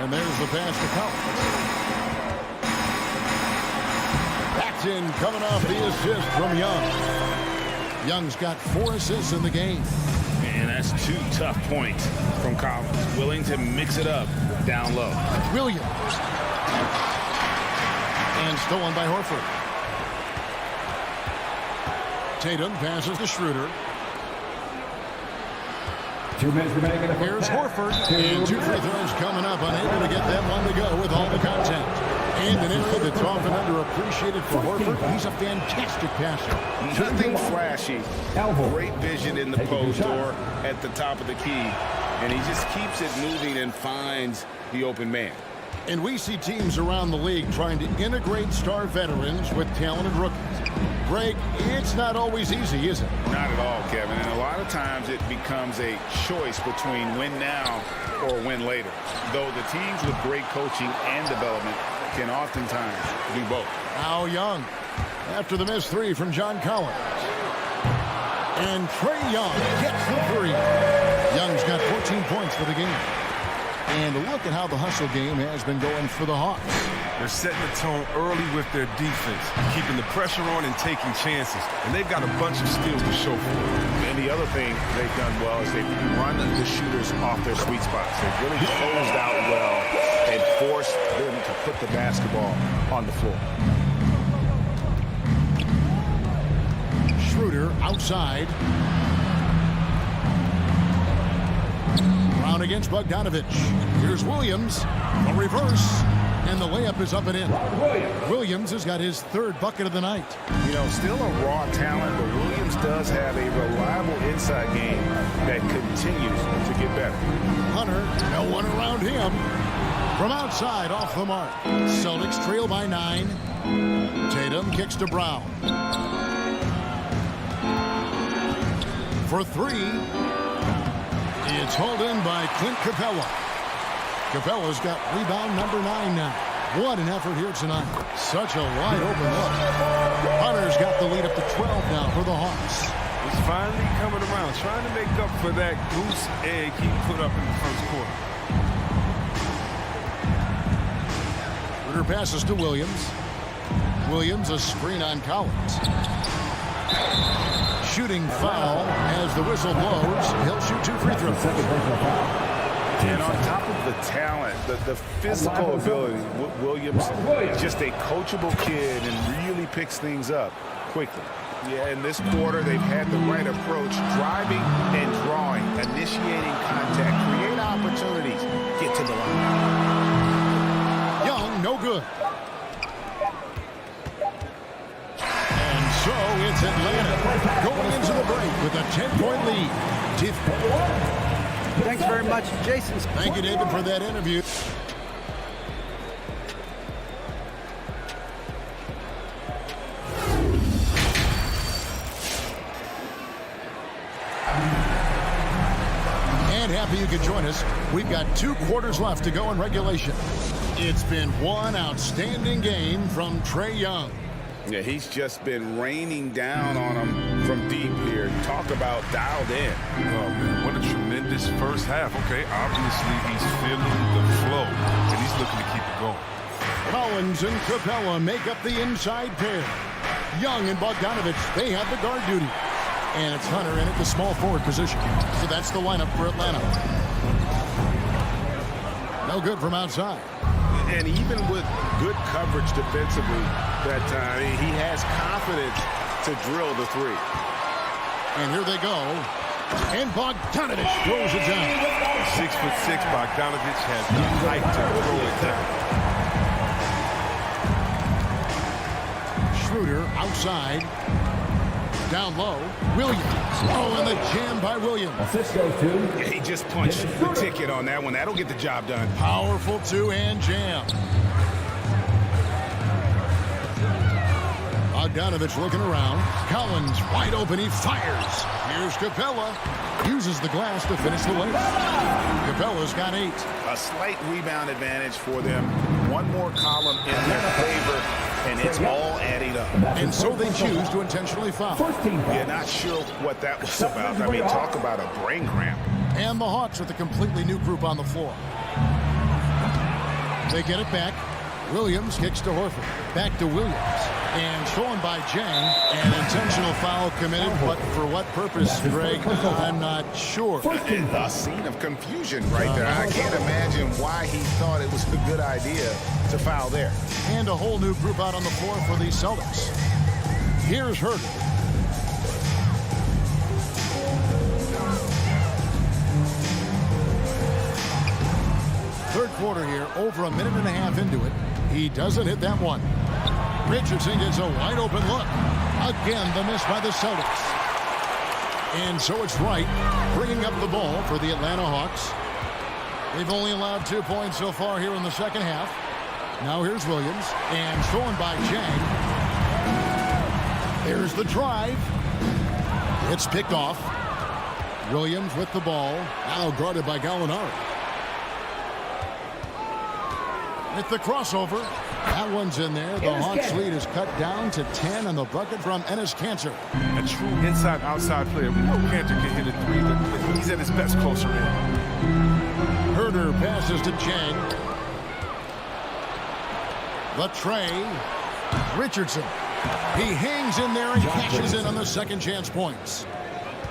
Speaker 1: And there's the pass to Collins. That's in, coming off the assist from Young. Young's got 4 assists in the game.
Speaker 3: And that's 2 tough points from Collins. Willing to mix it up down low.
Speaker 1: Williams. And stolen by Horford. Tatum passes to Schroeder.
Speaker 13: 2 minutes remaining in the
Speaker 1: Here's Horford. And 2 free throws coming up. Unable to get that one to go with all the contact. And an area that's often underappreciated for Horford. He's a fantastic passer.
Speaker 3: Nothing flashy. Great vision in the post or at the top of the key. And he just keeps it moving and finds the open man.
Speaker 1: And we see teams around the league trying to integrate star veterans with talented rookies. Greg, it's not always easy, is it?
Speaker 3: Not at all, Kevin. And a lot of times it becomes a choice between win now or win later. Though the teams with great coaching and development can oftentimes do both.
Speaker 1: Now Young, after the missed 3 from John Collins. And Trae Young gets the 3. for the game. And look at how the hustle game has been going for the Hawks.
Speaker 2: They're setting the tone early with their defense, keeping the pressure on and taking chances. And they've got a bunch of skills to show for it.
Speaker 3: And the other thing they've done well is they've run the shooters off their sweet spots. They've really closed out well and forced them to put the basketball on the floor.
Speaker 1: Schroeder outside. Brown against Bogdanovich. Here's Williams. A reverse. And the layup is up and in. Williams has got his third bucket of the night.
Speaker 3: You know, still a raw talent, but Williams does have a reliable inside game that continues to get better.
Speaker 1: Hunter, no one around him. From outside, off the mark. Celtics trail by 9. Tatum kicks to Brown. For 3. It's hauled in by Clint Capella. Capella's got rebound number 9 now. What an effort here tonight. Such a wide open look. Hunter's got the lead up to 12 now for the Hawks.
Speaker 2: He's finally coming around, trying to make up for that goose egg he put up in the first quarter.
Speaker 1: Schroeder passes to Williams. Williams a screen on Collins. Shooting foul as the whistle blows. He'll shoot 2 free throws.
Speaker 3: And on top of the talent, the physical ability, Williams just a coachable kid and really picks things up quickly. Yeah, in this quarter, they've had the right approach, driving and drawing, initiating contact, create opportunities, get to the line.
Speaker 1: Young, no good. And so it's Atlanta going into the break with a 10-point lead.
Speaker 11: Thanks very much, Jason.
Speaker 1: Thank you, David, for that interview. And happy you could join us. We've got 2 quarters left to go in regulation. It's been one outstanding game from Trae Young.
Speaker 3: Yeah, he's just been raining down on him from deep here. Talk about dialed in.
Speaker 2: Oh, man, what a tremendous first half. Okay, obviously he's feeling the flow, and he's looking to keep it going.
Speaker 1: Collins and Capella make up the inside pair. Young and Bogdanovich, they have the guard duty. And it's Hunter in at the small forward position. So that's the lineup for Atlanta. No good from outside.
Speaker 3: And even with good coverage defensively that time, he has confidence to drill the 3.
Speaker 1: And here they go. And Bogdanovich throws it down.
Speaker 2: 6'6", Bogdanovich has the height to throw it down.
Speaker 1: Schroeder outside. Down low. Williams. Oh, and the jam by Williams.
Speaker 13: Assist goes to.
Speaker 3: Yeah, he just punched the ticket on that one. That'll get the job done.
Speaker 1: Powerful 2-hand jam. Bogdanovich looking around. Collins wide open. He fires. Here's Capella. Uses the glass to finish the race. Capella's got 8.
Speaker 3: A slight rebound advantage for them. One more column in their favor, and it's all adding up.
Speaker 1: And so they choose to intentionally foul.
Speaker 3: Yeah, not sure what that was about. I mean, talk about a brain cramp.
Speaker 1: And the Hawks with a completely new group on the floor. They get it back. Williams kicks to Horford. Back to Williams. And stolen by Jang. An intentional foul committed, but for what purpose, Greg? I'm not sure.
Speaker 3: A scene of confusion right there. I can't imagine why he thought it was a good idea to foul there.
Speaker 1: And a whole new group out on the floor for the Celtics. Here's Herter. Third quarter here, over a minute and a half into it. He doesn't hit that one. Richardson gets a wide open look. Again, the miss by the Celtics. And so it's Wright bringing up the ball for the Atlanta Hawks. They've only allowed 2 points so far here in the second half. Now here's Williams, and stolen by Jang. There's the drive. It's picked off. Williams with the ball, now guarded by Gallinari. With the crossover, that one's in there. The Hawks lead is cut down to 10 on the bucket from Enes Kanter.
Speaker 2: A true inside-outside player. We know Kanter can hit a 3, but he's at his best closer in.
Speaker 1: Herder passes to Chang. The tray. Richardson. He hangs in there and cashes in on the second chance points.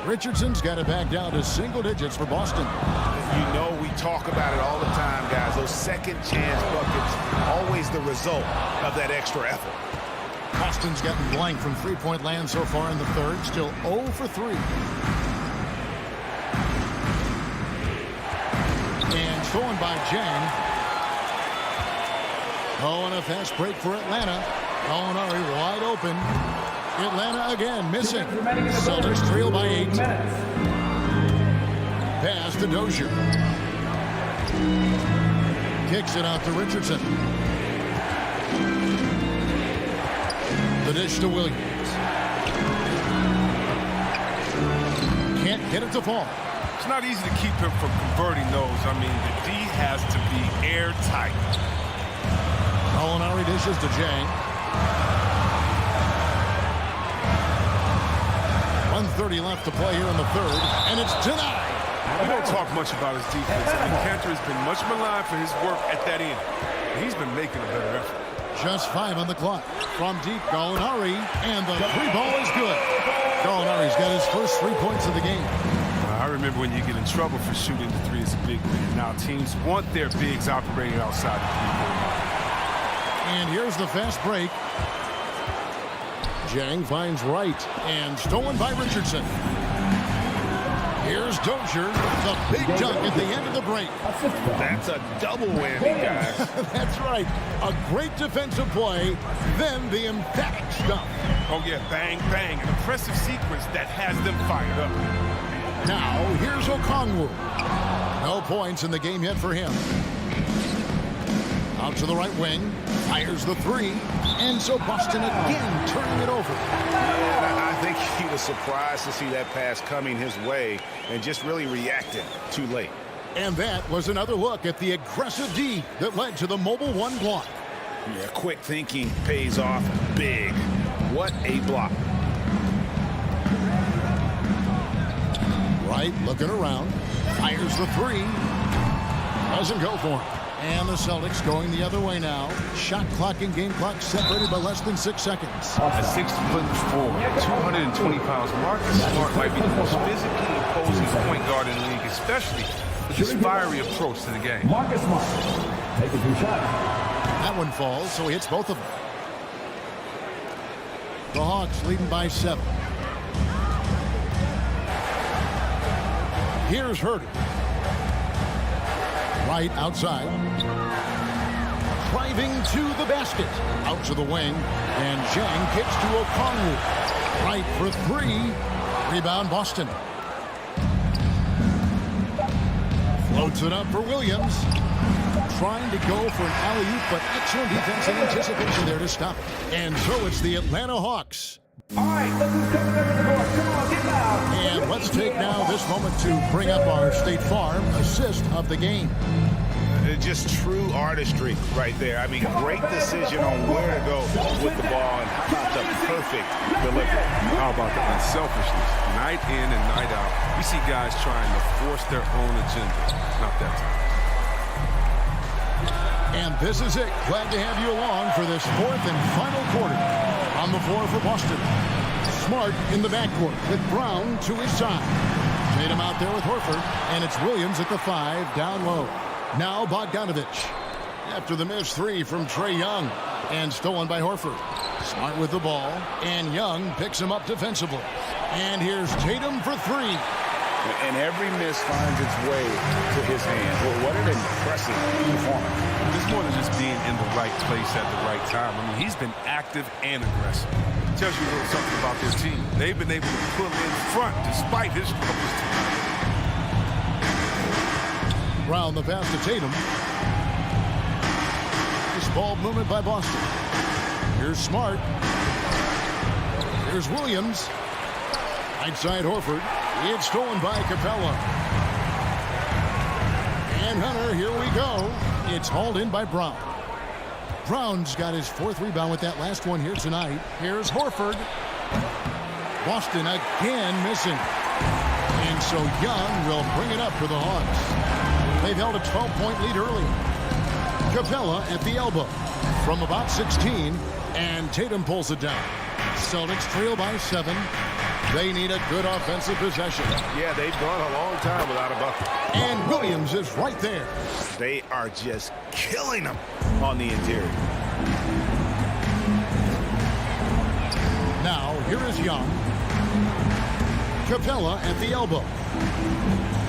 Speaker 1: Richardson's got it back down to single digits for Boston.
Speaker 3: You know we talk about it all the time, guys. Those second chance buckets, always the result of that extra effort.
Speaker 1: Boston's gotten blank from three-point land so far in the third. Still 0 for 3. And stolen by Jang. Oh, and a fast break for Atlanta. Gallinari wide open. Atlanta again missing. Celtics trail by 8. Pass to Dozier. Kicks it out to Richardson. The dish to Williams. Can't get it to fall.
Speaker 2: It's not easy to keep him from converting those. I mean, the D has to be airtight.
Speaker 1: Gallinari dishes to Jang. 1:30 left to play here in the third, and it's denied.
Speaker 2: We don't talk much about his defense. I mean, Cantor has been much maligned for his work at that end. He's been making a better effort.
Speaker 1: Just 5 on the clock. From deep, Gallinari, and the three ball is good. Gallinari's got his first 3 points of the game.
Speaker 2: I remember when you get in trouble for shooting the three as a big man. Now teams want their bigs operating outside the three-point line.
Speaker 1: And here's the fast break. Jang finds Wright, and stolen by Richardson. Here's Dozier, the big dunk at the end of the break.
Speaker 3: That's a double whammy, guys.
Speaker 1: That's right. A great defensive play, then the emphatic stuff.
Speaker 2: Oh, yeah, bang, bang. An impressive sequence that has them fired up.
Speaker 1: Now, here's Okongwu. No points in the game yet for him. Out to the right wing, fires the three, and so Boston again turning it over.
Speaker 3: Yeah, I think he was surprised to see that pass coming his way and just really reacted too late.
Speaker 1: And that was another look at the aggressive D that led to the mobile one block.
Speaker 3: Yeah, quick thinking pays off big. What a block.
Speaker 1: Wright looking around, fires the three, doesn't go for him. And the Celtics going the other way now. Shot clock and game clock separated by less than 6 seconds.
Speaker 2: A 6'4", 220 pounds, Marcus Smart might be the most physically imposing point guard in the league, especially with his fiery approach to the game.
Speaker 13: Marcus Smart, taking 2 shots.
Speaker 1: That one falls, so he hits both of them. The Hawks leading by 7. Here's Herder. Right outside. Driving to the basket. Out to the wing. And Jang kicks to Okongwu. Right for 3. Rebound Boston. Floats it up for Williams. Trying to go for an alley-oop, but excellent defense and anticipation there to stop it. And so it's the Atlanta Hawks.
Speaker 13: All right, look who's coming up to the court. Come on, get loud.
Speaker 1: And let's take now this moment to bring up our State Farm assist of the game.
Speaker 3: Just true artistry right there. I mean, great decision on where to go with the ball and how about the perfect delivery.
Speaker 2: How about the unselfishness? Night in and night out, we see guys trying to force their own agenda. Not that time.
Speaker 1: And this is it. Glad to have you along for this 4th and final quarter. On the floor for Boston. Smart in the backcourt with Brown to his side. Tatum out there with Horford. And it's Williams at the 5 down low. Now Bogdanovich. After the missed 3 from Trae Young. And stolen by Horford. Smart with the ball. And Young picks him up defensively. And here's Tatum for 3.
Speaker 3: And every miss finds its way to his hand. Well, what an impressive performance.
Speaker 2: It's more than just being in the right place at the right time. I mean, he's been active and aggressive. Tells you a little something about their team. They've been able to pull in front despite his struggles.
Speaker 1: Brown the pass to Tatum. This ball movement by Boston. Here's Smart. Here's Williams. Right side Horford. It's stolen by Capella. And Hunter, here we go. It's hauled in by Brown. Brown's got his 4th rebound with that last one here tonight. Here's Horford. Boston again missing. And And so Young will bring it up for the Hawks. They've held a 12-point lead early. Capella at the elbow from about 16, and Tatum pulls it down. Celtics trail by 7. They need a good offensive possession.
Speaker 5: Yeah, they've gone a long time without a bucket.
Speaker 1: And Williams is right there.
Speaker 5: They are just killing them on the interior.
Speaker 1: Now, here is Young. Capella at the elbow.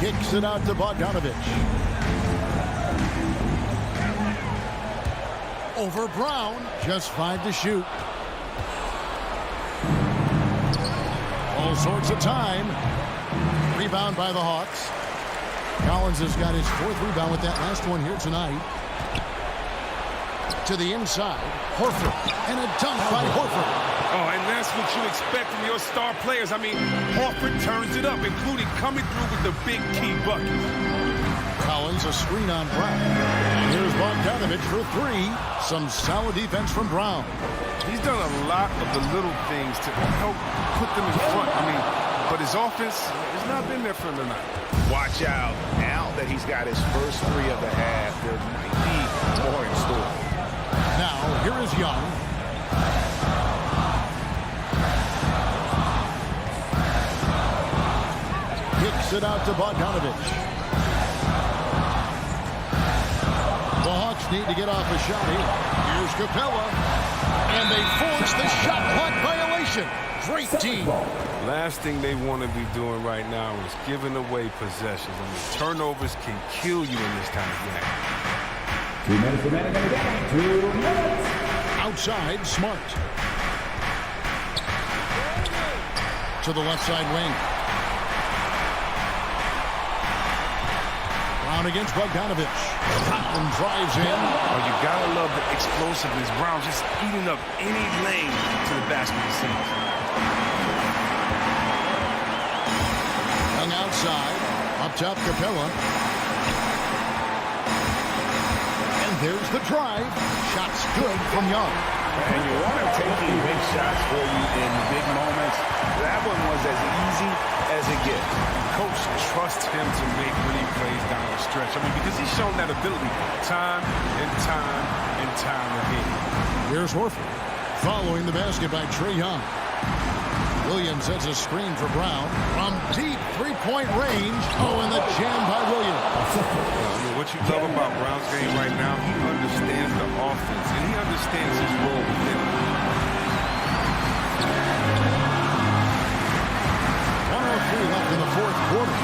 Speaker 1: Kicks it out to Bogdanovich. Over Brown. Just 5 to shoot. All sorts of time. Rebound by the Hawks. Collins has got his 4th rebound with that last one here tonight. To the inside. Horford. And a dunk by Horford.
Speaker 2: Oh, and that's what you expect from your star players. I mean, Horford turns it up, including coming through with the big key bucket.
Speaker 1: Collins, a screen on Brown. And here's Bogdanovich for 3. Some solid defense from Brown.
Speaker 2: He's done a lot of the little things to help put them in front. I mean, but his offense has not been there for him tonight.
Speaker 5: Watch out. Now that he's got his first 3 of the half, there might be more in store.
Speaker 1: Now, here is Young. Kicks it out to Bogdanovich. The Hawks need to get off a shot here. Here's Capella. And they force the shot clock violation. Great team.
Speaker 2: Last thing they want to be doing right now is giving away possessions. I mean, turnovers can kill you in this kind of game.
Speaker 13: 2 minutes remaining in the game. 2 minutes.
Speaker 1: Outside, Smart. To the left side wing. Brown against Bogdanovich. Cotton drives in.
Speaker 2: Oh, you gotta love the explosiveness. Brown just eating up any lane to the basket he sees.
Speaker 1: Young outside. Up top, Capella. And there's the drive. Shots good from Young.
Speaker 3: And you want him taking big shots for you in big moments. That one was as easy as it gets.
Speaker 2: Coach trusts him to make when he plays down the stretch. I mean, because he's shown that ability time and time and time again.
Speaker 1: Here's Horford. Following the basket by Trae Young. Williams sets a screen for Brown. From deep 3-point range. Oh, and the jam by Williams.
Speaker 2: What you love about Brown's game right now, he understands the offense, and he understands his role within it.
Speaker 1: 103 left in the 4th quarter.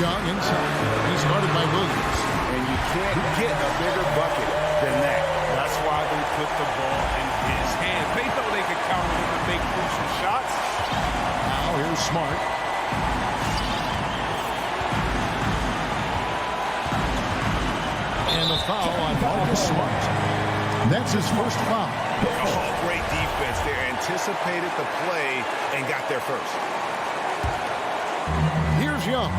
Speaker 1: Young inside. He's guarded by Williams.
Speaker 3: And you can't get a bigger bucket than that.
Speaker 2: That's why they put the ball in his hands. They know they could count on him to make crucial shots.
Speaker 1: Now here's Smart. And the foul on Marcus Smart. That's his first foul.
Speaker 3: Oh, great defense there. Anticipated the play and got there first.
Speaker 1: Here's Young.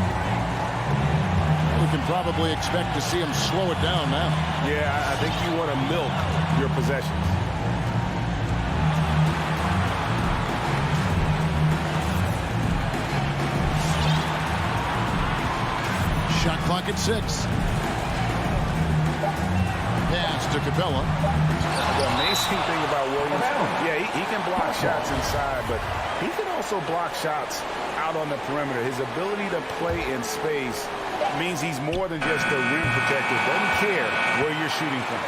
Speaker 1: We can probably expect to see him slow it down now.
Speaker 3: Yeah, I think you want to milk your possessions.
Speaker 1: Shot clock at 6. Pass to Capella.
Speaker 3: The amazing thing about Williams, yeah, he can block shots inside, but he can also block shots out on the perimeter. His ability to play in space means he's more than just a rim protector. Doesn't care where you're shooting from.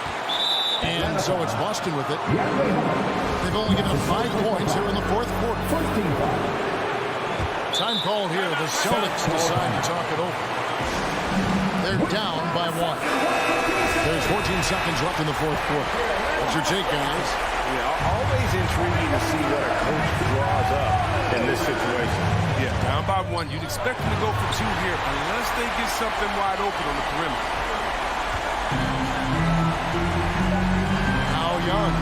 Speaker 1: And so it's Boston with it. They've only given up 5 points here in the 4th quarter. Time called here. The Celtics decide to talk it over. They're down by 1. There's 14 seconds left in the 4th quarter. What's your take, guys?
Speaker 3: Yeah, always intriguing to see what a coach draws up in this situation.
Speaker 2: Yeah, down by 1. You'd expect them to go for 2 here unless they get something wide open on the perimeter.
Speaker 1: Now Young.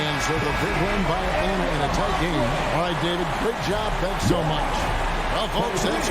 Speaker 1: And so the big win by Atlanta in a tight game. All right, David, great job. Thanks so much. Well, folks, that's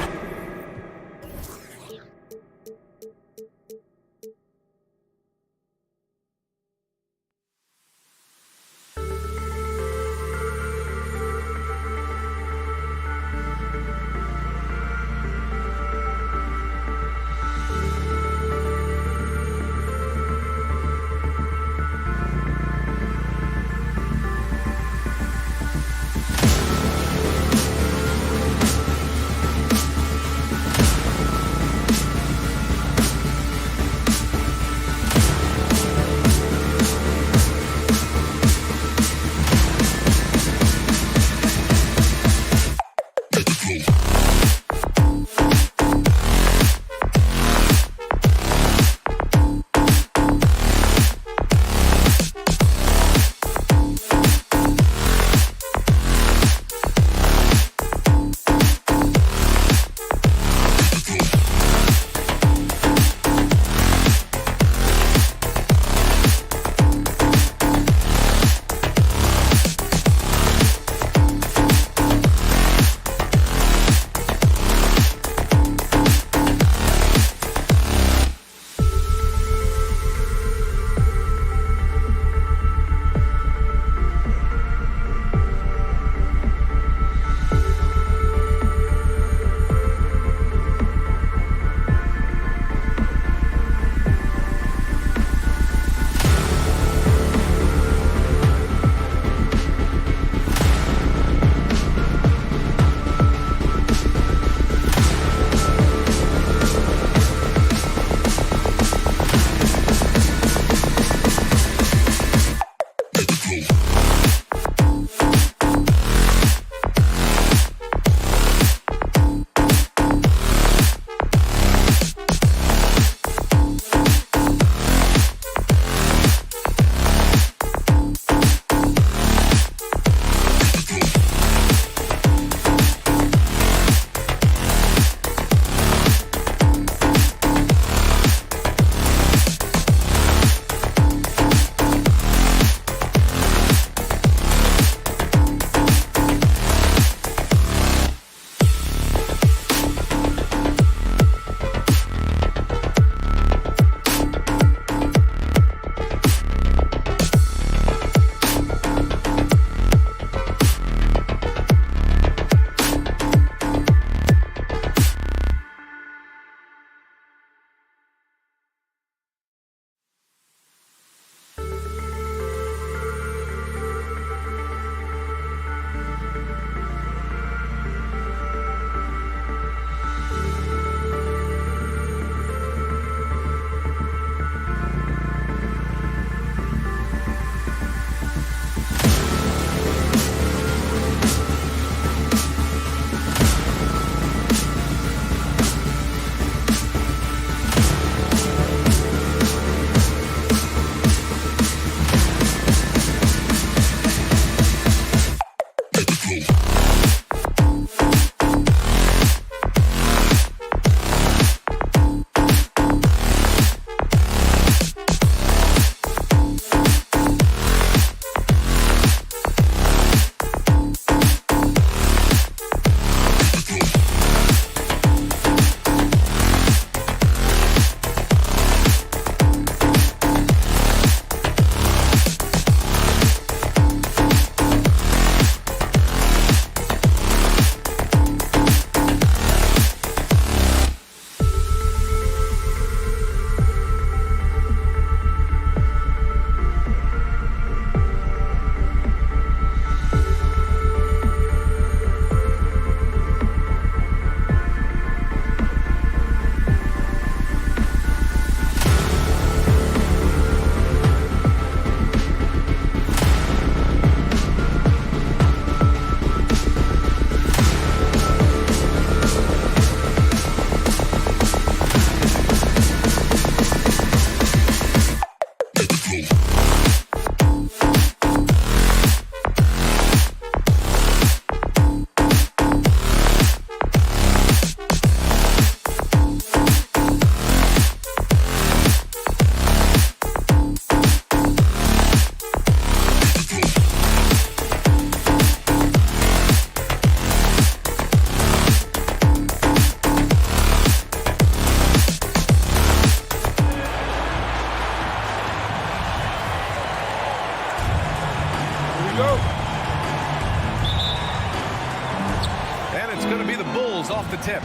Speaker 6: it's going to be the Bulls off the tip.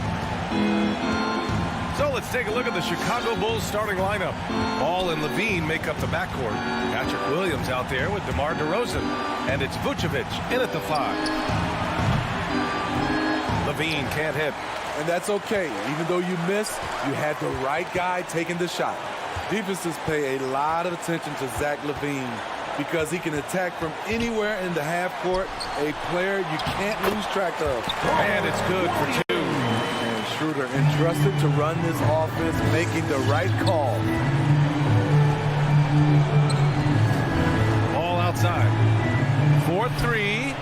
Speaker 6: So let's take a look at the Chicago Bulls starting lineup. Ball and Levine make up the backcourt. Patrick Williams out there with DeMar DeRozan. And it's Vucevic in at the 5. Levine can't hit.
Speaker 8: And that's okay. Even though you missed, you had the right guy taking the shot. Defenses pay a lot of attention to Zach LaVine because he can attack from anywhere in the half court, a player you can't lose track of.
Speaker 6: And it's good for 2.
Speaker 8: And Schroeder entrusted to run this offense, making the right call.
Speaker 6: Ball outside. 4-3.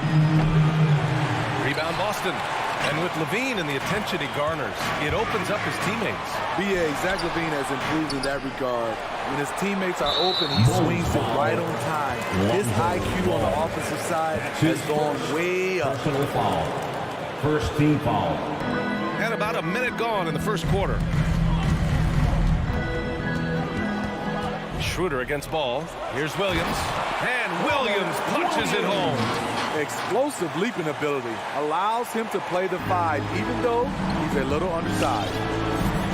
Speaker 6: Rebound Boston. And with LaVine and the attention he garners, it opens up his teammates.
Speaker 8: B.A. Zach LaVine has improved in that regard. When his teammates are open, he swings it right on time. His IQ on the offensive side has gone way up.
Speaker 4: Personal foul. First team foul.
Speaker 6: And about a minute gone in the first quarter. Schroeder against ball. Here's Williams. And Williams punches it home.
Speaker 8: Explosive leaping ability allows him to play the 5, even though he's a little undersized.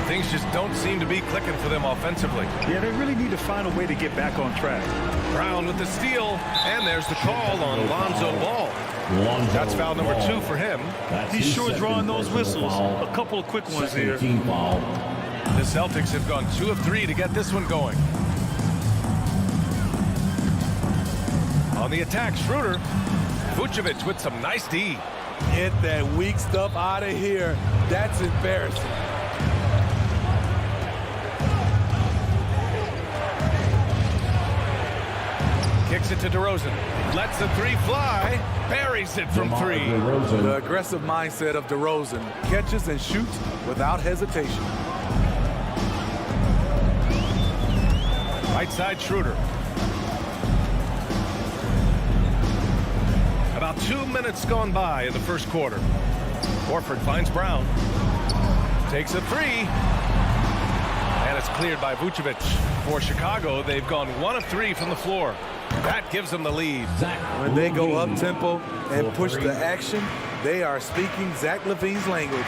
Speaker 6: Things just don't seem to be clicking for them offensively.
Speaker 7: Yeah, they really need to find a way to get back on track.
Speaker 6: Brown with the steal, and there's the call on Lonzo Ball. That's foul number 2 for him.
Speaker 7: He's sure drawing those whistles. A couple of quick ones here.
Speaker 6: The Celtics have gone 2 of 3 to get this one going. On the attack, Schroeder. Vucevic with some nice D.
Speaker 8: Get that weak stuff out of here. That's embarrassing.
Speaker 6: Kicks it to DeRozan. Lets the 3 fly. Buries it from 3.
Speaker 8: The aggressive mindset of DeRozan. Catches and shoots without hesitation.
Speaker 6: Right side, Schroeder. About 2 minutes gone by in the first quarter. Horford finds Brown. Takes a 3. And it's cleared by Vucevic. For Chicago, they've gone 1 of 3 from the floor. That gives them the lead.
Speaker 8: When they go up-tempo and push the action, they are speaking Zach LaVine's language.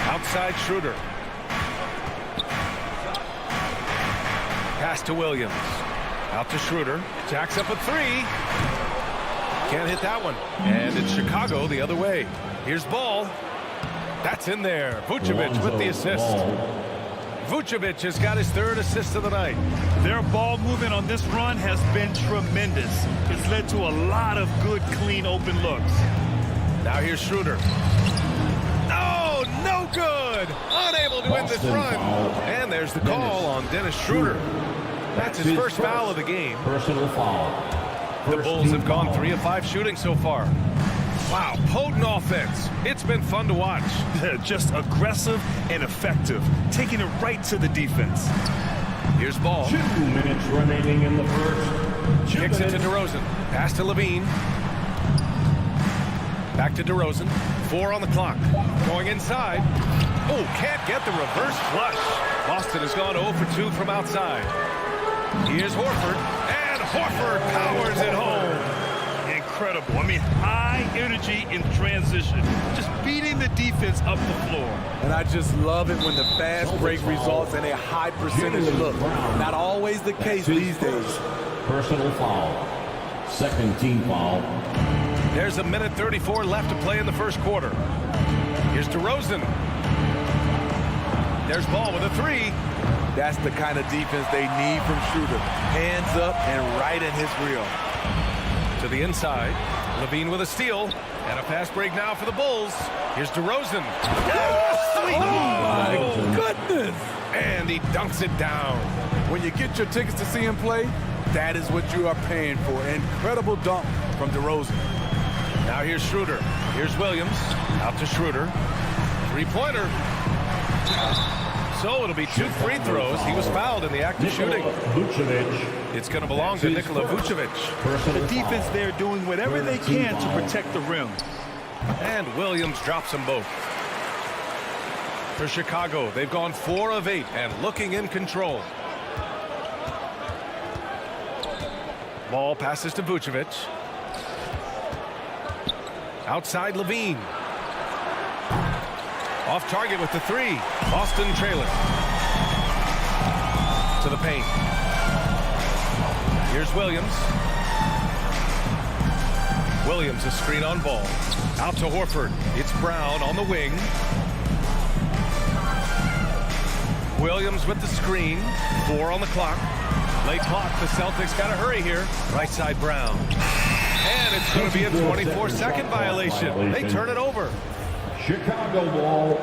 Speaker 6: Outside Schroeder. Pass to Williams. Out to Schroeder. Jacks up a 3. Can't hit that one. And it's Chicago the other way. Here's Ball. That's in there. Vucevic with the assist. Vucevic has got his 3rd assist of the night.
Speaker 7: Their ball movement on this run has been tremendous. It's led to a lot of good, clean, open looks.
Speaker 6: Now here's Schroeder. Oh, no good. Unable to end this run. And there's the call on Dennis Schroeder. That's his first foul of the game.
Speaker 4: Personal foul.
Speaker 6: The Bulls have gone 3 of 5 shooting so far. Wow, potent offense. It's been fun to watch.
Speaker 7: Just aggressive and effective, taking it right to the defense.
Speaker 6: Here's Ball.
Speaker 4: 2 minutes remaining in the first.
Speaker 6: Kicks it to DeRozan. Pass to Levine. Back to DeRozan. 4 on the clock. Going inside. Oh, can't get the reverse flush. Boston has gone 0 for 2 from outside. Here's Horford. And Horford powers it home.
Speaker 7: Incredible. I mean, high energy in transition. Just beating the defense up the floor.
Speaker 8: And I just love it when the fast break results in a high percentage look. Not always the case these days.
Speaker 4: Personal foul. Second team foul.
Speaker 6: There's a minute 34 left to play in the first quarter. Here's DeRozan. There's Ball with a 3.
Speaker 8: That's the kind of defense they need from Schroeder. Hands up and right in his reel.
Speaker 6: To the inside. Levine with a steal. And a fast break now for the Bulls. Here's DeRozan.
Speaker 8: Oh, my goodness.
Speaker 6: And he dunks it down.
Speaker 8: When you get your tickets to see him play, that is what you are paying for. Incredible dunk from DeRozan.
Speaker 6: Now here's Schroeder. Here's Williams. Out to Schroeder. 3-pointer. So it'll be 2 free throws. He was fouled in the act of shooting. It's going to belong to Nikola Vucevic.
Speaker 7: The defense there doing whatever they can to protect the rim.
Speaker 6: And Williams drops them both. For Chicago, they've gone 4 of 8 and looking in control. Ball passes to Vucevic. Outside Levine. Off target with the three. Boston trailing. To the paint. Here's Williams. Williams, a screen on Ball. Out to Horford. It's Brown on the wing. Williams with the screen. 4 on the clock. Late clock. The Celtics got to hurry here. Right side Brown. And it's going to be a 24-second violation. They turn it over.
Speaker 4: Chicago ball.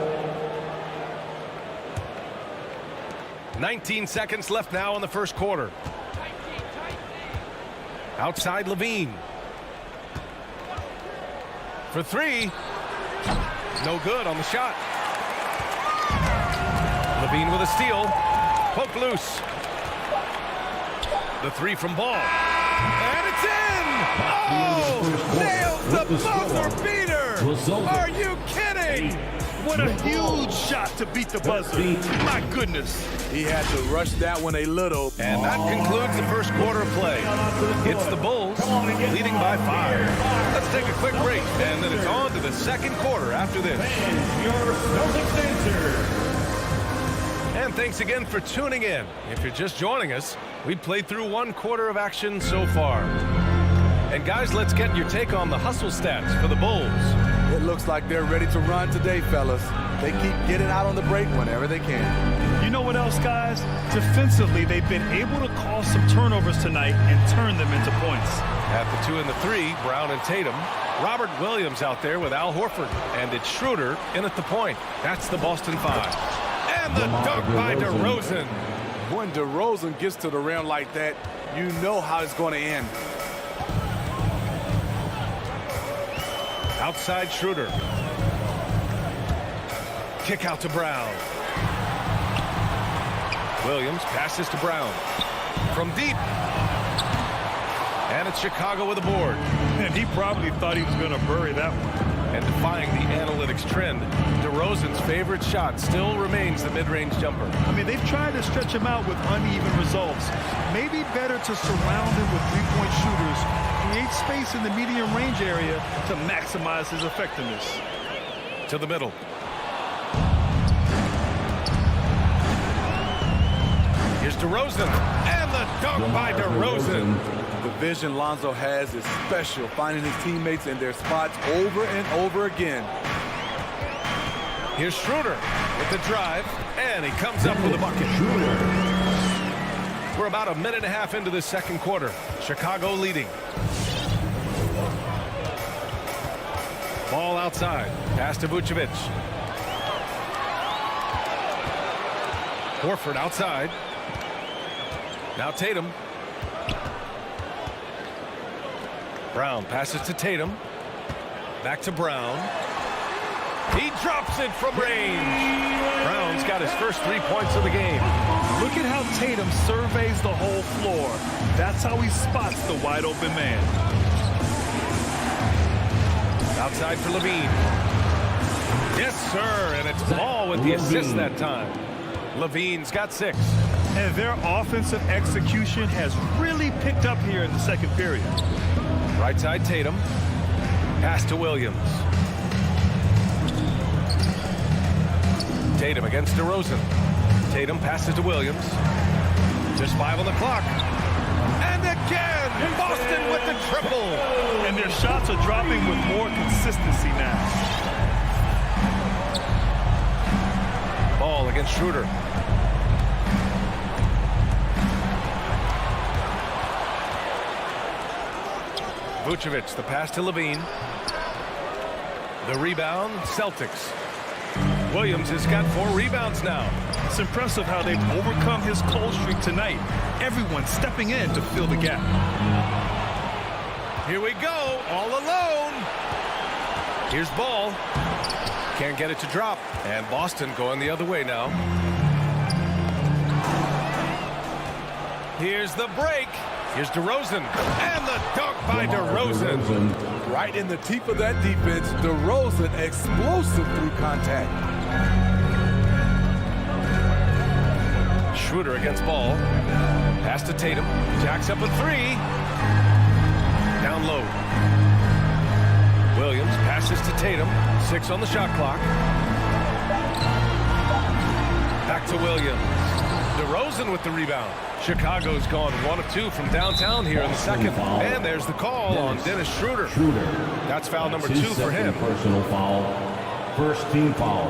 Speaker 6: 19 seconds left now in the first quarter. Outside Levine. For 3. No good on the shot. Levine with a steal. Poke loose. The 3 from Ball. And it's in! Oh! Nails the buzzer beater! Are you kidding?
Speaker 7: What a huge shot to beat the buzzer. My goodness.
Speaker 8: He had to rush that one a little.
Speaker 6: And that concludes the first quarter of play. It's the Bulls leading by 5. Let's take a quick break, and then it's on to the second quarter after this.
Speaker 4: Your Celtics answer.
Speaker 6: And thanks again for tuning in. If you're just joining us, we played through 1 quarter of action so far. And guys, let's get your take on the hustle stats for the Bulls.
Speaker 8: It looks like they're ready to run today, fellas. They keep getting out on the break whenever they can.
Speaker 7: You know what else, guys? Defensively, they've been able to cause some turnovers tonight and turn them into points.
Speaker 6: At the 2 and the 3, Brown and Tatum. Robert Williams out there with Al Horford. And it's Schroeder in at the point. That's the Boston 5. And the dunk by DeRozan.
Speaker 8: When DeRozan gets to the rim like that, you know how it's going to end.
Speaker 6: Outside Schroeder. Kick out to Brown. Williams passes to Brown. From deep. And it's Chicago with a board.
Speaker 7: And he probably thought he was going to bury that one.
Speaker 6: And defying the analytics trend, DeRozan's favorite shot still remains the mid-range jumper.
Speaker 7: I mean, they've tried to stretch him out with uneven results. Maybe better to surround him with three-point shooters, create space in the medium range area to maximize his effectiveness.
Speaker 6: To the middle. Here's DeRozan, and the dunk by DeRozan.
Speaker 8: The vision Lonzo has is special, finding his teammates in their spots over and over again.
Speaker 6: Here's Schroeder with the drive, and he comes up with a bucket. We're about a minute and a half into this second quarter. Chicago leading. Ball outside. Pass to Vucevic. Horford outside. Now Tatum. Brown passes to Tatum. Back to Brown. He drops it from range. Brown's got his first 3 points of the game.
Speaker 7: Look at how Tatum surveys the whole floor. That's how he spots the wide open man. Outside for Levine. Yes, sir, and it's Ball with the assist that time. Levine's got 6. And their offensive execution has really picked up here in the second period.
Speaker 6: Right side Tatum. Pass to Williams. Tatum against DeRozan. Tatum passes to Williams. Just 5 on the clock. And again, Boston with the triple.
Speaker 7: And their shots are dropping with more consistency now.
Speaker 6: Ball against Schroeder. Vucevic, the pass to Levine. The rebound, Celtics. Williams has got 4 rebounds now.
Speaker 7: It's impressive how they've overcome his cold streak tonight. Everyone stepping in to fill the gap.
Speaker 6: Here we go, all alone. Here's Ball. Can't get it to drop. And Boston going the other way now. Here's the break. Here's DeRozan. And the dunk by DeRozan.
Speaker 8: Right in the teeth of that defense, DeRozan explosive through contact.
Speaker 6: Schroeder against Ball. Pass to Tatum. Jacks up a 3. Down low. Williams passes Tatum. 6 on the shot clock. Back to Williams. DeRozan with the rebound. Chicago's gone 1 of 2 from downtown here in the second. And there's the call on Dennis Schroeder. That's foul number 2 for him.
Speaker 4: Personal foul. First team foul.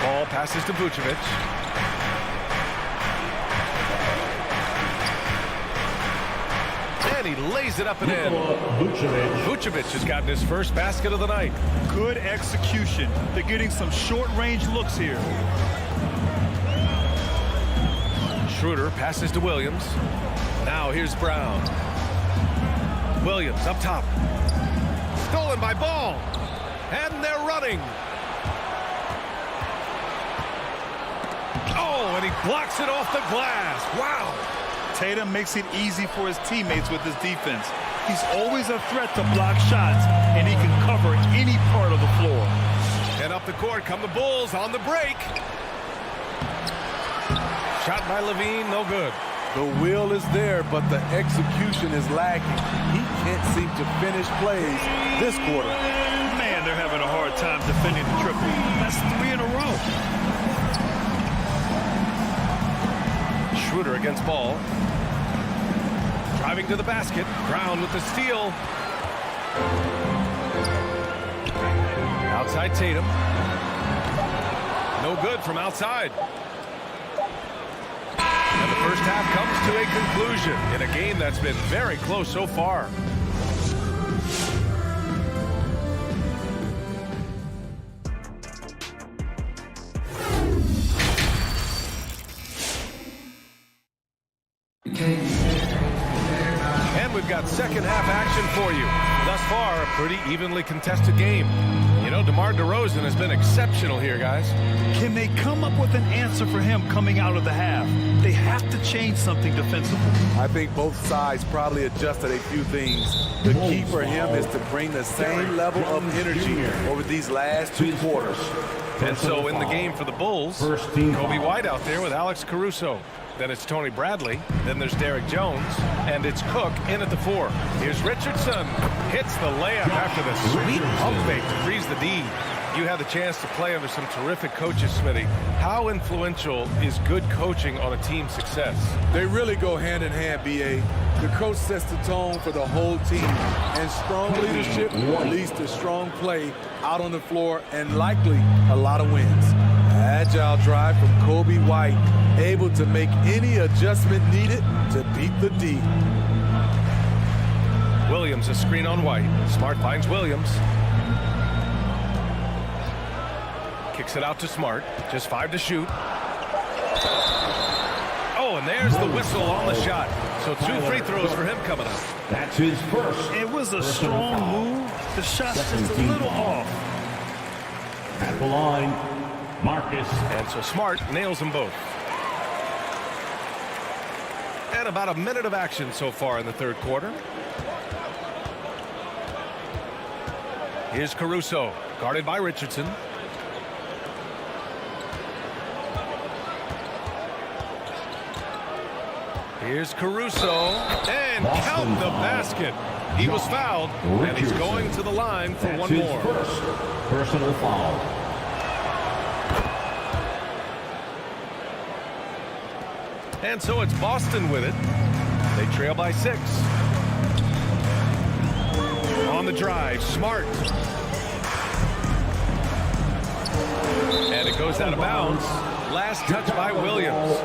Speaker 6: Ball passes to Vucevic. And he lays it up and in. Vucevic has gotten his first basket of the night.
Speaker 7: Good execution. They're getting some short-range looks here.
Speaker 6: Schroeder passes to Williams. Now here's Brown. Williams up top. Stolen by Ball. And they're running. Oh, and he blocks it off the glass. Wow.
Speaker 7: Tatum makes it easy for his teammates with his defense. He's always a threat to block shots, and he can cover any part of the floor.
Speaker 6: And up the court come the Bulls on the break. Shot by Levine, no good.
Speaker 8: The will is there, but the execution is lacking. He can't seem to finish plays this quarter.
Speaker 7: Man, they're having a hard time defending the triple. That's 3 in a row.
Speaker 6: Schroeder against Ball. Driving to the basket. Brown with the steal. Outside Tatum. No good from outside. And the first half comes to a conclusion in a game that's been very close so far. And we've got second half action for you. Thus far, a pretty evenly contested game. You know, DeMar DeRozan has been exceptional here, guys.
Speaker 7: Can they come up with an answer for him coming out of the half? They have to change something defensively.
Speaker 8: I think both sides probably adjusted a few things. The key for him is to bring the same level of energy over these last 2 quarters.
Speaker 6: And so in the game for the Bulls, Kobe White out there with Alex Caruso. Then it's Tony Bradley. Then there's Derrick Jones. And it's Cook in at the 4. Here's Richardson. Hits the layup after the sweet pump fake to freeze the D. You had the chance to play under some terrific coaches, Smitty. How influential is good coaching on a team's success?
Speaker 8: They really go hand in hand, B.A. The coach sets the tone for the whole team. And strong leadership leads to strong play out on the floor and likely a lot of wins. Agile drive from Kobe White, able to make any adjustment needed to beat the D.
Speaker 6: Williams a screen on White. Smart finds Williams. Kicks it out to Smart. Just 5 to shoot. Oh, and there's the whistle on the shot. So 2 free throws for him coming up.
Speaker 4: That's his first.
Speaker 7: It was a strong move. The shot's just a little off.
Speaker 4: At the line, Marcus.
Speaker 6: And so Smart nails them both. And about a minute of action so far in the third quarter. Here's Caruso, guarded by Richardson. Here's Caruso, and count the basket. He was fouled, and he's going to the line for one more.
Speaker 4: First personal foul.
Speaker 6: And so it's Boston with it. They trail by 6. On the drive, Smart. And it goes out of bounds. Last touch by Williams.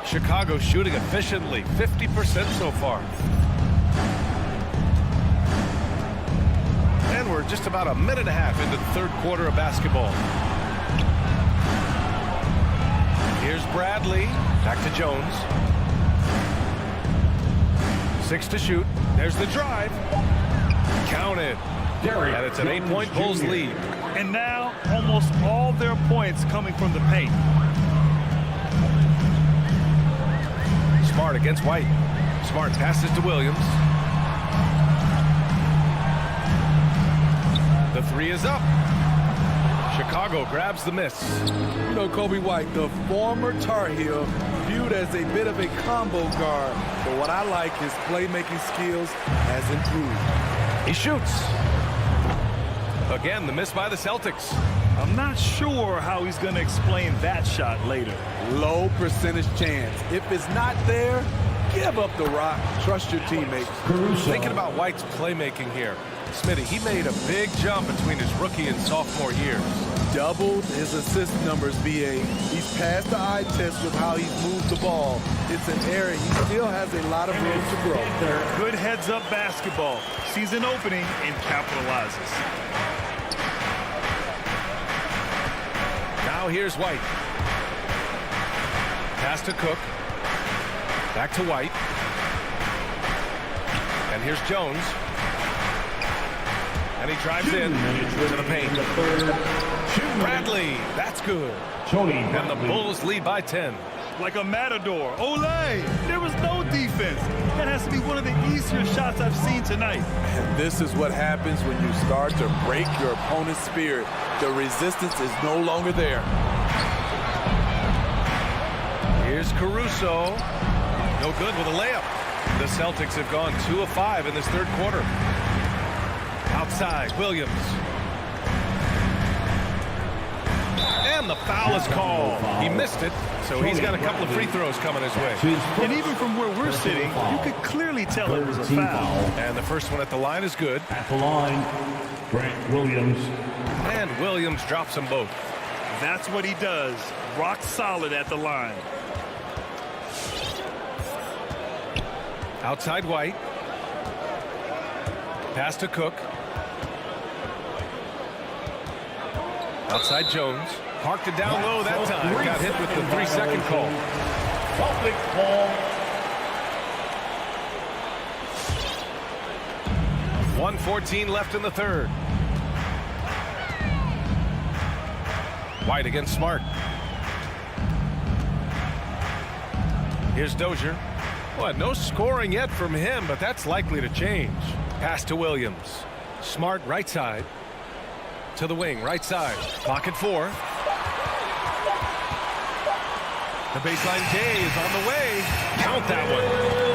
Speaker 6: Chicago shooting efficiently, 50% so far. And we're just about a minute and a half into the third quarter of basketball. Here's Bradley. Back to Jones. 6 to shoot. There's the drive. Counted. And it's an 8-point Bulls lead.
Speaker 7: And now almost all their points coming from the paint.
Speaker 6: Smart against White. Smart passes to Williams. The 3 is up. Chicago grabs the miss.
Speaker 8: You know, Kobe White, the former Tar Heel, viewed as a bit of a combo guard. But what I like, his playmaking skills has improved.
Speaker 6: He shoots. Again, the miss by the Celtics.
Speaker 7: I'm not sure how he's going to explain that shot later.
Speaker 8: Low percentage chance. If it's not there, give up the rock. Trust your teammates.
Speaker 6: Thinking about White's playmaking here. Smitty, he made a big jump between his rookie and sophomore years.
Speaker 8: Doubled his assist numbers, BA. He's passed the eye test with how he's moved the ball. It's an area he still has a lot of room to grow.
Speaker 7: Good heads-up basketball. Sees an opening and capitalizes.
Speaker 6: Now here's White. Pass to Cook. Back to White. And here's Jones. And he drives in to the paint. Bradley, that's good. And the Bulls lead by 10.
Speaker 7: Like a matador. Olay! There was no defense. That has to be one of the easier shots I've seen tonight.
Speaker 8: And this is what happens when you start to break your opponent's spirit. The resistance is no longer there.
Speaker 6: Here's Caruso. No good with a layup. The Celtics have gone 2 of 5 in this third quarter. Outside, Williams. And the foul is called. He missed it, so he's got a couple of free throws coming his way.
Speaker 7: And even from where we're sitting, you could clearly tell it was a foul.
Speaker 6: And the first one at the line is good.
Speaker 4: At the line, Grant Williams.
Speaker 6: And Williams drops them both.
Speaker 7: That's what he does. Rock solid at the line.
Speaker 6: Outside White. Pass to Cook. Outside Jones. Parked it down low that time. Got hit with the 3-second call.
Speaker 4: Celtics ball.
Speaker 6: 1:14 left in the third. White against Smart. Here's Dozier. Well, no scoring yet from him, but that's likely to change. Pass to Williams. Smart right side. To the wing, right side. Pocket 4. The baseline J is on the way. Count that one.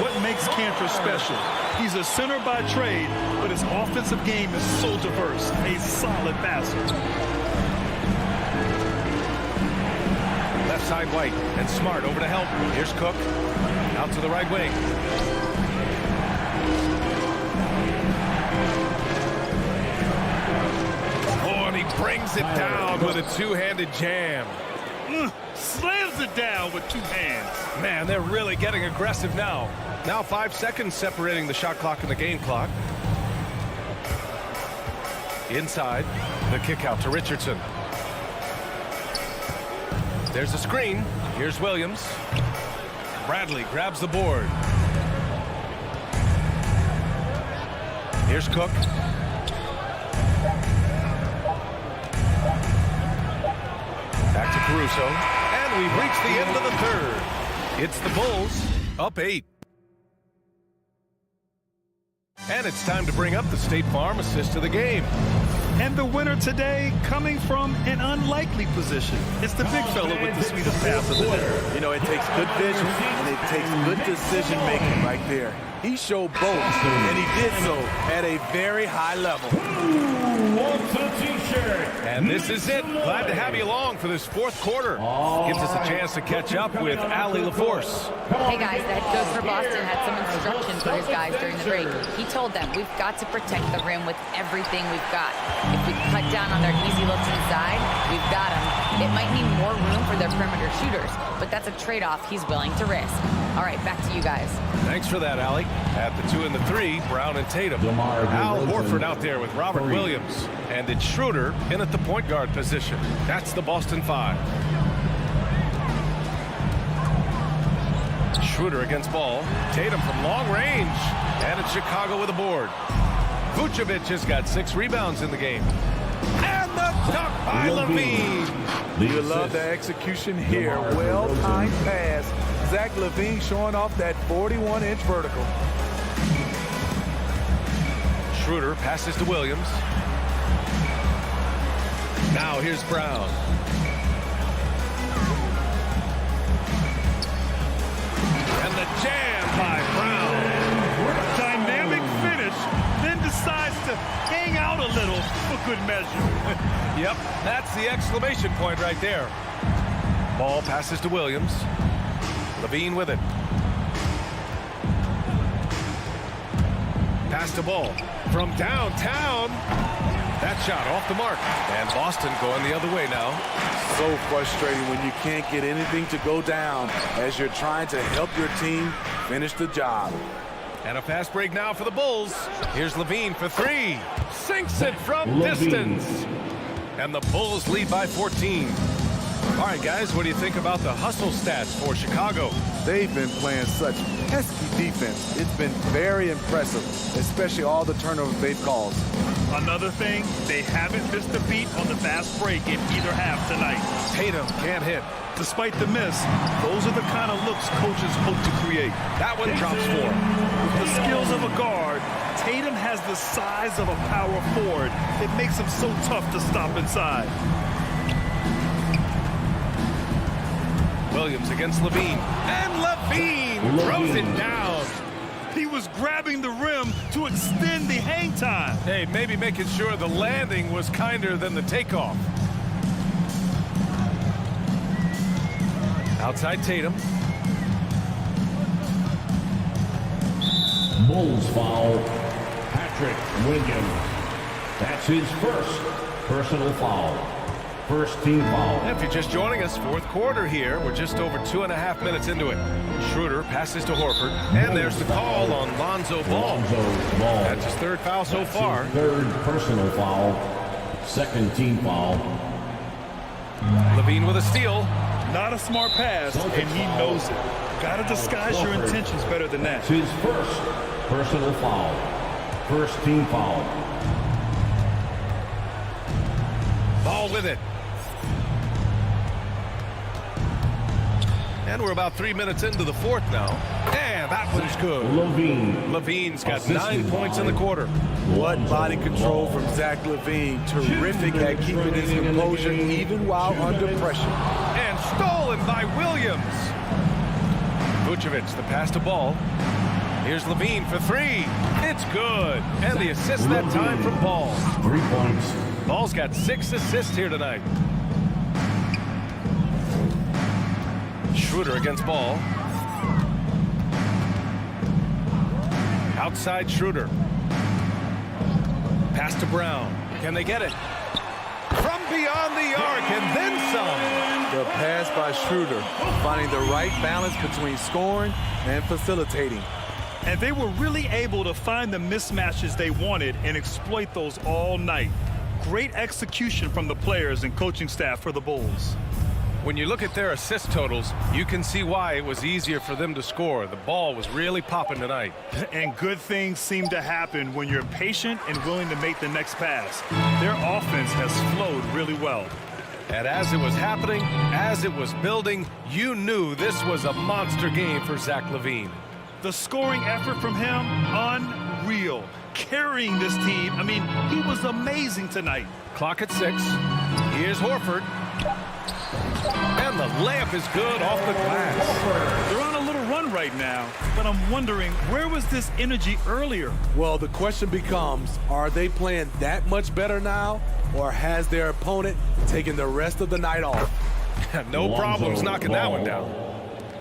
Speaker 7: What makes Cantor special? He's a center by trade, but his offensive game is so diverse. A solid passer.
Speaker 6: Left side White and Smart over to help. Here's Cook. Out to the right wing. Oh, and he brings it down with a two-handed jam.
Speaker 7: Slams it down with 2 hands.
Speaker 6: Man, they're really getting aggressive now. Now 5 seconds separating the shot clock and the game clock. Inside, the kick out to Richardson. There's a screen. Here's Williams. Bradley grabs the board. Here's Cook. Back to Caruso. And we've reached the end of the third. It's the Bulls up 8. And it's time to bring up the State Farm assist of the game.
Speaker 7: And the winner today coming from an unlikely position. It's the big fella with the sweetest pass of the day.
Speaker 8: You know, it takes good vision and it takes good decision making right there. He showed both, and he did so at a very high level.
Speaker 6: And this is it. Glad to have you along for this fourth quarter. Gives us a chance to catch up with Allie LaForce.
Speaker 9: Hey guys, the head coach for Boston had some instructions for his guys during the break. He told them, we've got to protect the rim with everything we've got. If we cut down on their easy looks inside, we've got them. It might mean more room for their perimeter shooters, but that's a trade-off he's willing to risk. All right, back to you guys.
Speaker 6: Thanks for that, Allie. At the 2 and the 3, Brown and Tatum. Al Horford out there with Robert Williams. And it's Schroeder in at the point guard position. That's the Boston 5. Schroeder against Ball. Tatum from long range. And it's Chicago with a board. Vucevic has got 6 rebounds in the game. And the dunk by Levine.
Speaker 8: You love the execution here. Well-timed pass. Zach LaVine showing off that 41-inch vertical.
Speaker 6: Schroeder passes to Williams. Now here's Brown. And the jam by Brown.
Speaker 7: Dynamic finish, then decides to hang out a little for good measure.
Speaker 6: Yep, that's the exclamation point right there. Ball passes to Williams. Levine with it. Pass to Ball from downtown. That shot off the mark. And Boston going the other way now.
Speaker 8: So frustrating when you can't get anything to go down as you're trying to help your team finish the job.
Speaker 6: And a fast break now for the Bulls. Here's Levine for three. Sinks it from distance. And the Bulls lead by 14. All right, guys, what do you think about the hustle stats for Chicago?
Speaker 8: They've been playing such pesky defense. It's been very impressive, especially all the turnovers they've caused.
Speaker 7: Another thing, they haven't missed a beat on the fast break in either half tonight.
Speaker 6: Tatum can't hit.
Speaker 7: Despite the miss, those are the kind of looks coaches hope to create.
Speaker 6: That one drops four.
Speaker 7: With the skills of a guard, Tatum has the size of a power forward. It makes him so tough to stop inside.
Speaker 6: Williams against Levine. And Levine throws it down.
Speaker 7: He was grabbing the rim to extend the hang time.
Speaker 6: Hey, maybe making sure the landing was kinder than the takeoff. Outside Tatum.
Speaker 4: Bulls foul. Patrick Williams. That's his first personal foul. First team foul.
Speaker 6: If you're just joining us, fourth quarter here. We're just over 2.5 minutes into it. Schroeder passes to Horford. And there's the call on Lonzo Ball. That's his third foul so far.
Speaker 4: Third personal foul. Second team foul.
Speaker 6: Levine with a steal.
Speaker 7: Not a smart pass, and he knows it. Gotta disguise your intentions better than that.
Speaker 4: It's his first personal foul. First team foul.
Speaker 6: Ball with it. And we're about 3 minutes into the fourth now. And that one's good. Levine's got 9 points in the quarter.
Speaker 8: What body control from Zach Levine. Terrific at keeping his composure even while under pressure.
Speaker 6: And stolen by Williams. Vucevic, the pass to Ball. Here's Levine for three. It's good. And the assist that time from Ball.
Speaker 4: 3 points.
Speaker 6: Ball's got 6 assists here tonight. Schroeder against Ball. Outside Schroeder. Pass to Brown. Can they get it? From beyond the arc and then some.
Speaker 8: The pass by Schroeder, finding the right balance between scoring and facilitating.
Speaker 7: And they were really able to find the mismatches they wanted and exploit those all night. Great execution from the players and coaching staff for the Bulls.
Speaker 6: When you look at their assist totals, you can see why it was easier for them to score. The ball was really popping tonight.
Speaker 7: And good things seem to happen when you're patient and willing to make the next pass. Their offense has flowed really well.
Speaker 6: And as it was happening, as it was building, you knew this was a monster game for Zach Levine.
Speaker 7: The scoring effort from him, unreal. Carrying this team, I mean, he was amazing tonight.
Speaker 6: Clock at 6. Here's Horford. And the layup is good off the glass.
Speaker 7: They're on a little run right now, but I'm wondering, where was this energy earlier?
Speaker 8: Well, the question becomes, are they playing that much better now, or has their opponent taken the rest of the night off?
Speaker 6: No problems knocking that one down.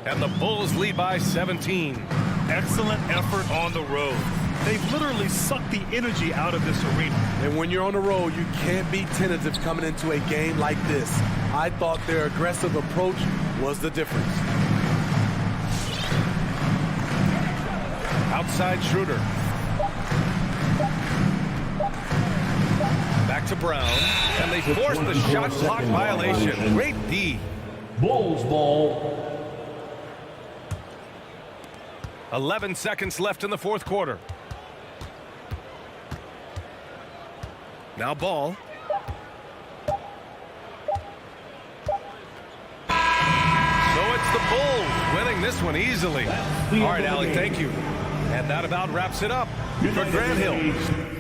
Speaker 6: And the Bulls lead by 17.
Speaker 7: Excellent effort on the road. They've literally sucked the energy out of this arena.
Speaker 8: And when you're on the road, you can't be tentative coming into a game like this. I thought their aggressive approach was the difference.
Speaker 6: Outside Schroeder. Back to Brown. And they force the shot clock violation. Great D.
Speaker 4: Bulls ball.
Speaker 6: 11 seconds left in the fourth quarter. Now Ball. So it's the Bulls winning this one easily. All right, Alec, thank you. And that about wraps it up for Grant Hill.